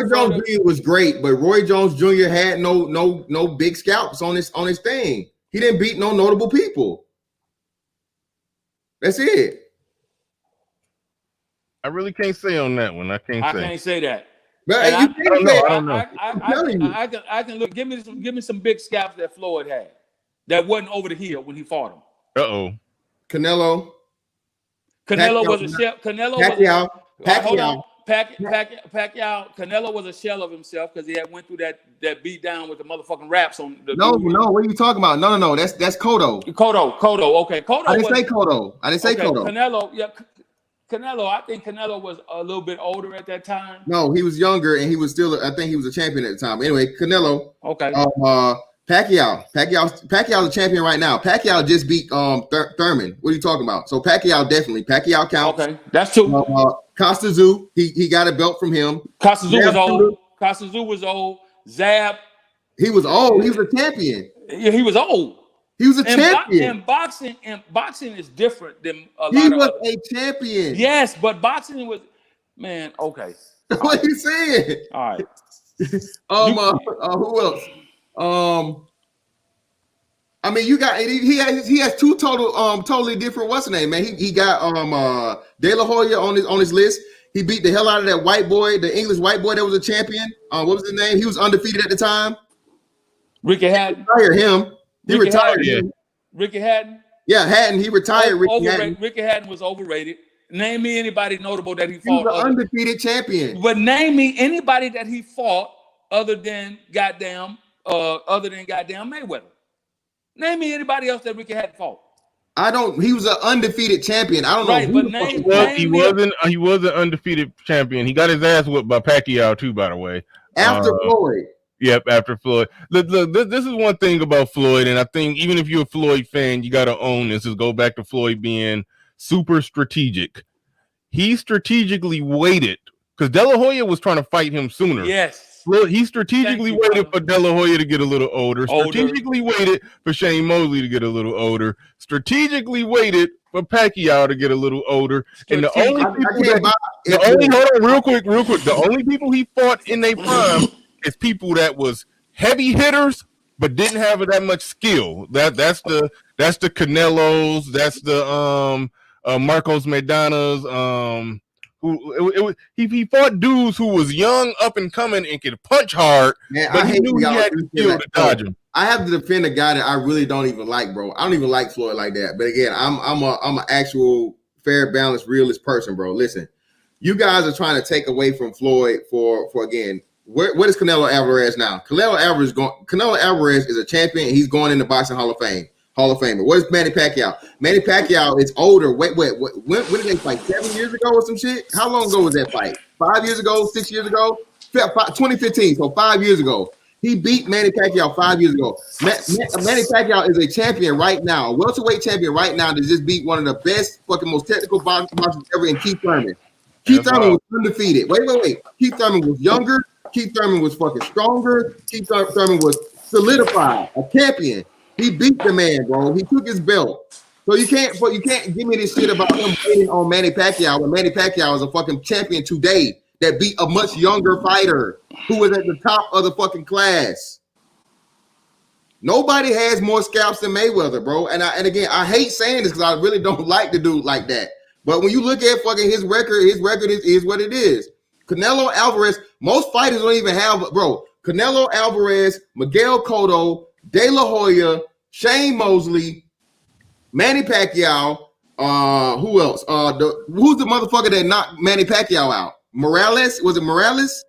Jones Jr. was great, but Roy Jones Jr. had no big scalps on his thing. He didn't beat no notable people. That's it. I really can't say on that one. I can't say that. But I don't know. I can look. Give me some big scalps that Floyd had that wasn't over the hill when he fought him. Canelo was a shell. Pacquiao. Pacquiao. Canelo was a shell of himself because he had went through that beat down with the motherfucking raps on the. No. What are you talking about? No. That's Cotto. Cotto. Okay, Cotto. I didn't say Cotto. Canelo. Yeah. Canelo, I think Canelo was a little bit older at that time. No, he was younger, and he was still. I think he was a champion at the time. Anyway, Canelo. Okay. Pacquiao. Pacquiao's a champion right now. Pacquiao just beat Thurman. What are you talking about? So Pacquiao definitely. Pacquiao counts. Okay, that's two. Costa Tszyu, he got a belt from him. Costa Tszyu was old. Zab. He was old. He was a champion. Yeah, he was old. He was a champion. And boxing is different than a lot He of was a champion. Yes, but boxing was, man. Okay. What are you saying? All right. Who else? I mean, you got he has 2 totally different. What's the name, man? He got De La Hoya on his list. He beat the hell out of that white boy, the English white boy that was a champion. What was his name? He was undefeated at the time. Ricky Hatton. He retired him. Ricky Hatton. Yeah, Hatton. He retired. Ricky Hatton was overrated. Name me anybody notable that he fought. He was an undefeated champion. But name me anybody that he fought other than goddamn Mayweather. Name me anybody else that Ricky Hatton fought. He was an undefeated champion. I don't know. But he was an undefeated champion. He got his ass whipped by Pacquiao too, by the way. After Floyd. Yep, after Floyd. Look, this is one thing about Floyd, and I think even if you're a Floyd fan, you got to own this. Is go back to Floyd being super strategic. He strategically waited because De La Hoya was trying to fight him sooner. Yes. He strategically waited for De La Hoya to get a little older. Strategically waited for Shane Mosley to get a little older. Strategically waited for Pacquiao to get a little older. And the only people he fought in their prime is people that was heavy hitters but didn't have that much skill. That's the Canelos. That's the Marcos Maidanas. He fought dudes who was young, up and coming, and could punch hard. Man, but he knew he had the skill to dodge him. I have to defend a guy that I really don't even like, bro. I don't even like Floyd like that. But again, I'm an actual fair, balanced, realist person, bro. Listen, you guys are trying to take away from Floyd for again. What is Canelo Alvarez now? Canelo Alvarez is a champion. And he's going in the boxing Hall of Famer. What is Manny Pacquiao? Manny Pacquiao is older. Wait. When did they fight? 7 years ago or some shit? How long ago was that fight? 5 years ago? 6 years ago? 2015. So 5 years ago. He beat Manny Pacquiao 5 years ago. Manny Pacquiao is a champion right now, a welterweight champion right now that just beat one of the best, fucking most technical boxers ever in Keith Thurman. Keith Thurman was undefeated. Wait. Keith Thurman was younger. Keith Thurman was fucking stronger. Keith Thurman was solidified, a champion. He beat the man, bro. He took his belt. So you can't give me this shit about him waiting on Manny Pacquiao when Manny Pacquiao is a fucking champion today that beat a much younger fighter who was at the top of the fucking class. Nobody has more scalps than Mayweather, bro. And again, I hate saying this because I really don't like the dude like that. But when you look at fucking his record is what it is. Canelo Alvarez, most fighters don't even have, bro. Canelo Alvarez, Miguel Cotto, De La Hoya, Shane Mosley, Manny Pacquiao. Who else? Who's the motherfucker that knocked Manny Pacquiao out? Morales? Was it Morales?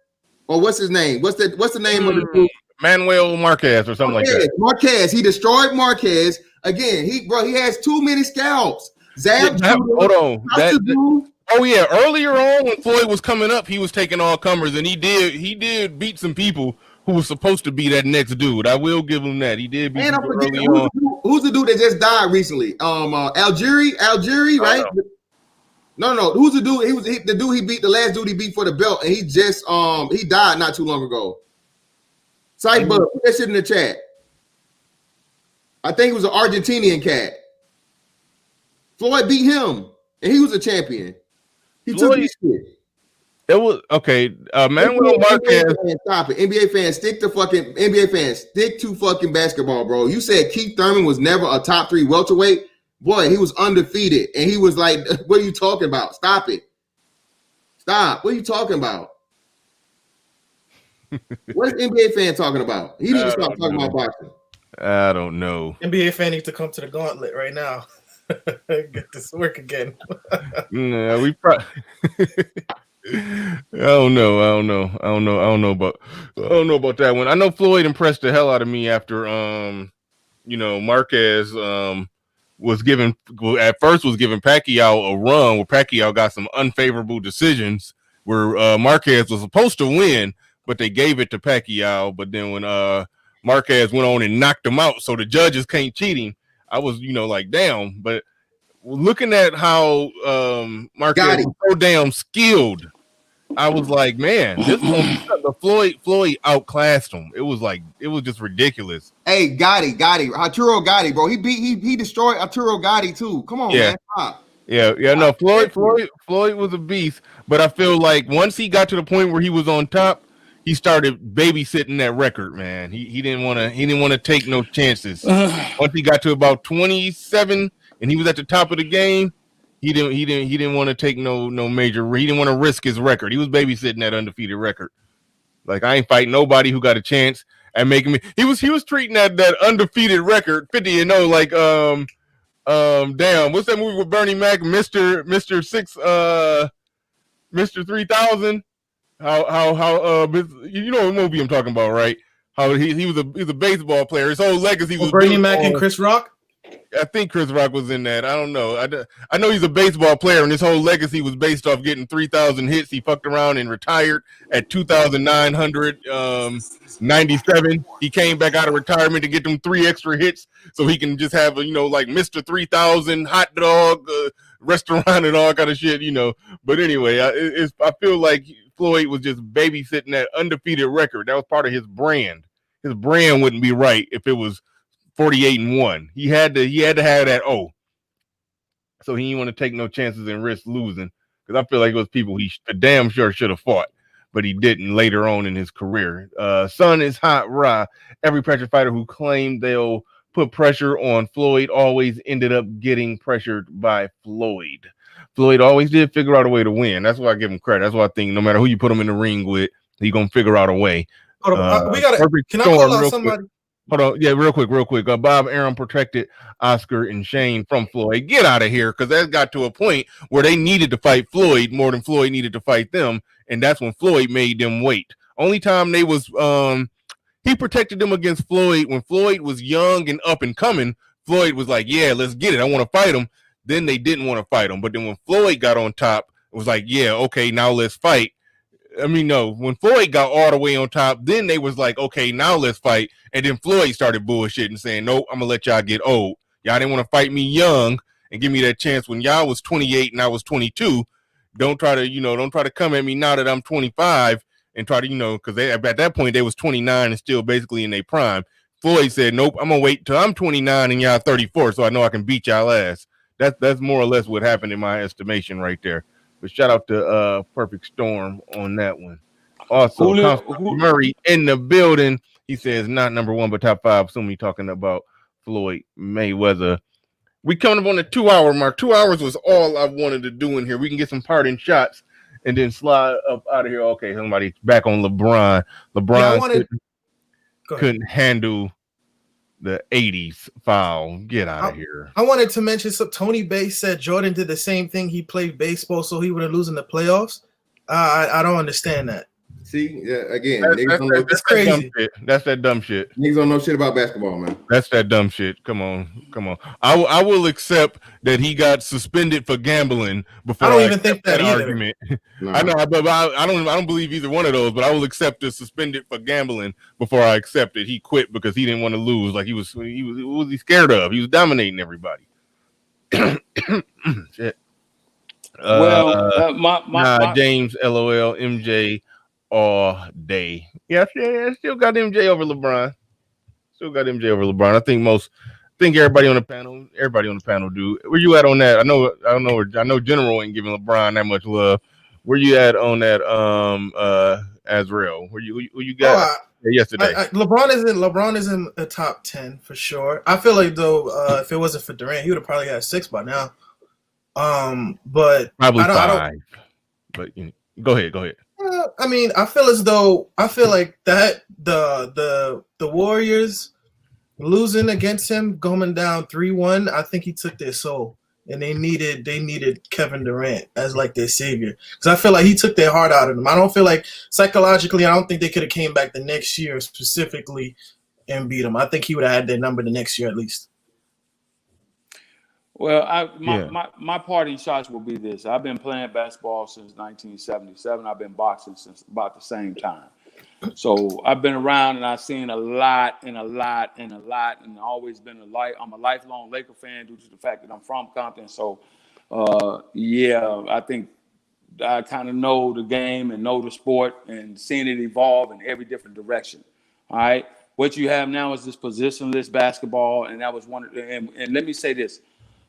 Or what's his name? What's the name of the dude? Manuel Marquez or something like that. Marquez. He destroyed Marquez. Again, he has too many scalps. Hold on. Oh yeah, earlier on when Floyd was coming up, he was taking all comers, and he did beat some people who was supposed to be that next dude. I will give him that. He did beat people early on. Who's the dude that just died recently? Algieri, right? No. Who's the dude? He was the dude he beat, the last dude he beat for the belt, and he just he died not too long ago. Cyber, put that shit in the chat. I think it was an Argentinian cat. Floyd beat him, and he was a champion. He took his shit. It was okay. Manuel Marquez. Stop it. NBA fans, stick to fucking basketball, bro. You said Keith Thurman was never a top 3 welterweight. Boy, he was undefeated, and he was like, "What are you talking about? Stop it! Stop! What are you talking about? What is NBA fan talking about? He need to stop talking about boxing." I don't know. NBA fan needs to come to the gauntlet right now. Get this work again. No, we probably. I don't know about that one. I know Floyd impressed the hell out of me after Marquez was giving Pacquiao a run where Pacquiao got some unfavorable decisions where Marquez was supposed to win, but they gave it to Pacquiao. But then when Marquez went on and knocked him out, so the judges can't cheat him. I was like, damn. But looking at how Marquez was so damn skilled, I was like, man, the Floyd outclassed him. It was just ridiculous. Hey, Arturo Gotti, bro. He destroyed Arturo Gotti too. Come on, man. Stop. Yeah. No, Floyd was a beast, but I feel like once he got to the point where he was on top, he started babysitting that record, man. He didn't want to take no chances. Once he got to about 27 and he was at the top of the game, he didn't want to take no major. He didn't want to risk his record. He was babysitting that undefeated record. Like, I ain't fighting nobody who got a chance at making me. He was treating that undefeated record 50-0 like damn, what's that movie with Bernie Mac, Mr. 3000? How you know what movie I'm talking about, right? How he was a baseball player. His whole legacy was Bernie Mac and Chris Rock. I think Chris Rock was in that. I don't know. I know he's a baseball player, and his whole legacy was based off getting 3,000 hits. He fucked around and retired at 2,997. He came back out of retirement to get them 3 extra hits so he can just have like Mr. 3,000 hot dog restaurant and all kind of shit, But anyway, I feel like Floyd was just babysitting that undefeated record. That was part of his brand. His brand wouldn't be right if it was 48-1. He had to have that so he didn't want to take no chances and risk losing, because I feel like it was people he damn sure should have fought, but he didn't later on in his career. Sun is hot, raw. Every pressure fighter who claimed they'll put pressure on Floyd always ended up getting pressured by Floyd. Floyd always did figure out a way to win. That's why I give him credit. That's why I think no matter who you put him in the ring with, he's gonna figure out a way. We gotta. Can I call out somebody? Hold on, yeah, real quick. Bob Arum protected Oscar and Shane from Floyd. Get out of here, because that got to a point where they needed to fight Floyd more than Floyd needed to fight them, and that's when Floyd made them wait. Only time they was he protected them against Floyd when Floyd was young and up and coming. Floyd was like, yeah, let's get it. I want to fight him. Then they didn't want to fight him, but then when Floyd got on top, it was like, yeah, okay, now let's fight. I mean, no, when Floyd got all the way on top, then they was like, okay, now let's fight. And then Floyd started bullshitting, saying, nope, I'm going to let y'all get old. Y'all didn't want to fight me young and give me that chance when y'all was 28 and I was 22. Don't try to come at me now that I'm 25 and try to, because at that point they was 29 and still basically in their prime. Floyd said, nope, I'm going to wait till I'm 29 and y'all 34 so I know I can beat y'all ass. That's more or less what happened in my estimation right there. But shout out to Perfect Storm on that one. Also, Murray in the building. He says not number 1, but top 5. Assuming talking about Floyd Mayweather. We coming up on the 2-hour mark. 2 hours was all I wanted to do in here. We can get some parting shots and then slide up out of here. Okay, somebody back on LeBron. LeBron couldn't handle the 80s foul. Get out of here. I wanted to mention some. Tony Bay said Jordan did the same thing. He played baseball so he wouldn't lose in the playoffs. I don't understand that. See, again, that's crazy. That's that dumb shit. Niggas don't know shit about basketball, man. That's that dumb shit. Come on. I will accept that he got suspended for gambling before I don't even think that argument. No. I know, but I don't believe either one of those. But I will accept the suspended for gambling before I accept it. He quit because he didn't want to lose. Like what was he scared of? He was dominating everybody. Shit. James, LOL, MJ all day. Yeah, still got MJ over LeBron. I think everybody on the panel do. Where you at on that? I know General ain't giving LeBron that much love. Where you at on that Azrael? Who you got yesterday? LeBron isn't a top 10 for sure. I feel like though if it wasn't for Durant, he would have probably had 6 by now. But probably 5. But go ahead. I mean, I feel like that the Warriors losing against him, going down 3-1. I think he took their soul, and they needed Kevin Durant as like their savior, because I feel like he took their heart out of them. I don't feel like psychologically, I don't think they could have came back the next year specifically and beat them. I think he would have had their number the next year at least. Well, my parting shots will be this. I've been playing basketball since 1977. I've been boxing since about the same time. So I've been around and I've seen a lot and always been I'm a lifelong Laker fan due to the fact that I'm from Compton. So, I think I kind of know the game and know the sport and seeing it evolve in every different direction. All right. What you have now is this positionless basketball. And that was one of the, and let me say this.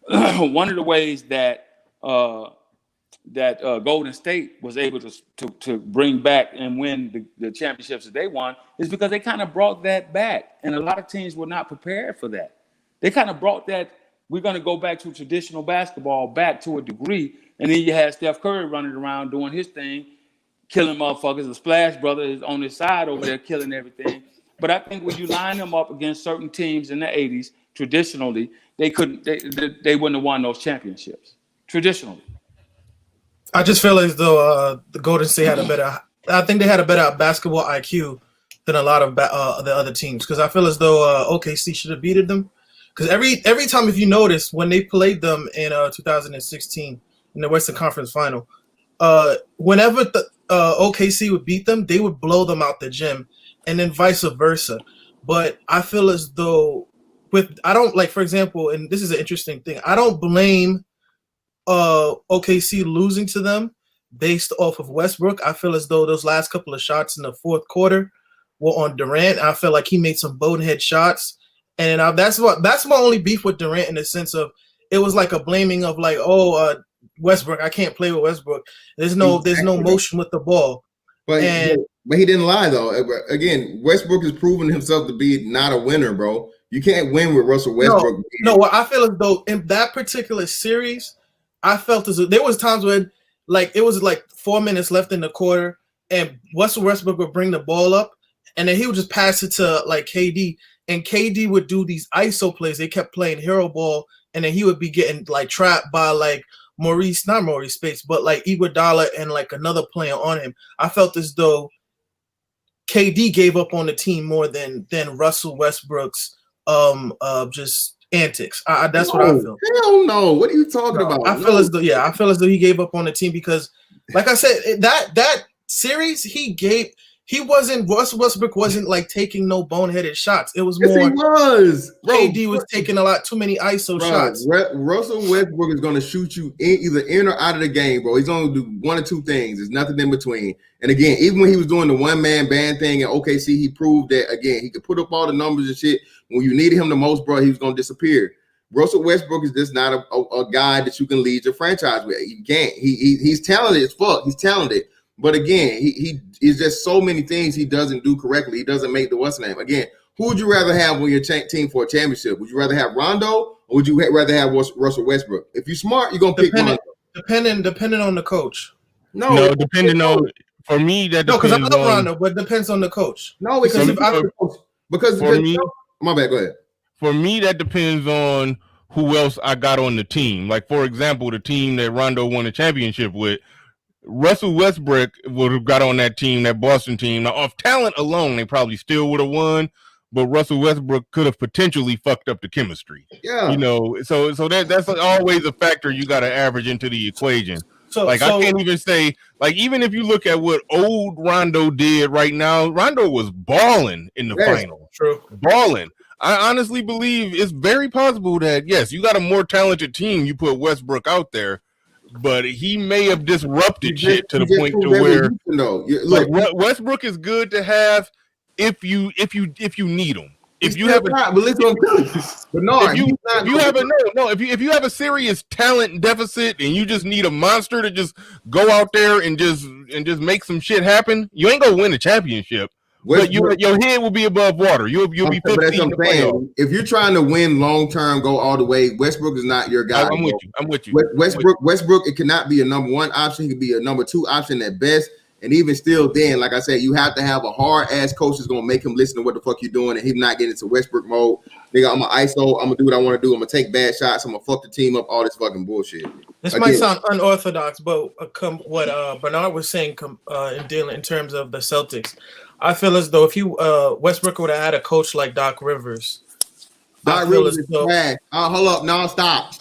One of the ways that Golden State was able to bring back and win the championships that they won is because they kind of brought that back, and a lot of teams were not prepared for that. They kind of brought that. We're going to go back to traditional basketball back to a degree, and then you had Steph Curry running around doing his thing, killing motherfuckers. The Splash Brother is on his side over there killing everything. But I think when you line them up against certain teams in the 80s, traditionally, they wouldn't have won those championships. Traditionally. I just feel as though the Golden State had a better basketball IQ than a lot of the other teams, because I feel as though OKC should have beaten them. Because every time, if you notice, when they played them in 2016 in the Western Conference Final, whenever the OKC would beat them, they would blow them out the gym, and then vice versa. But I feel as though for example, and this is an interesting thing, I don't blame OKC losing to them based off of Westbrook. I feel as though those last couple of shots in the fourth quarter were on Durant. I feel like he made some bonehead shots, and that's my only beef with Durant, in the sense of it was like a blaming of like, Westbrook, I can't play with Westbrook. There's no motion with the ball. But he didn't lie though. Again, Westbrook has proven himself to be not a winner, bro. You can't win with Russell Westbrook. No, I feel as though in that particular series, I felt as though there was times when it was 4 minutes left in the quarter, and Russell Westbrook would bring the ball up, and then he would just pass it to KD, and KD would do these ISO plays. They kept playing hero ball, and then he would be getting trapped by not Maurice Spates, but Iguodala and another player on him. I felt as though KD gave up on the team more than Russell Westbrook's just antics. That's what I feel. Hell no. What are you talking about? I feel as though he gave up on the team, because like I said, that series Russell Westbrook wasn't taking no boneheaded shots. It was more. Yes, he was. KD was taking a lot too many ISO shots. Russell Westbrook is going to shoot you either in or out of the game, bro. He's going to do one or two things. There's nothing in between. And again, even when he was doing the one-man band thing in OKC, he proved that, again, he could put up all the numbers and shit. When you needed him the most, bro, he was going to disappear. Russell Westbrook is just not a guy that you can lead your franchise with. You can't. He's talented as fuck. He's talented. But again, he is just so many things he doesn't do correctly. He doesn't make the what's name. Again, who would you rather have on your team for a championship? Would you rather have Rondo, or would you rather have Russell Westbrook? If you're smart, you're going to pick Rondo. Depending on the coach. No, depending on, for me, that depends. Because I love Rondo, but it depends on the coach. No, because for me, my bad, go ahead. For me, that depends on who else I got on the team. Like, for example, the team that Rondo won the championship with, Russell Westbrook would have got on that team, that Boston team. Now, off talent alone, they probably still would have won, but Russell Westbrook could have potentially fucked up the chemistry. Yeah. You know, so that's always a factor you got to average into the equation. I can't even say, like, even if you look at what old Rondo did right now, Rondo was balling in the final. True. Balling. I honestly believe it's very possible that, yes, you got a more talented team, you put Westbrook out there, but he may have disrupted shit to the point to where Westbrook is good to have if you need him. If you have if you have a serious talent deficit and you just need a monster to just go out there and just make some shit happen, you ain't gonna win a championship. Westbrook, but your head will be above water. You'll be 15 in the playoffs. If you're trying to win long term, go all the way. Westbrook is not your guy. I'm with you. Westbrook, it cannot be a number one option. He could be a number two option at best. And even still, then, like I said, you have to have a hard ass coach that's gonna make him listen to what the fuck you're doing, and him not get into Westbrook mode. Nigga, I'm gonna ISO. I'm gonna do what I want to do. I'm gonna take bad shots. I'm gonna fuck the team up. All this fucking bullshit. This might sound unorthodox, but what Bernard was saying in terms of the Celtics, I feel as though if Westbrook would have had a coach like Doc Rivers. Doc Rivers is trash. Hold up. No, stop.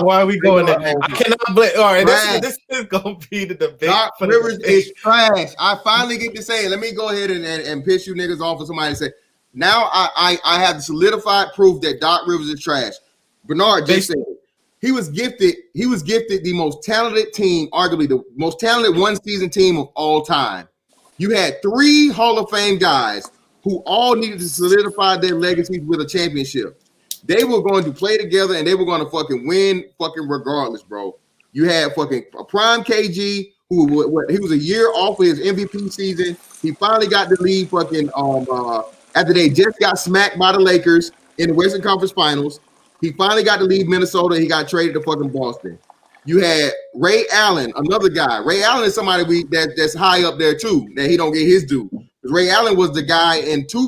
Why are we going there? I cannot blame. All right, this is going to be the debate. Doc Rivers is trash. I finally get to say it. Let me go ahead and piss you niggas off for somebody to say. Now I have the solidified proof that Doc Rivers is trash. Bernard just said it. He was gifted the most talented team, arguably the most talented one-season team of all time. You had 3 Hall of Fame guys who all needed to solidify their legacies with a championship. They were going to play together and they were going to fucking win fucking regardless, bro. You had fucking a prime KG who he was a year off of his MVP season. He finally got the lead fucking after they just got smacked by the Lakers in the Western Conference Finals. He finally got to leave Minnesota. He got traded to fucking Boston. You had Ray Allen, another guy. Ray Allen is somebody that's high up there too, that he don't get his due. Ray Allen was the guy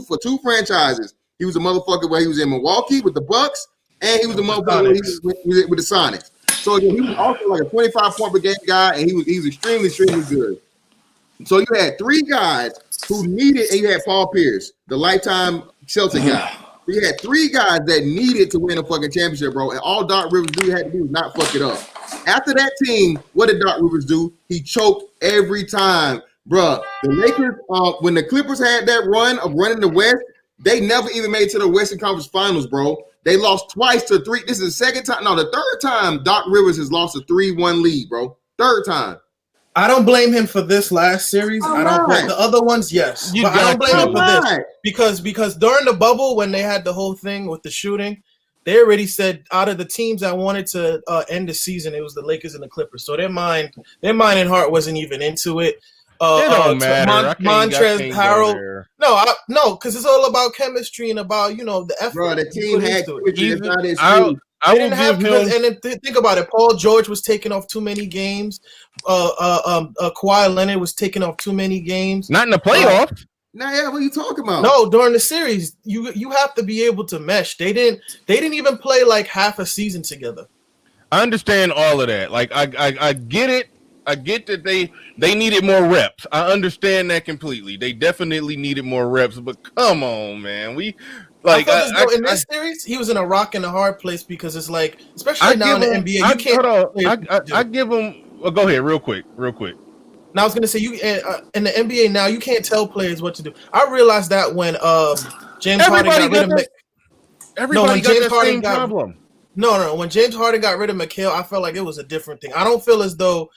for two franchises. He was a motherfucker where he was in Milwaukee with the Bucks, and he was the motherfucker with the Sonics. So again, he was also like a 25-point per game guy, and he was extremely, extremely good. So you had 3 guys who needed, and you had Paul Pierce, the lifetime Celtic guy. So you had 3 guys that needed to win a fucking championship, bro. And all Doc Rivers had to do was not fuck it up. After that team, what did Doc Rivers do? He choked every time. Bruh, the Lakers, when the Clippers had that run of running the West, they never even made it to the Western Conference Finals, bro. They lost twice to 3. This is the second time. No, the third time Doc Rivers has lost a 3-1 lead, bro. Third time. I don't blame him for this last series. I don't blame the other ones, yes. But I don't blame him for this. Because during the bubble, when they had the whole thing with the shooting, they already said out of the teams that wanted to end the season, it was the Lakers and the Clippers. So their mind and heart wasn't even into it. It don't matter. Montrezl Harrell. No, because it's all about chemistry and about the effort. Bro, the team had chemistry. I will give him. And then think about it. Paul George was taking off too many games. Kawhi Leonard was taking off too many games. Not in the playoffs. What are you talking about? No, during the series, you have to be able to mesh. They didn't even play like half a season together. I understand all of that. Like I get it. I get that they needed more reps. I understand that completely. They definitely needed more reps. But come on, man, in this series, he was in a rock and a hard place because it's like, especially now in the NBA, you can't. I give him. Well, go ahead, real quick. Now I was gonna say in the NBA now you can't tell players what to do. I realized that when James Harden got rid of everybody got that same problem. No, when James Harden got rid of McHale, I felt like it was a different thing. I don't feel as though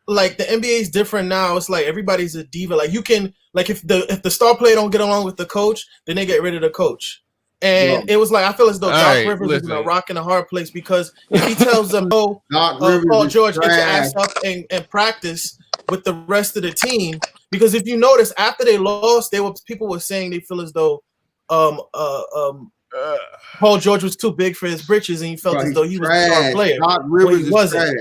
like the NBA is different now. It's like everybody's a diva. Like you can if the star player don't get along with the coach, then they get rid of the coach. And it was like I feel as though Doc Rivers is in a rock and a hard place because if he tells them no, Paul George, get your ass up and practice with the rest of the team. Because if you notice, after they lost, people were saying they feel as though Paul George was too big for his britches, and he felt as though he was a star player. Doc Rivers is trash.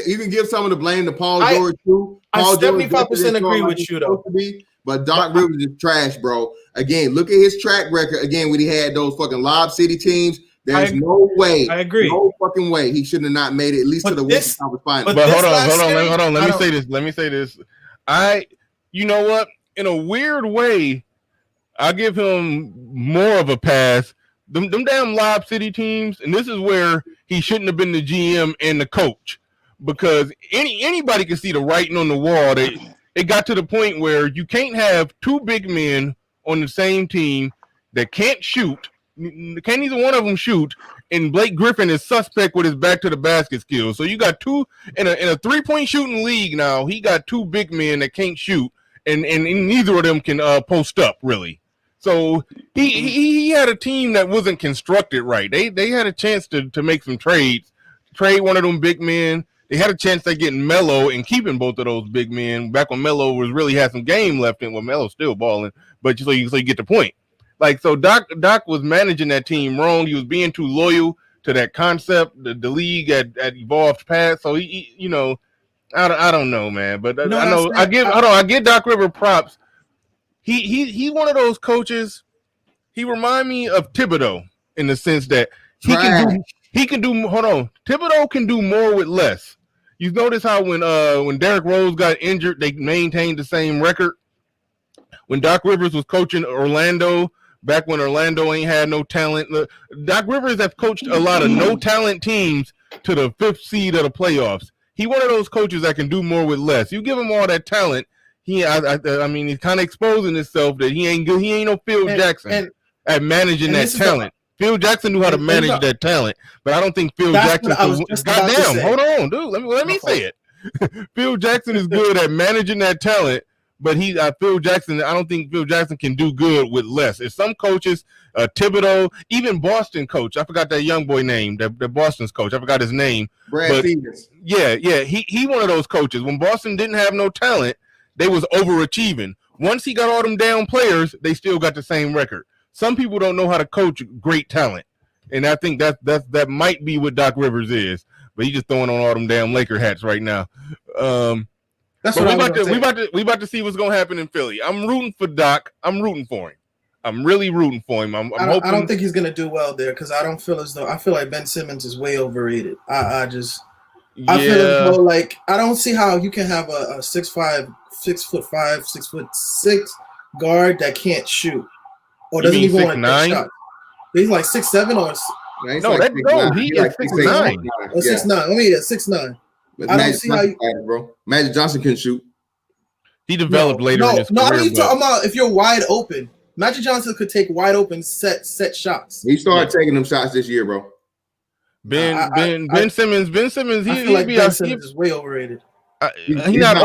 You can give some of the blame to Paul George too. I 75% agree with you though. But Doc Rivers is trash, bro. Again, look at his track record. Again, when he had those fucking Lob City teams, there's no way. I agree. No fucking way he should have not made it at least to the Western Conference Finals. But hold on. Let me say this. You know what? In a weird way, I give him more of a pass. Them damn Lob City teams, and this is where he shouldn't have been the GM and the coach, because anybody can see the writing on the wall. It got to the point where you can't have two big men on the same team that can't shoot. Can't either one of them shoot, and Blake Griffin is suspect with his back to the basket skills. So you got two in a 3-point shooting league now. He got two big men that can't shoot, and neither of them can post up really. So he had a team that wasn't constructed right. They had a chance to make some trades, trade one of them big men. They had a chance at getting Melo and keeping both of those big men back when Melo was really had some game left in. Well, Melo's still balling, but so you get the point. Like, so Doc was managing that team wrong. He was being too loyal to that concept. The league had evolved past. So he you know, I don't know, man. But I give Doc Rivers props. He one of those coaches. He remind me of Thibodeau in the sense that he can do. Hold on, Thibodeau can do more with less. You notice how when Derrick Rose got injured, they maintained the same record. When Doc Rivers was coaching Orlando, back when Orlando ain't had no talent, Doc Rivers have coached a lot of no talent teams to the 5th seed of the playoffs. He one of those coaches that can do more with less. You give him all that talent. I mean, he's kind of exposing himself that he ain't good. He ain't no Phil Jackson at managing that talent. Phil Jackson knew how to manage that talent, but I don't think Phil Jackson. Goddamn, hold on, dude. Let me say it. Phil Jackson is good at managing that talent, but Phil Jackson. I don't think Phil Jackson can do good with less. If some coaches, Thibodeau, even Boston coach, I forgot that young boy name. That Boston's coach, I forgot his name. Brad Stevens. Yeah. He one of those coaches. When Boston didn't have no talent, they was overachieving. Once he got all them down players, they still got the same record. Some people don't know how to coach great talent, and I think that might be what Doc Rivers is. But he's just throwing on all them damn Laker hats right now. That's what we about to see what's gonna happen in Philly. I'm rooting for Doc. I'm rooting for him. I'm really rooting for him. I'm hoping. I don't think he's gonna do well there because I feel like Ben Simmons is way overrated. I feel as though like I don't see how you can have a 6'5", 6'6" guard that can't shoot or doesn't even want to take shots. He's like 6'7" or he is 6'9". Or 6'9". Let me get 6'9". I don't see how you, bro. Magic Johnson can shoot. He developed later in his career. I mean, talking about if you're wide open. Magic Johnson could take wide open set shots. He started taking them shots this year, bro. Ben Simmons. Ben Simmons is way overrated. He's not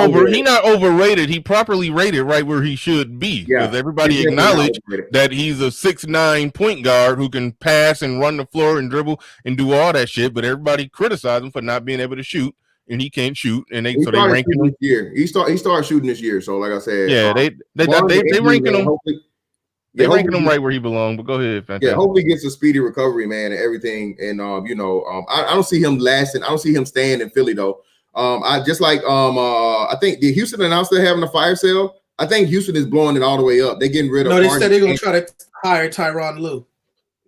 overrated. He properly rated right where he should be. Because everybody acknowledged that he's a 6'9" point guard who can pass and run the floor and dribble and do all that shit. But everybody criticized him for not being able to shoot, and he can't shoot. And they rank him this year. He started shooting this year. So like I said, they ranking him. They're ranking him right where he belongs, but go ahead, fantastic. Yeah, hopefully he gets a speedy recovery, man, and everything. And I don't see him lasting. I don't see him staying in Philly though. I think did Houston announce they're having a fire sale? I think Houston is blowing it all the way up. They're getting rid of. No, they said they're gonna try to hire Tyronn Lue.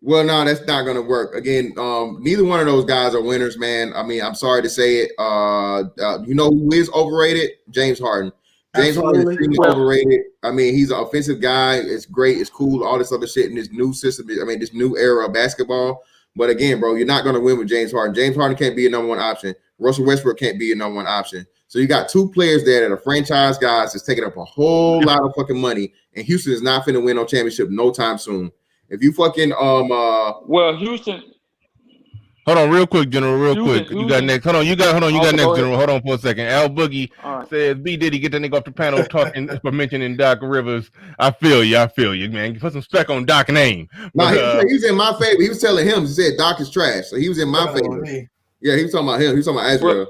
Well, no, that's not gonna work. Again, neither one of those guys are winners, man. I mean, I'm sorry to say it. You know who is overrated? James Harden. James Harden is extremely overrated. I mean, he's an offensive guy. It's great. It's cool. All this other shit in this new system. I mean, this new era of basketball. But again, bro, you're not going to win with James Harden. James Harden can't be a number one option. Russell Westbrook can't be a number one option. So you got two players there that are franchise guys that's taking up a whole lot of fucking money. And Houston is not finna win no championship no time soon. If you fucking Houston. Hold on, real quick, General. Real quick. You got next. Hold on. You got next, General. Hold on for a second. Al Boogie says, "B Diddy, get that nigga off the panel talking for mentioning Doc Rivers." I feel you, man. Put some respect on Doc's name. He was in my favor. He was telling him. He said Doc is trash, so he was in my favor. Yeah, he was talking about him. He was talking about Azrael.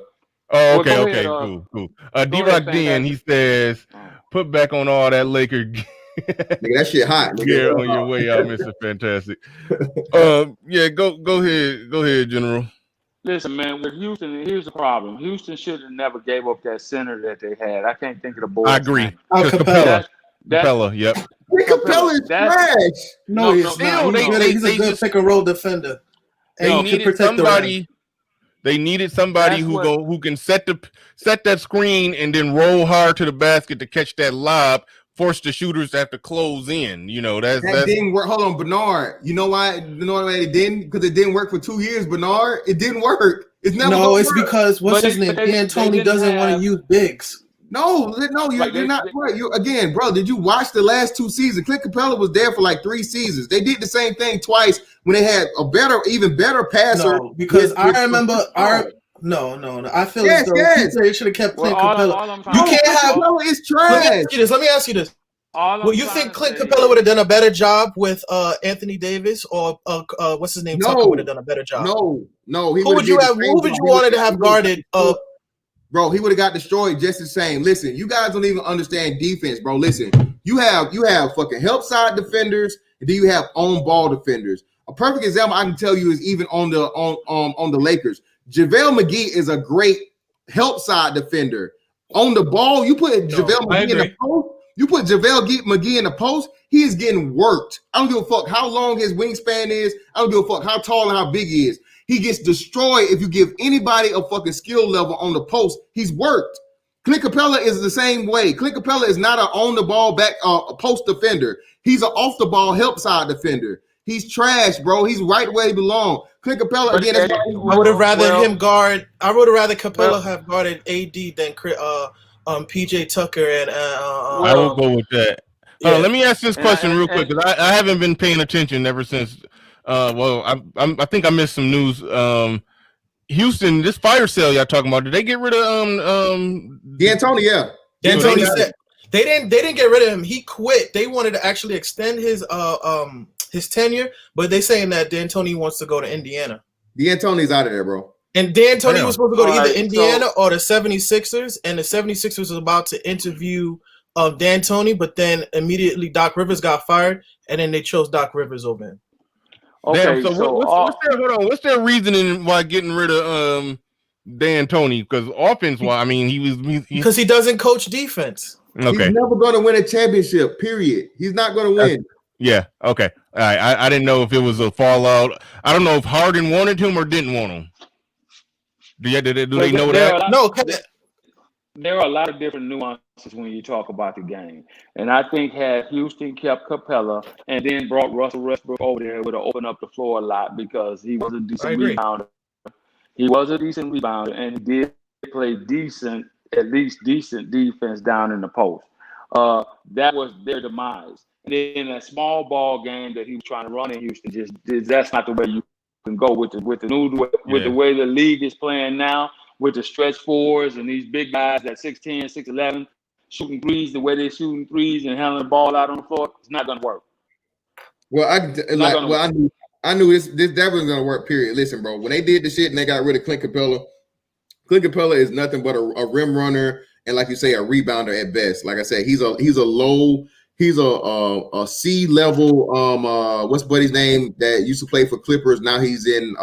Oh, okay, cool. D-Rock Den, he says, "Put back on all that Laker." Nigga, that shit hot. Yeah, on your way out, Mr. Fantastic. Go ahead, General. Listen, man, with Houston, here's the problem. Houston should have never gave up that center that they had. I can't think of the boy. I agree. Capella, yep. Capella is trash. No, he's not. He's a good pick and roll defender. And he can protect the rim. They needed somebody who can set that screen and then roll hard to the basket to catch that lob, force the shooters to have to close in. You know, that didn't work. Hold on, Bernard. You know why? You know why it didn't? Because it didn't work for 2 years, Bernard. It didn't work. It's never. No, it's because what's his name? D'Antoni doesn't want to use bigs. No, you're not right. You again, bro. Did you watch the last 2 seasons? Clint Capella was there for like 3 seasons. They did the same thing twice when they had even better passer. No, because I remember No. I feel as though they should have kept Clint Capella. You can't have. Capella is trash. Let me ask you this. Well, you think Clint Capella would have done a better job with Anthony Davis or what's his name? Tucker would have done a better job. No. Who would you wanted to have guarded? Bro, he would have got destroyed just the same. Listen, you guys don't even understand defense, bro. Listen, you have fucking help side defenders, and then you have on ball defenders. A perfect example I can tell you is even on the Lakers. JaVale McGee is a great help side defender. On the ball, you put JaVale McGee in the post. You put JaVale McGee in the post, he is getting worked. I don't give a fuck how long his wingspan is. I don't give a fuck how tall and how big he is. He gets destroyed if you give anybody a fucking skill level on the post. He's worked. Clint Capella is the same way. Clint Capella is not an on-the-ball back post defender. He's an off-the-ball help side defender. He's trash, bro. He's right where he belongs. Clint Capella, again, I would have rather him guard. I would have rather Capella have guarded AD than PJ Tucker and I will go with that. Let me ask this question real quick because I haven't been paying attention ever since. I think I missed some news. Houston, this fire sale y'all talking about, did they get rid of D'Antoni? Yeah, D'Antoni said they didn't get rid of him. He quit. They wanted to actually extend his tenure, but they saying that D'Antoni wants to go to Indiana. D'Antoni's out of there, bro. And D'Antoni was supposed to go to either Indiana or the 76ers, and the 76ers was about to interview D'Antoni, but then immediately Doc Rivers got fired, and then they chose Doc Rivers over him. Okay, what's their reasoning why getting rid of D'Antoni? Because offense-wise, I mean, because he doesn't coach defense. Okay, he's never going to win a championship. Period. He's not going to win. Yeah. Okay. All right. I didn't know if it was a fallout. I don't know if Harden wanted him or didn't want him. Do they know that? No. There are a lot of different nuances when you talk about the game. And I think had Houston kept Capella and then brought Russell Westbrook over there, it would have opened up the floor a lot because he was a decent rebounder. He was a decent rebounder and he did play at least decent defense down in the post. That was their demise. And then that small ball game that he was trying to run in Houston, that's not the way you can go with the way the league is playing now. With the stretch fours and these big guys at 6'10", 6'11", shooting threes the way they're shooting threes and handling the ball out on the floor, it's not going to work. Well, I knew this that wasn't going to work. Period. Listen, bro, when they did the shit and they got rid of Clint Capella is nothing but a rim runner and, like you say, a rebounder at best. Like I said, he's a C level. What's buddy's name that used to play for Clippers? Now he's in.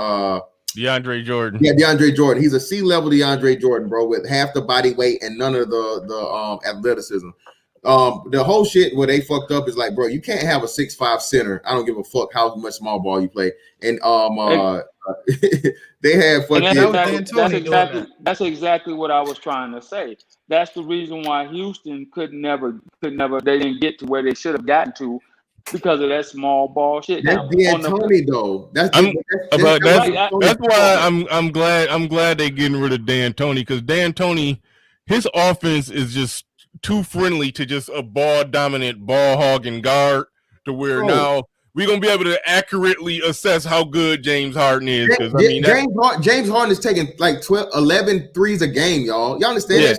DeAndre Jordan. Yeah, DeAndre Jordan. He's a C-level DeAndre Jordan, bro, with half the body weight and none of the athleticism. The whole shit where they fucked up is like, bro, you can't have a 6'5" center. I don't give a fuck how much small ball you play. And they had fucking. That's exactly what I was trying to say. That's the reason why Houston could never. They didn't get to where they should have gotten to. Because of that small ball shit. That's D'Antoni though. That's why I'm glad they're getting rid of D'Antoni because D'Antoni, his offense is just too friendly to just a ball dominant, ball hogging guard to where now we're gonna be able to accurately assess how good James Harden is. James Harden is taking like 11 threes a game, y'all. Y'all understand that?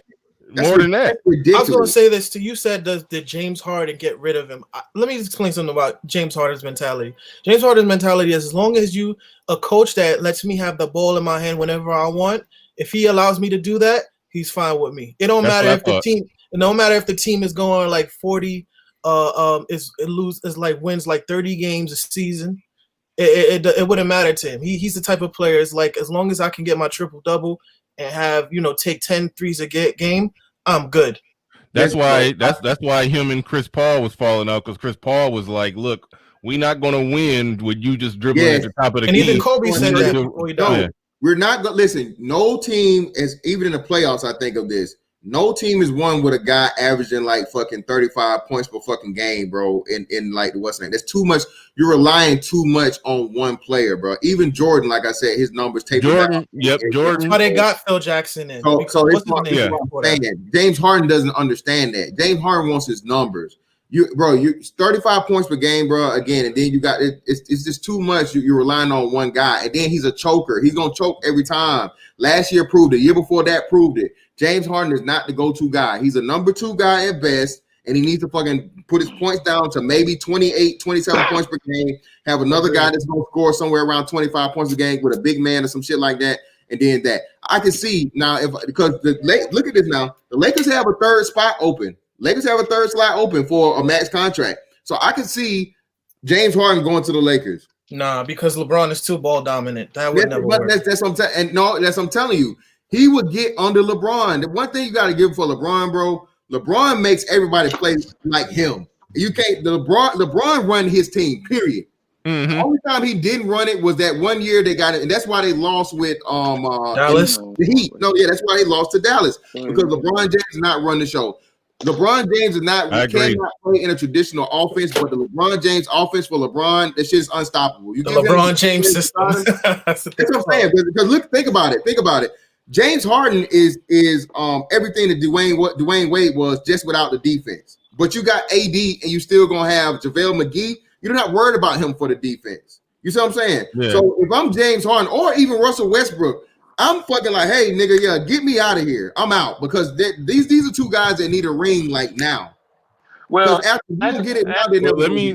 More than that. I was going to say this to you. Said did James Harden get rid of him? Let me explain something about James Harden's mentality. James Harden's mentality is as long as you a coach that lets me have the ball in my hand whenever I want. If he allows me to do that, he's fine with me. It don't matter if the team. No matter if the team is going like 40, wins like 30 games a season. It wouldn't matter to him. He's the type of player. It's like as long as I can get my triple double and have take 10 threes a game, I'm good. That's why him and Chris Paul was falling out, because Chris Paul was like, "Look, we're not gonna win with you just dribbling at the top of the and key." even Kobe said that before he died. Yeah. We're not going to listen. No team is, even in the playoffs, I think of this. No team is won with a guy averaging like fucking 35 points per fucking game, bro. In like the Western. That's too much. You're relying too much on one player, bro. Even Jordan, like I said, his numbers tapered down. Yep, Jordan. That's why they got Phil Jackson in. So What's his name? Yeah. James Harden doesn't understand that. James Harden wants his numbers. You 35 points per game, bro. Again, and then you got it's just too much. You're relying on one guy, and then he's a choker. He's gonna choke every time. Last year proved it. Year before that proved it. James Harden is not the go-to guy. He's a number 2 guy at best, and he needs to fucking put his points down to maybe 28, 27 points per game. Have another guy that's gonna score somewhere around 25 points a game with a big man or some shit like that. And then that I can see now because look at this now. The Lakers have a third spot open. Lakers have a third slot open for a max contract. So I can see James Harden going to the Lakers. Nah, because LeBron is too ball dominant. That would never work. That's what I'm saying. And no, that's what I'm telling you. He would get under LeBron. The one thing you got to give for LeBron, bro, LeBron makes everybody play like him. You can't. LeBron run his team, period. Mm-hmm. The only time he didn't run it was that one year they got it, and that's why they lost with Dallas. The Heat. No, yeah, that's why they lost to Dallas, because LeBron James did not run the show. LeBron James is not cannot play in a traditional offense, but the LeBron James offense for LeBron, that shit is unstoppable. You the LeBron James system. That's what I'm saying. Because think about it. James Harden is everything that Dwayne Wade was, just without the defense. But you got AD, and you still gonna have JaVale McGee. You're not worried about him for the defense. You see what I'm saying? Yeah. So if I'm James Harden or even Russell Westbrook, I'm fucking like, hey, nigga, yeah, get me out of here. I'm out, because these are two guys that need a ring like now. Well, after you get it now, they never. Let me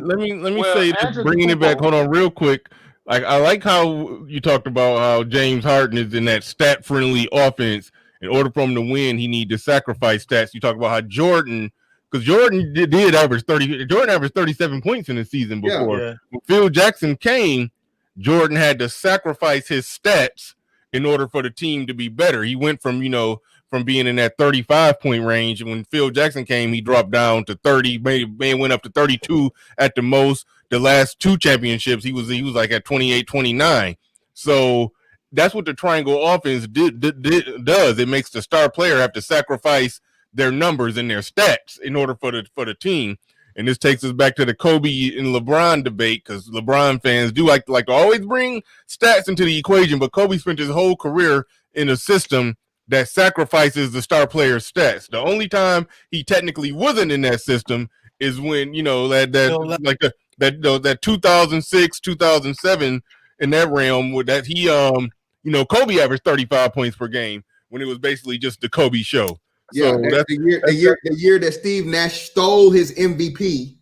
say this, bringing it back. Hold on, real quick. Like, I like how you talked about how James Harden is in that stat-friendly offense. In order for him to win, he need to sacrifice stats. You talk about how Jordan. Because Jordan did average 30. Jordan averaged 37 points in the season before. Yeah. When Phil Jackson came, Jordan had to sacrifice his stats in order for the team to be better. He went from being in that 35-point range. And when Phil Jackson came, he dropped down to 30. Maybe went up to 32 at the most. The last 2 championships, he was like at 28, 29. So that's what the triangle offense does. It makes the star player have to sacrifice their numbers and their stats in order for the team. And this takes us back to the Kobe and LeBron debate, because LeBron fans do like to always bring stats into the equation, but Kobe spent his whole career in a system that sacrifices the star player's stats. The only time he technically wasn't in that system is when, that 2006, 2007 in that realm, with that he Kobe averaged 35 points per game when it was basically just the Kobe show. Yeah, so that's the year that Steve Nash stole his MVP.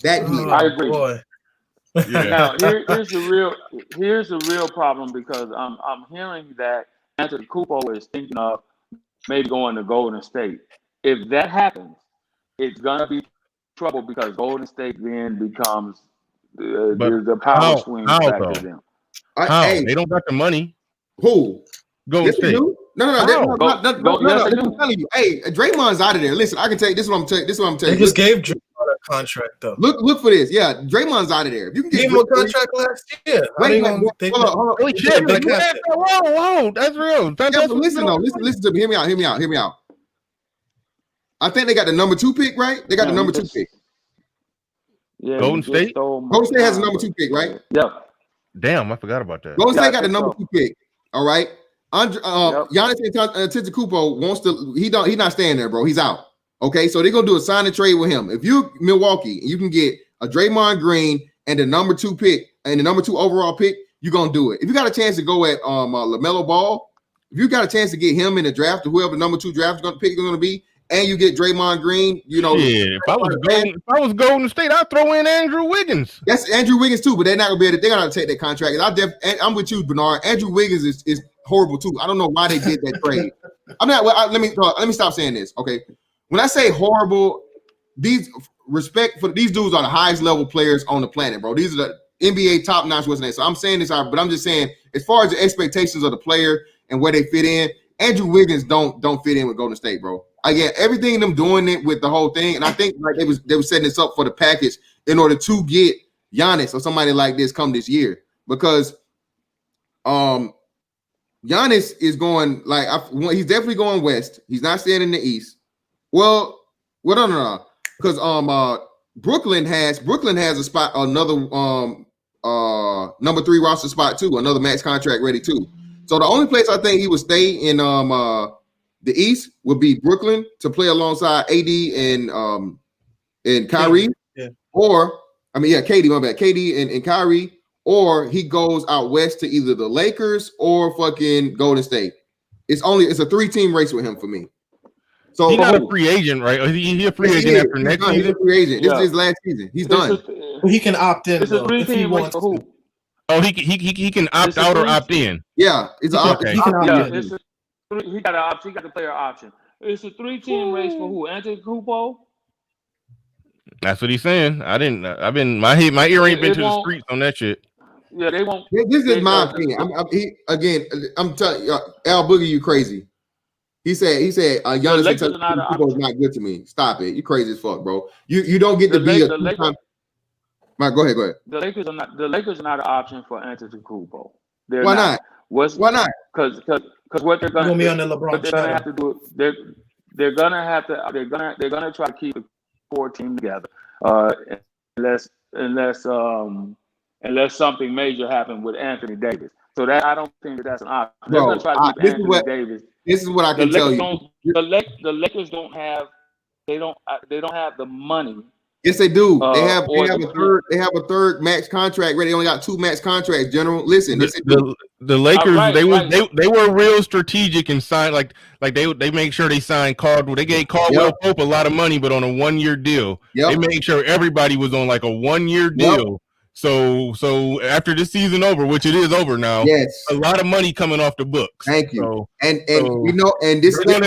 That year, I agree. Boy. Yeah. Now here's the real problem, because I'm hearing that Antetokounmpo is thinking of maybe going to Golden State. If that happens, it's gonna be trouble, because Golden State then becomes the power swing back to them. They don't got the money. Who? Golden State. No. I'm telling you. Hey, Draymond's out of there. Listen, I can tell you. This is what I'm telling you. They just gave Draymond a contract, though. Look for this. Yeah, Draymond's out of there. If you can get him a contract last year. Hold on. Holy shit! Whoa, that's real. Yeah, listen to me. Hear me out. I think they got the number 2 pick, right? They got the number 2 pick. Yeah, Golden State. Golden State has the number 2 pick, right? Yeah. Damn, I forgot about that. Golden State got the number 2 pick. All right. Giannis Antetokounmpo wants to. He's not staying there, bro. He's out. Okay, so they're gonna do a sign and trade with him. If you Milwaukee, you can get a Draymond Green and the number 2 pick and the number 2 overall pick, you're gonna do it. If you got a chance to go at LaMelo Ball, if you got a chance to get him in the draft, or whoever the number 2 draft pick is gonna be, and you get Draymond Green, if I was Golden State, I'd throw in Andrew Wiggins. That's Andrew Wiggins too, but they're not gonna be able to. They're gonna take that contract. And I'm with you, Bernard. Andrew Wiggins is horrible too. I don't know why they did that trade. I'm not. Let me stop saying this. Okay, when I say horrible, these dudes are the highest level players on the planet, bro. These are the NBA top notch. So I'm saying this, but I'm just saying, as far as the expectations of the player and where they fit in, Andrew Wiggins don't fit in with Golden State, bro. Again, everything them doing it with the whole thing, and I think like they were setting this up for the package in order to get Giannis or somebody like this come this year, because Giannis is going like he's definitely going west. He's not staying in the east. Well, no, because Brooklyn has a spot, another number 3 roster spot too, another max contract ready too. So the only place I think he would stay in the East would be Brooklyn to play alongside AD and Kyrie, or KD, my bad, KD and Kyrie, or he goes out west to either the Lakers or fucking Golden State. It's a 3-team race with him for me. So he's not a free agent, right? He a free agent after next season. He's a free agent. This is his last season. He's done. He can opt in. It's a 3-team race for who? Oh, he can opt out or opt in. Yeah, it's an opt. He can opt in. He got the player option. It's a 3-team race for who? Antetokounmpo? That's what he's saying. My ear ain't been to the streets on that shit. Yeah, they won't. This is my opinion. I'm telling you, Al Boogie, you crazy. He said Giannis is not good to me. Stop it. You crazy as fuck, bro. You don't get to be a two-time. Go ahead. The Lakers are not an option for Antetokounmpo. Why not? Why not? Because what they're going to be on the LeBron. They're going to have to do. They're going to try to keep the core team together. Unless something major happened with Anthony Davis. So that I don't think that's an option. They're going to try to keep Anthony Davis. This is what I can tell you. The Lakers don't have the money. Yes, they do. They have a third max contract ready. They only got 2 max contracts, General. Listen, the Lakers, they were real strategic and signed like they make sure they signed Caldwell. They gave Caldwell Pope a lot of money, but on a 1-year deal. They made sure everybody was on like a 1-year deal. So after this season over, which it is over now, a lot of money coming off the books. Thank you. So, and this they're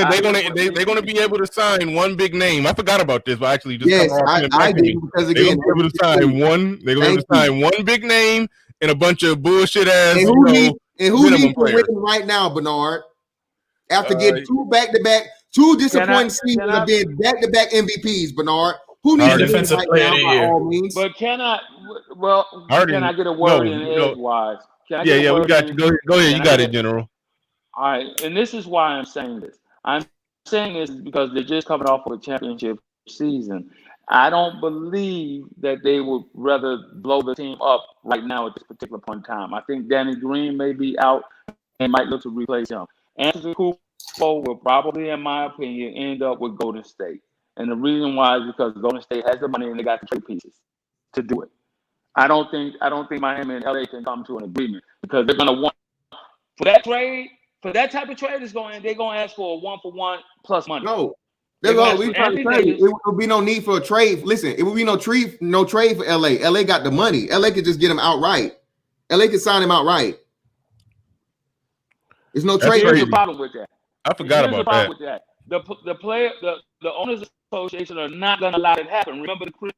gonna be able to sign one big name. I forgot about this, but actually just I did, because again they're gonna be able to sign one. They're gonna sign one big name and a bunch of bullshit ass. And who needs to win right now, Bernard? After getting 2 back-to-back, 2 disappointing seasons of being back-to-back MVPs, Bernard. Who needs to defensive player of the year? But can I get a word in edgewise? We got you. Go ahead. You got it, General. All right, and this is why I'm saying this. I'm saying this because they're just coming off of a championship season. I don't believe that they would rather blow the team up right now at this particular point in time. I think Danny Green may be out and might look to replace him. Antetokounmpo will probably, in my opinion, end up with Golden State. And the reason why is because Golden State has the money and they got the trade pieces to do it. I don't think Miami and LA can come to an agreement, because they're going to want for that type of trade they're going to ask for a 1-for-1 plus money. No, that's all we trying to trade. It would be no need for a trade. Listen, it would be no trade for LA. LA got the money. LA could just get him outright. LA could sign him outright. There's no trade. Here's the problem with that. I forgot about that. With that. The owners association are not going to allow it to happen. Remember the Chris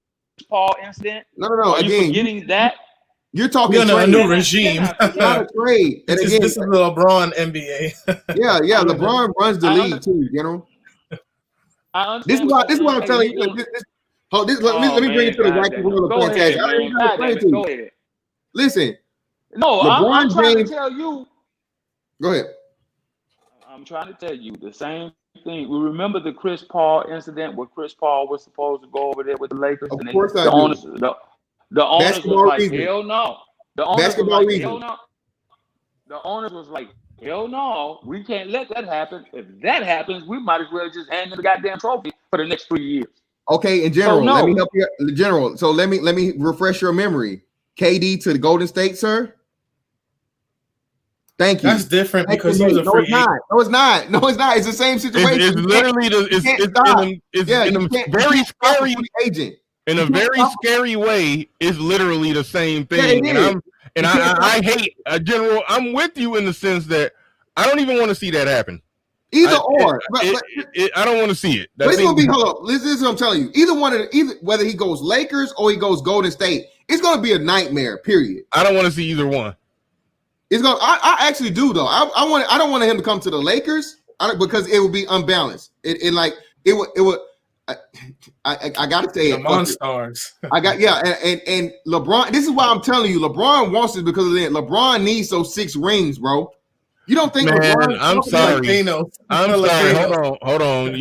Paul incident? No. Are you forgetting that? You're talking a new regime. It's not a trade. This is the LeBron NBA. yeah. LeBron runs the league too, This is what I'm telling you. Let me bring it to the wacky world of fantastic. Go ahead. Listen. No, I'm trying to tell you. Go ahead. I'm trying to tell you the same thing. We remember the Chris Paul incident where Chris Paul was supposed to go over there with the Lakers. Of course I do. The owners was like, reason. hell no. The owners was like, hell no. The owners was like, hell no, we can't let that happen. If that happens, we might as well just hand them the goddamn trophy for the next 3 years. Okay, in general, let me help you. General, so let me refresh your memory. KD to the Golden State, sir. Thank you. That's different because he was a free agent. No, it's not. It's the same situation. It's literally in a very scary agent. In a very scary way, it's literally the same thing. I hate General. I'm with you in the sense that I don't even want to see that happen. I don't want to see it. It's gonna be. Hold up. This is what I'm telling you. Either whether he goes Lakers or he goes Golden State, it's gonna be a nightmare. Period. I don't want to see either one. It's gonna. I actually do though. I don't want him to come to the Lakers because it would be unbalanced. It would. I gotta say it. Monstars. And LeBron. This is why I'm telling you, LeBron wants it because of that. LeBron needs those 6 rings, bro. You don't think? Man, LeBron, I'm sorry. I'm sorry. Latino. Hold on.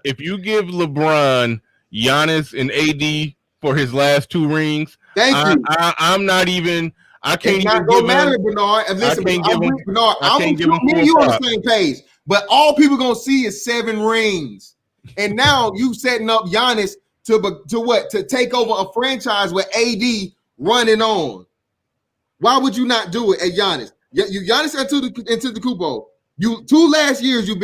If you give LeBron, Giannis, and AD for his last 2 rings, I'm not even. I can't even give him. Bernard. And listen, I can't give him. Bernard. I can't give him. You on the same page, but all people gonna see is 7 rings. And now you setting up Giannis to what? To take over a franchise with AD running on. Why would you not do it at Giannis? Giannis into the Kupo. You 2 last years you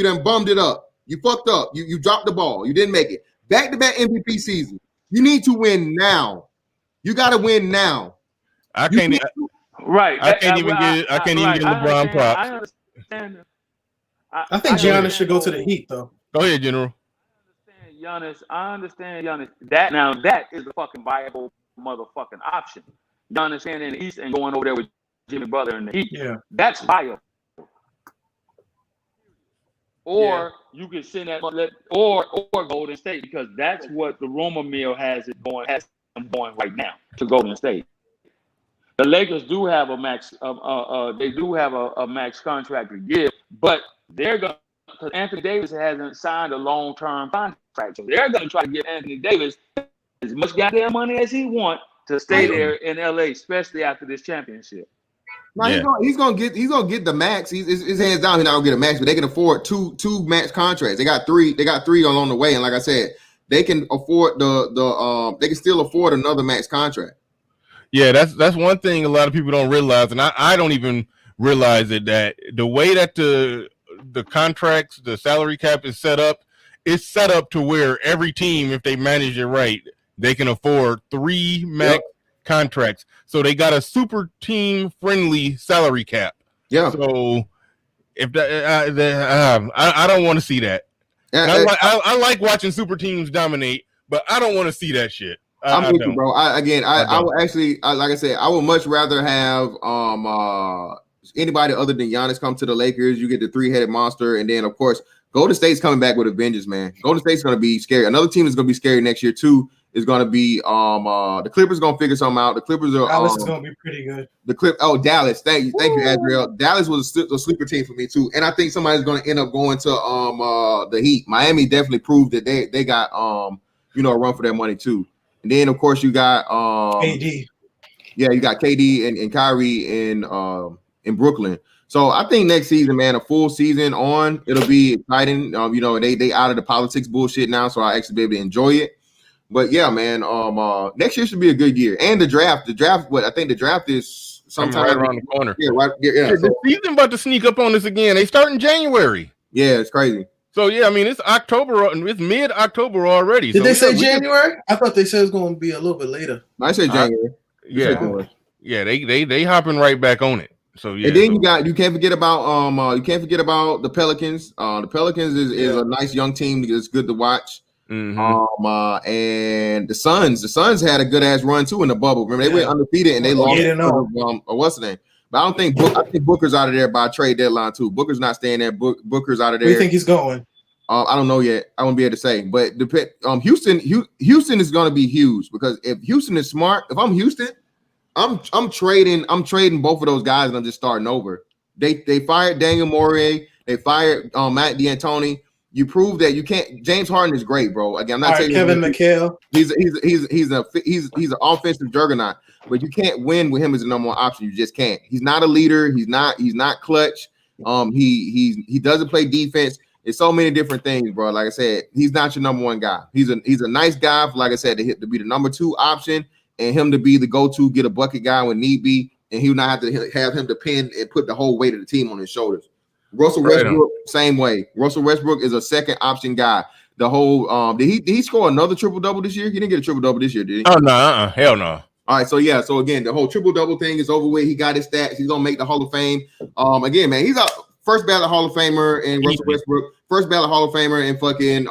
done bummed it up. You fucked up. You dropped the ball. You didn't make it. Back-to-back MVP season. You need to win now. You got to win now. Right. I can't even give LeBron props. I understand. I think Giannis should go to the Heat, though. Go ahead, General. I understand Giannis. That is the fucking viable motherfucking option. Giannis staying in the East and going over there with Jimmy Butler in the Heat. Yeah. That's viable. Or you can send that or Golden State, because that's what the rumor mill has them going right now to Golden State. The Lakers do have a max. They do have a max contract to give, but they're going because Anthony Davis hasn't signed a long-term contract, so they're going to try to give Anthony Davis as much goddamn money as he wants to stay there in LA, especially after this championship. No, he's gonna get the max. His hands down. He's not gonna get a max, but they can afford two max contracts. They got 3 along the way, and like I said, they can afford they can still afford another max contract. Yeah, that's one thing a lot of people don't realize, and I don't even realize it, that the way that the contracts, the salary cap is set up, it's set up to where every team, if they manage it right, they can afford 3 max contracts. So they got a super team friendly salary cap. Yeah. So if I don't want to see that. I like watching super teams dominate, but I don't want to see that shit. I'm with you, bro. I would actually, like I said, I would much rather have anybody other than Giannis come to the Lakers. You get the 3-headed monster, and then of course Golden State's coming back with a vengeance, man. Golden State's going to be scary. Another team is going to be scary next year too. Is going to be the Clippers going to figure something out. The Clippers are Dallas is going to be pretty good. Dallas. Thank you, Adriel. Dallas was a sleeper team for me too, and I think somebody's going to end up going to the Heat. Miami definitely proved that they got a run for their money too. And then of course you got KD. Yeah, you got KD and Kyrie in Brooklyn. So I think next season, man, a full season on, it'll be exciting. They out of the politics bullshit now, so I'll actually be able to enjoy it. But yeah, man, next year should be a good year. And the draft, I think the draft is sometime right around the corner. Yeah, right. Yeah. The season about to sneak up on us again. They start in January. Yeah, it's crazy. So yeah, I mean it's October, it's mid-October already. Did they say January? I thought they said it's going to be a little bit later. I said January. Yeah, they hopping right back on it. So yeah, and then you can't forget about the Pelicans. The Pelicans is a nice young team. It's good to watch. Mm-hmm. And the Suns had a good ass run too in the bubble. Remember they went undefeated and they lost. What's the name? But I think Booker's out of there by trade deadline too. Booker's not staying there. Booker's out of there. Where do you think he's going? I don't know yet. I won't be able to say. But Houston is going to be huge, because if Houston is smart, if I'm Houston, I'm trading both of those guys and I'm just starting over. They fired Daniel Morey. They fired Matt D'Antoni. You prove that you can't. James Harden is great, bro. Again, I'm not saying Kevin McHale. He's an offensive juggernaut, but you can't win with him as a number 1 option. You just can't. He's not a leader. He's not clutch. He doesn't play defense. It's so many different things, bro. Like I said, he's not your number 1 guy. He's a nice guy, like I said, to be the number 2 option and him to be the go-to, get a bucket guy when need be, and he would not have to have him depend and put the whole weight of the team on his shoulders. Russell Westbrook, same way. Russell Westbrook is a second option guy. The whole did he score another triple-double this year? He didn't get a triple-double this year, did he? Oh no, hell no. All right, so again, the whole triple-double thing is over with. He got his stats. He's gonna make the Hall of Fame. Again, man, he's a first ballot Hall of Famer in Russell Westbrook, first ballot Hall of Famer in fucking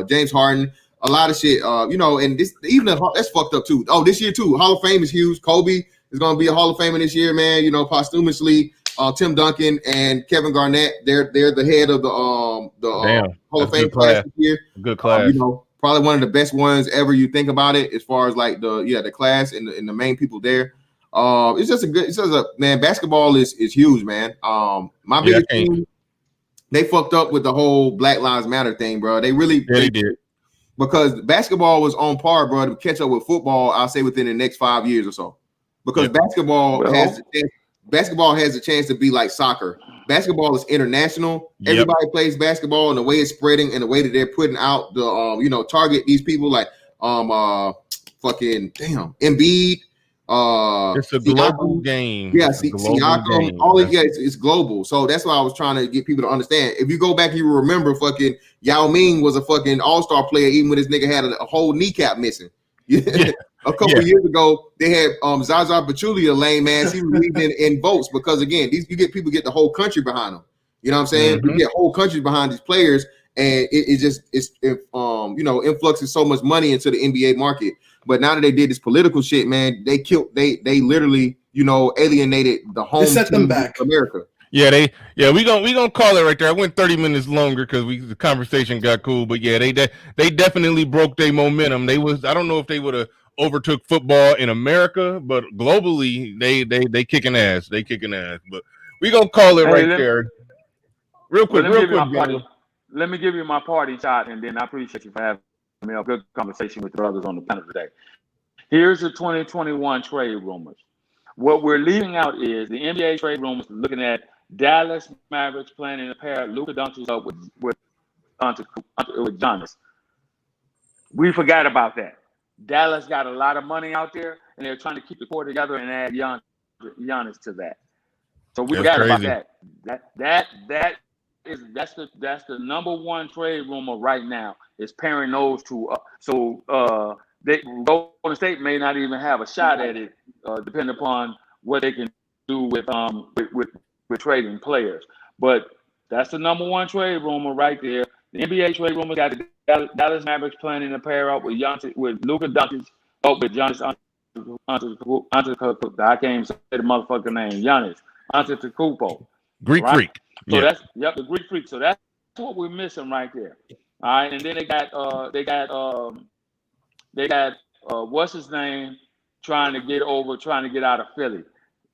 James Harden. A lot of shit, and this that's fucked up too. Oh, this year too, Hall of Fame is huge. Kobe is gonna be a Hall of Famer this year, man. Posthumously. Tim Duncan and Kevin Garnett. They're the head of the Hall of Fame class this year. Good class. You know, probably one of the best ones ever. You think about it, as far as like the class and the main people there. Man. Basketball is huge, man. My biggest team, they fucked up with the whole Black Lives Matter thing, bro. They did. Because basketball was on par, bro, to catch up with football, I'll say within the next 5 years or so. Because basketball has a chance to be like soccer. Basketball is international. Everybody plays basketball, and the way it's spreading and the way that they're putting out the target these people like fucking Embiid. It's a global game. Yeah, Siakam, all it, it's global. So that's why I was trying to get people to understand. If you go back, you remember fucking Yao Ming was a fucking all-star player, even when this nigga had a whole kneecap missing. A couple years ago, they had Zaza Pachulia, lame ass. He was leading in votes because again, people get the whole country behind them. You know what I'm saying? You get whole countries behind these players, and it's influxes so much money into the NBA market. But now that they did this political shit, man, they literally, alienated the home. They set them back. America. We gonna call it right there. I went 30 minutes longer because the conversation got cool. But yeah, they definitely broke their momentum. I don't know if they would have overtook football in America, but globally they kicking ass. They kicking ass. But we gonna call it there. Real quick. Let me give you my party shot, and then I appreciate you for having me a good conversation with the brothers on the panel today. Here's the 2021 trade rumors. What we're leaving out is the NBA trade rumors looking at Dallas Mavericks planning to pair Luka Doncic up with Giannis. We forgot about that. Dallas got a lot of money out there, and they're trying to keep the core together and add Giannis to that. So we forgot about that. That's the number one trade rumor right now is pairing those two up. So Golden State may not even have a shot at it, depending upon what they can do with trading players. But that's the number one trade rumor right there. The NBA trade rumor got the Dallas Mavericks planning to pair up with Luka Doncic, with Giannis. I can't even say the motherfucker name. Giannis Antetokounmpo. Greek freak. So that's the Greek freak. So that's what we're missing right there. All right, and then they got what's his name trying to get out of Philly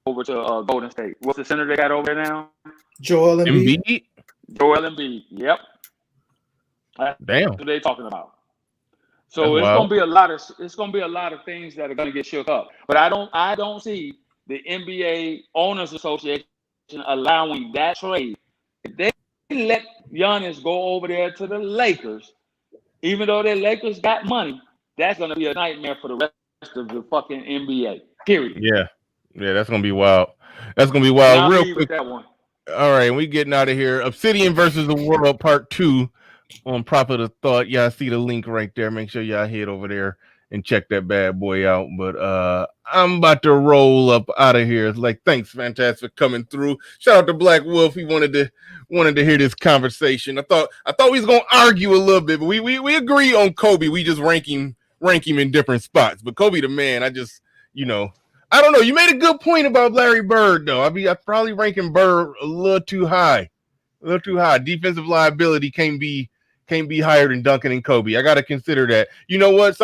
over to Golden State. What's the center they got over there now? Joel Embiid. Yep. Damn. That's what they're talking about. So it's gonna be a lot of things that are gonna get shook up. But I don't see the NBA Owners Association allowing that trade. If they let Giannis go over there to the Lakers, even though the Lakers got money, that's gonna be a nightmare for the rest of the fucking NBA. Period. Yeah, that's gonna be wild. Real quick. That one. All right, we getting out of here. Obsidian versus the World Part 2 on Prophet of Thought. Y'all see the link right there. Make sure y'all head over there and check that bad boy out. But I'm about to roll up out of here. It's like, thanks, Fantastic, for coming through. Shout out to Black Wolf. He wanted to hear this conversation. I thought we was gonna argue a little bit, but we agree on Kobe. We just rank him in different spots. But Kobe the man, I don't know. You made a good point about Larry Bird, though. I probably ranking Bird a little too high. Defensive liability can't be higher than Duncan and Kobe. I got to consider that. You know what?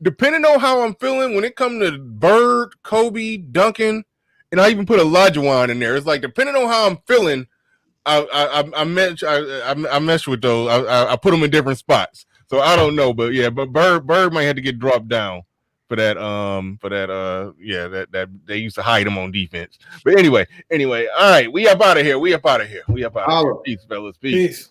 Depending on how I'm feeling when it comes to Bird, Kobe, Duncan, and I even put Olajuwon in there. It's like depending on how I'm feeling, I mesh with those. I put them in different spots. So I don't know, but yeah, but Bird might have to get dropped down for that that they used to hide him on defense. But anyway, all right, we up out of here. Peace, fellas. Peace.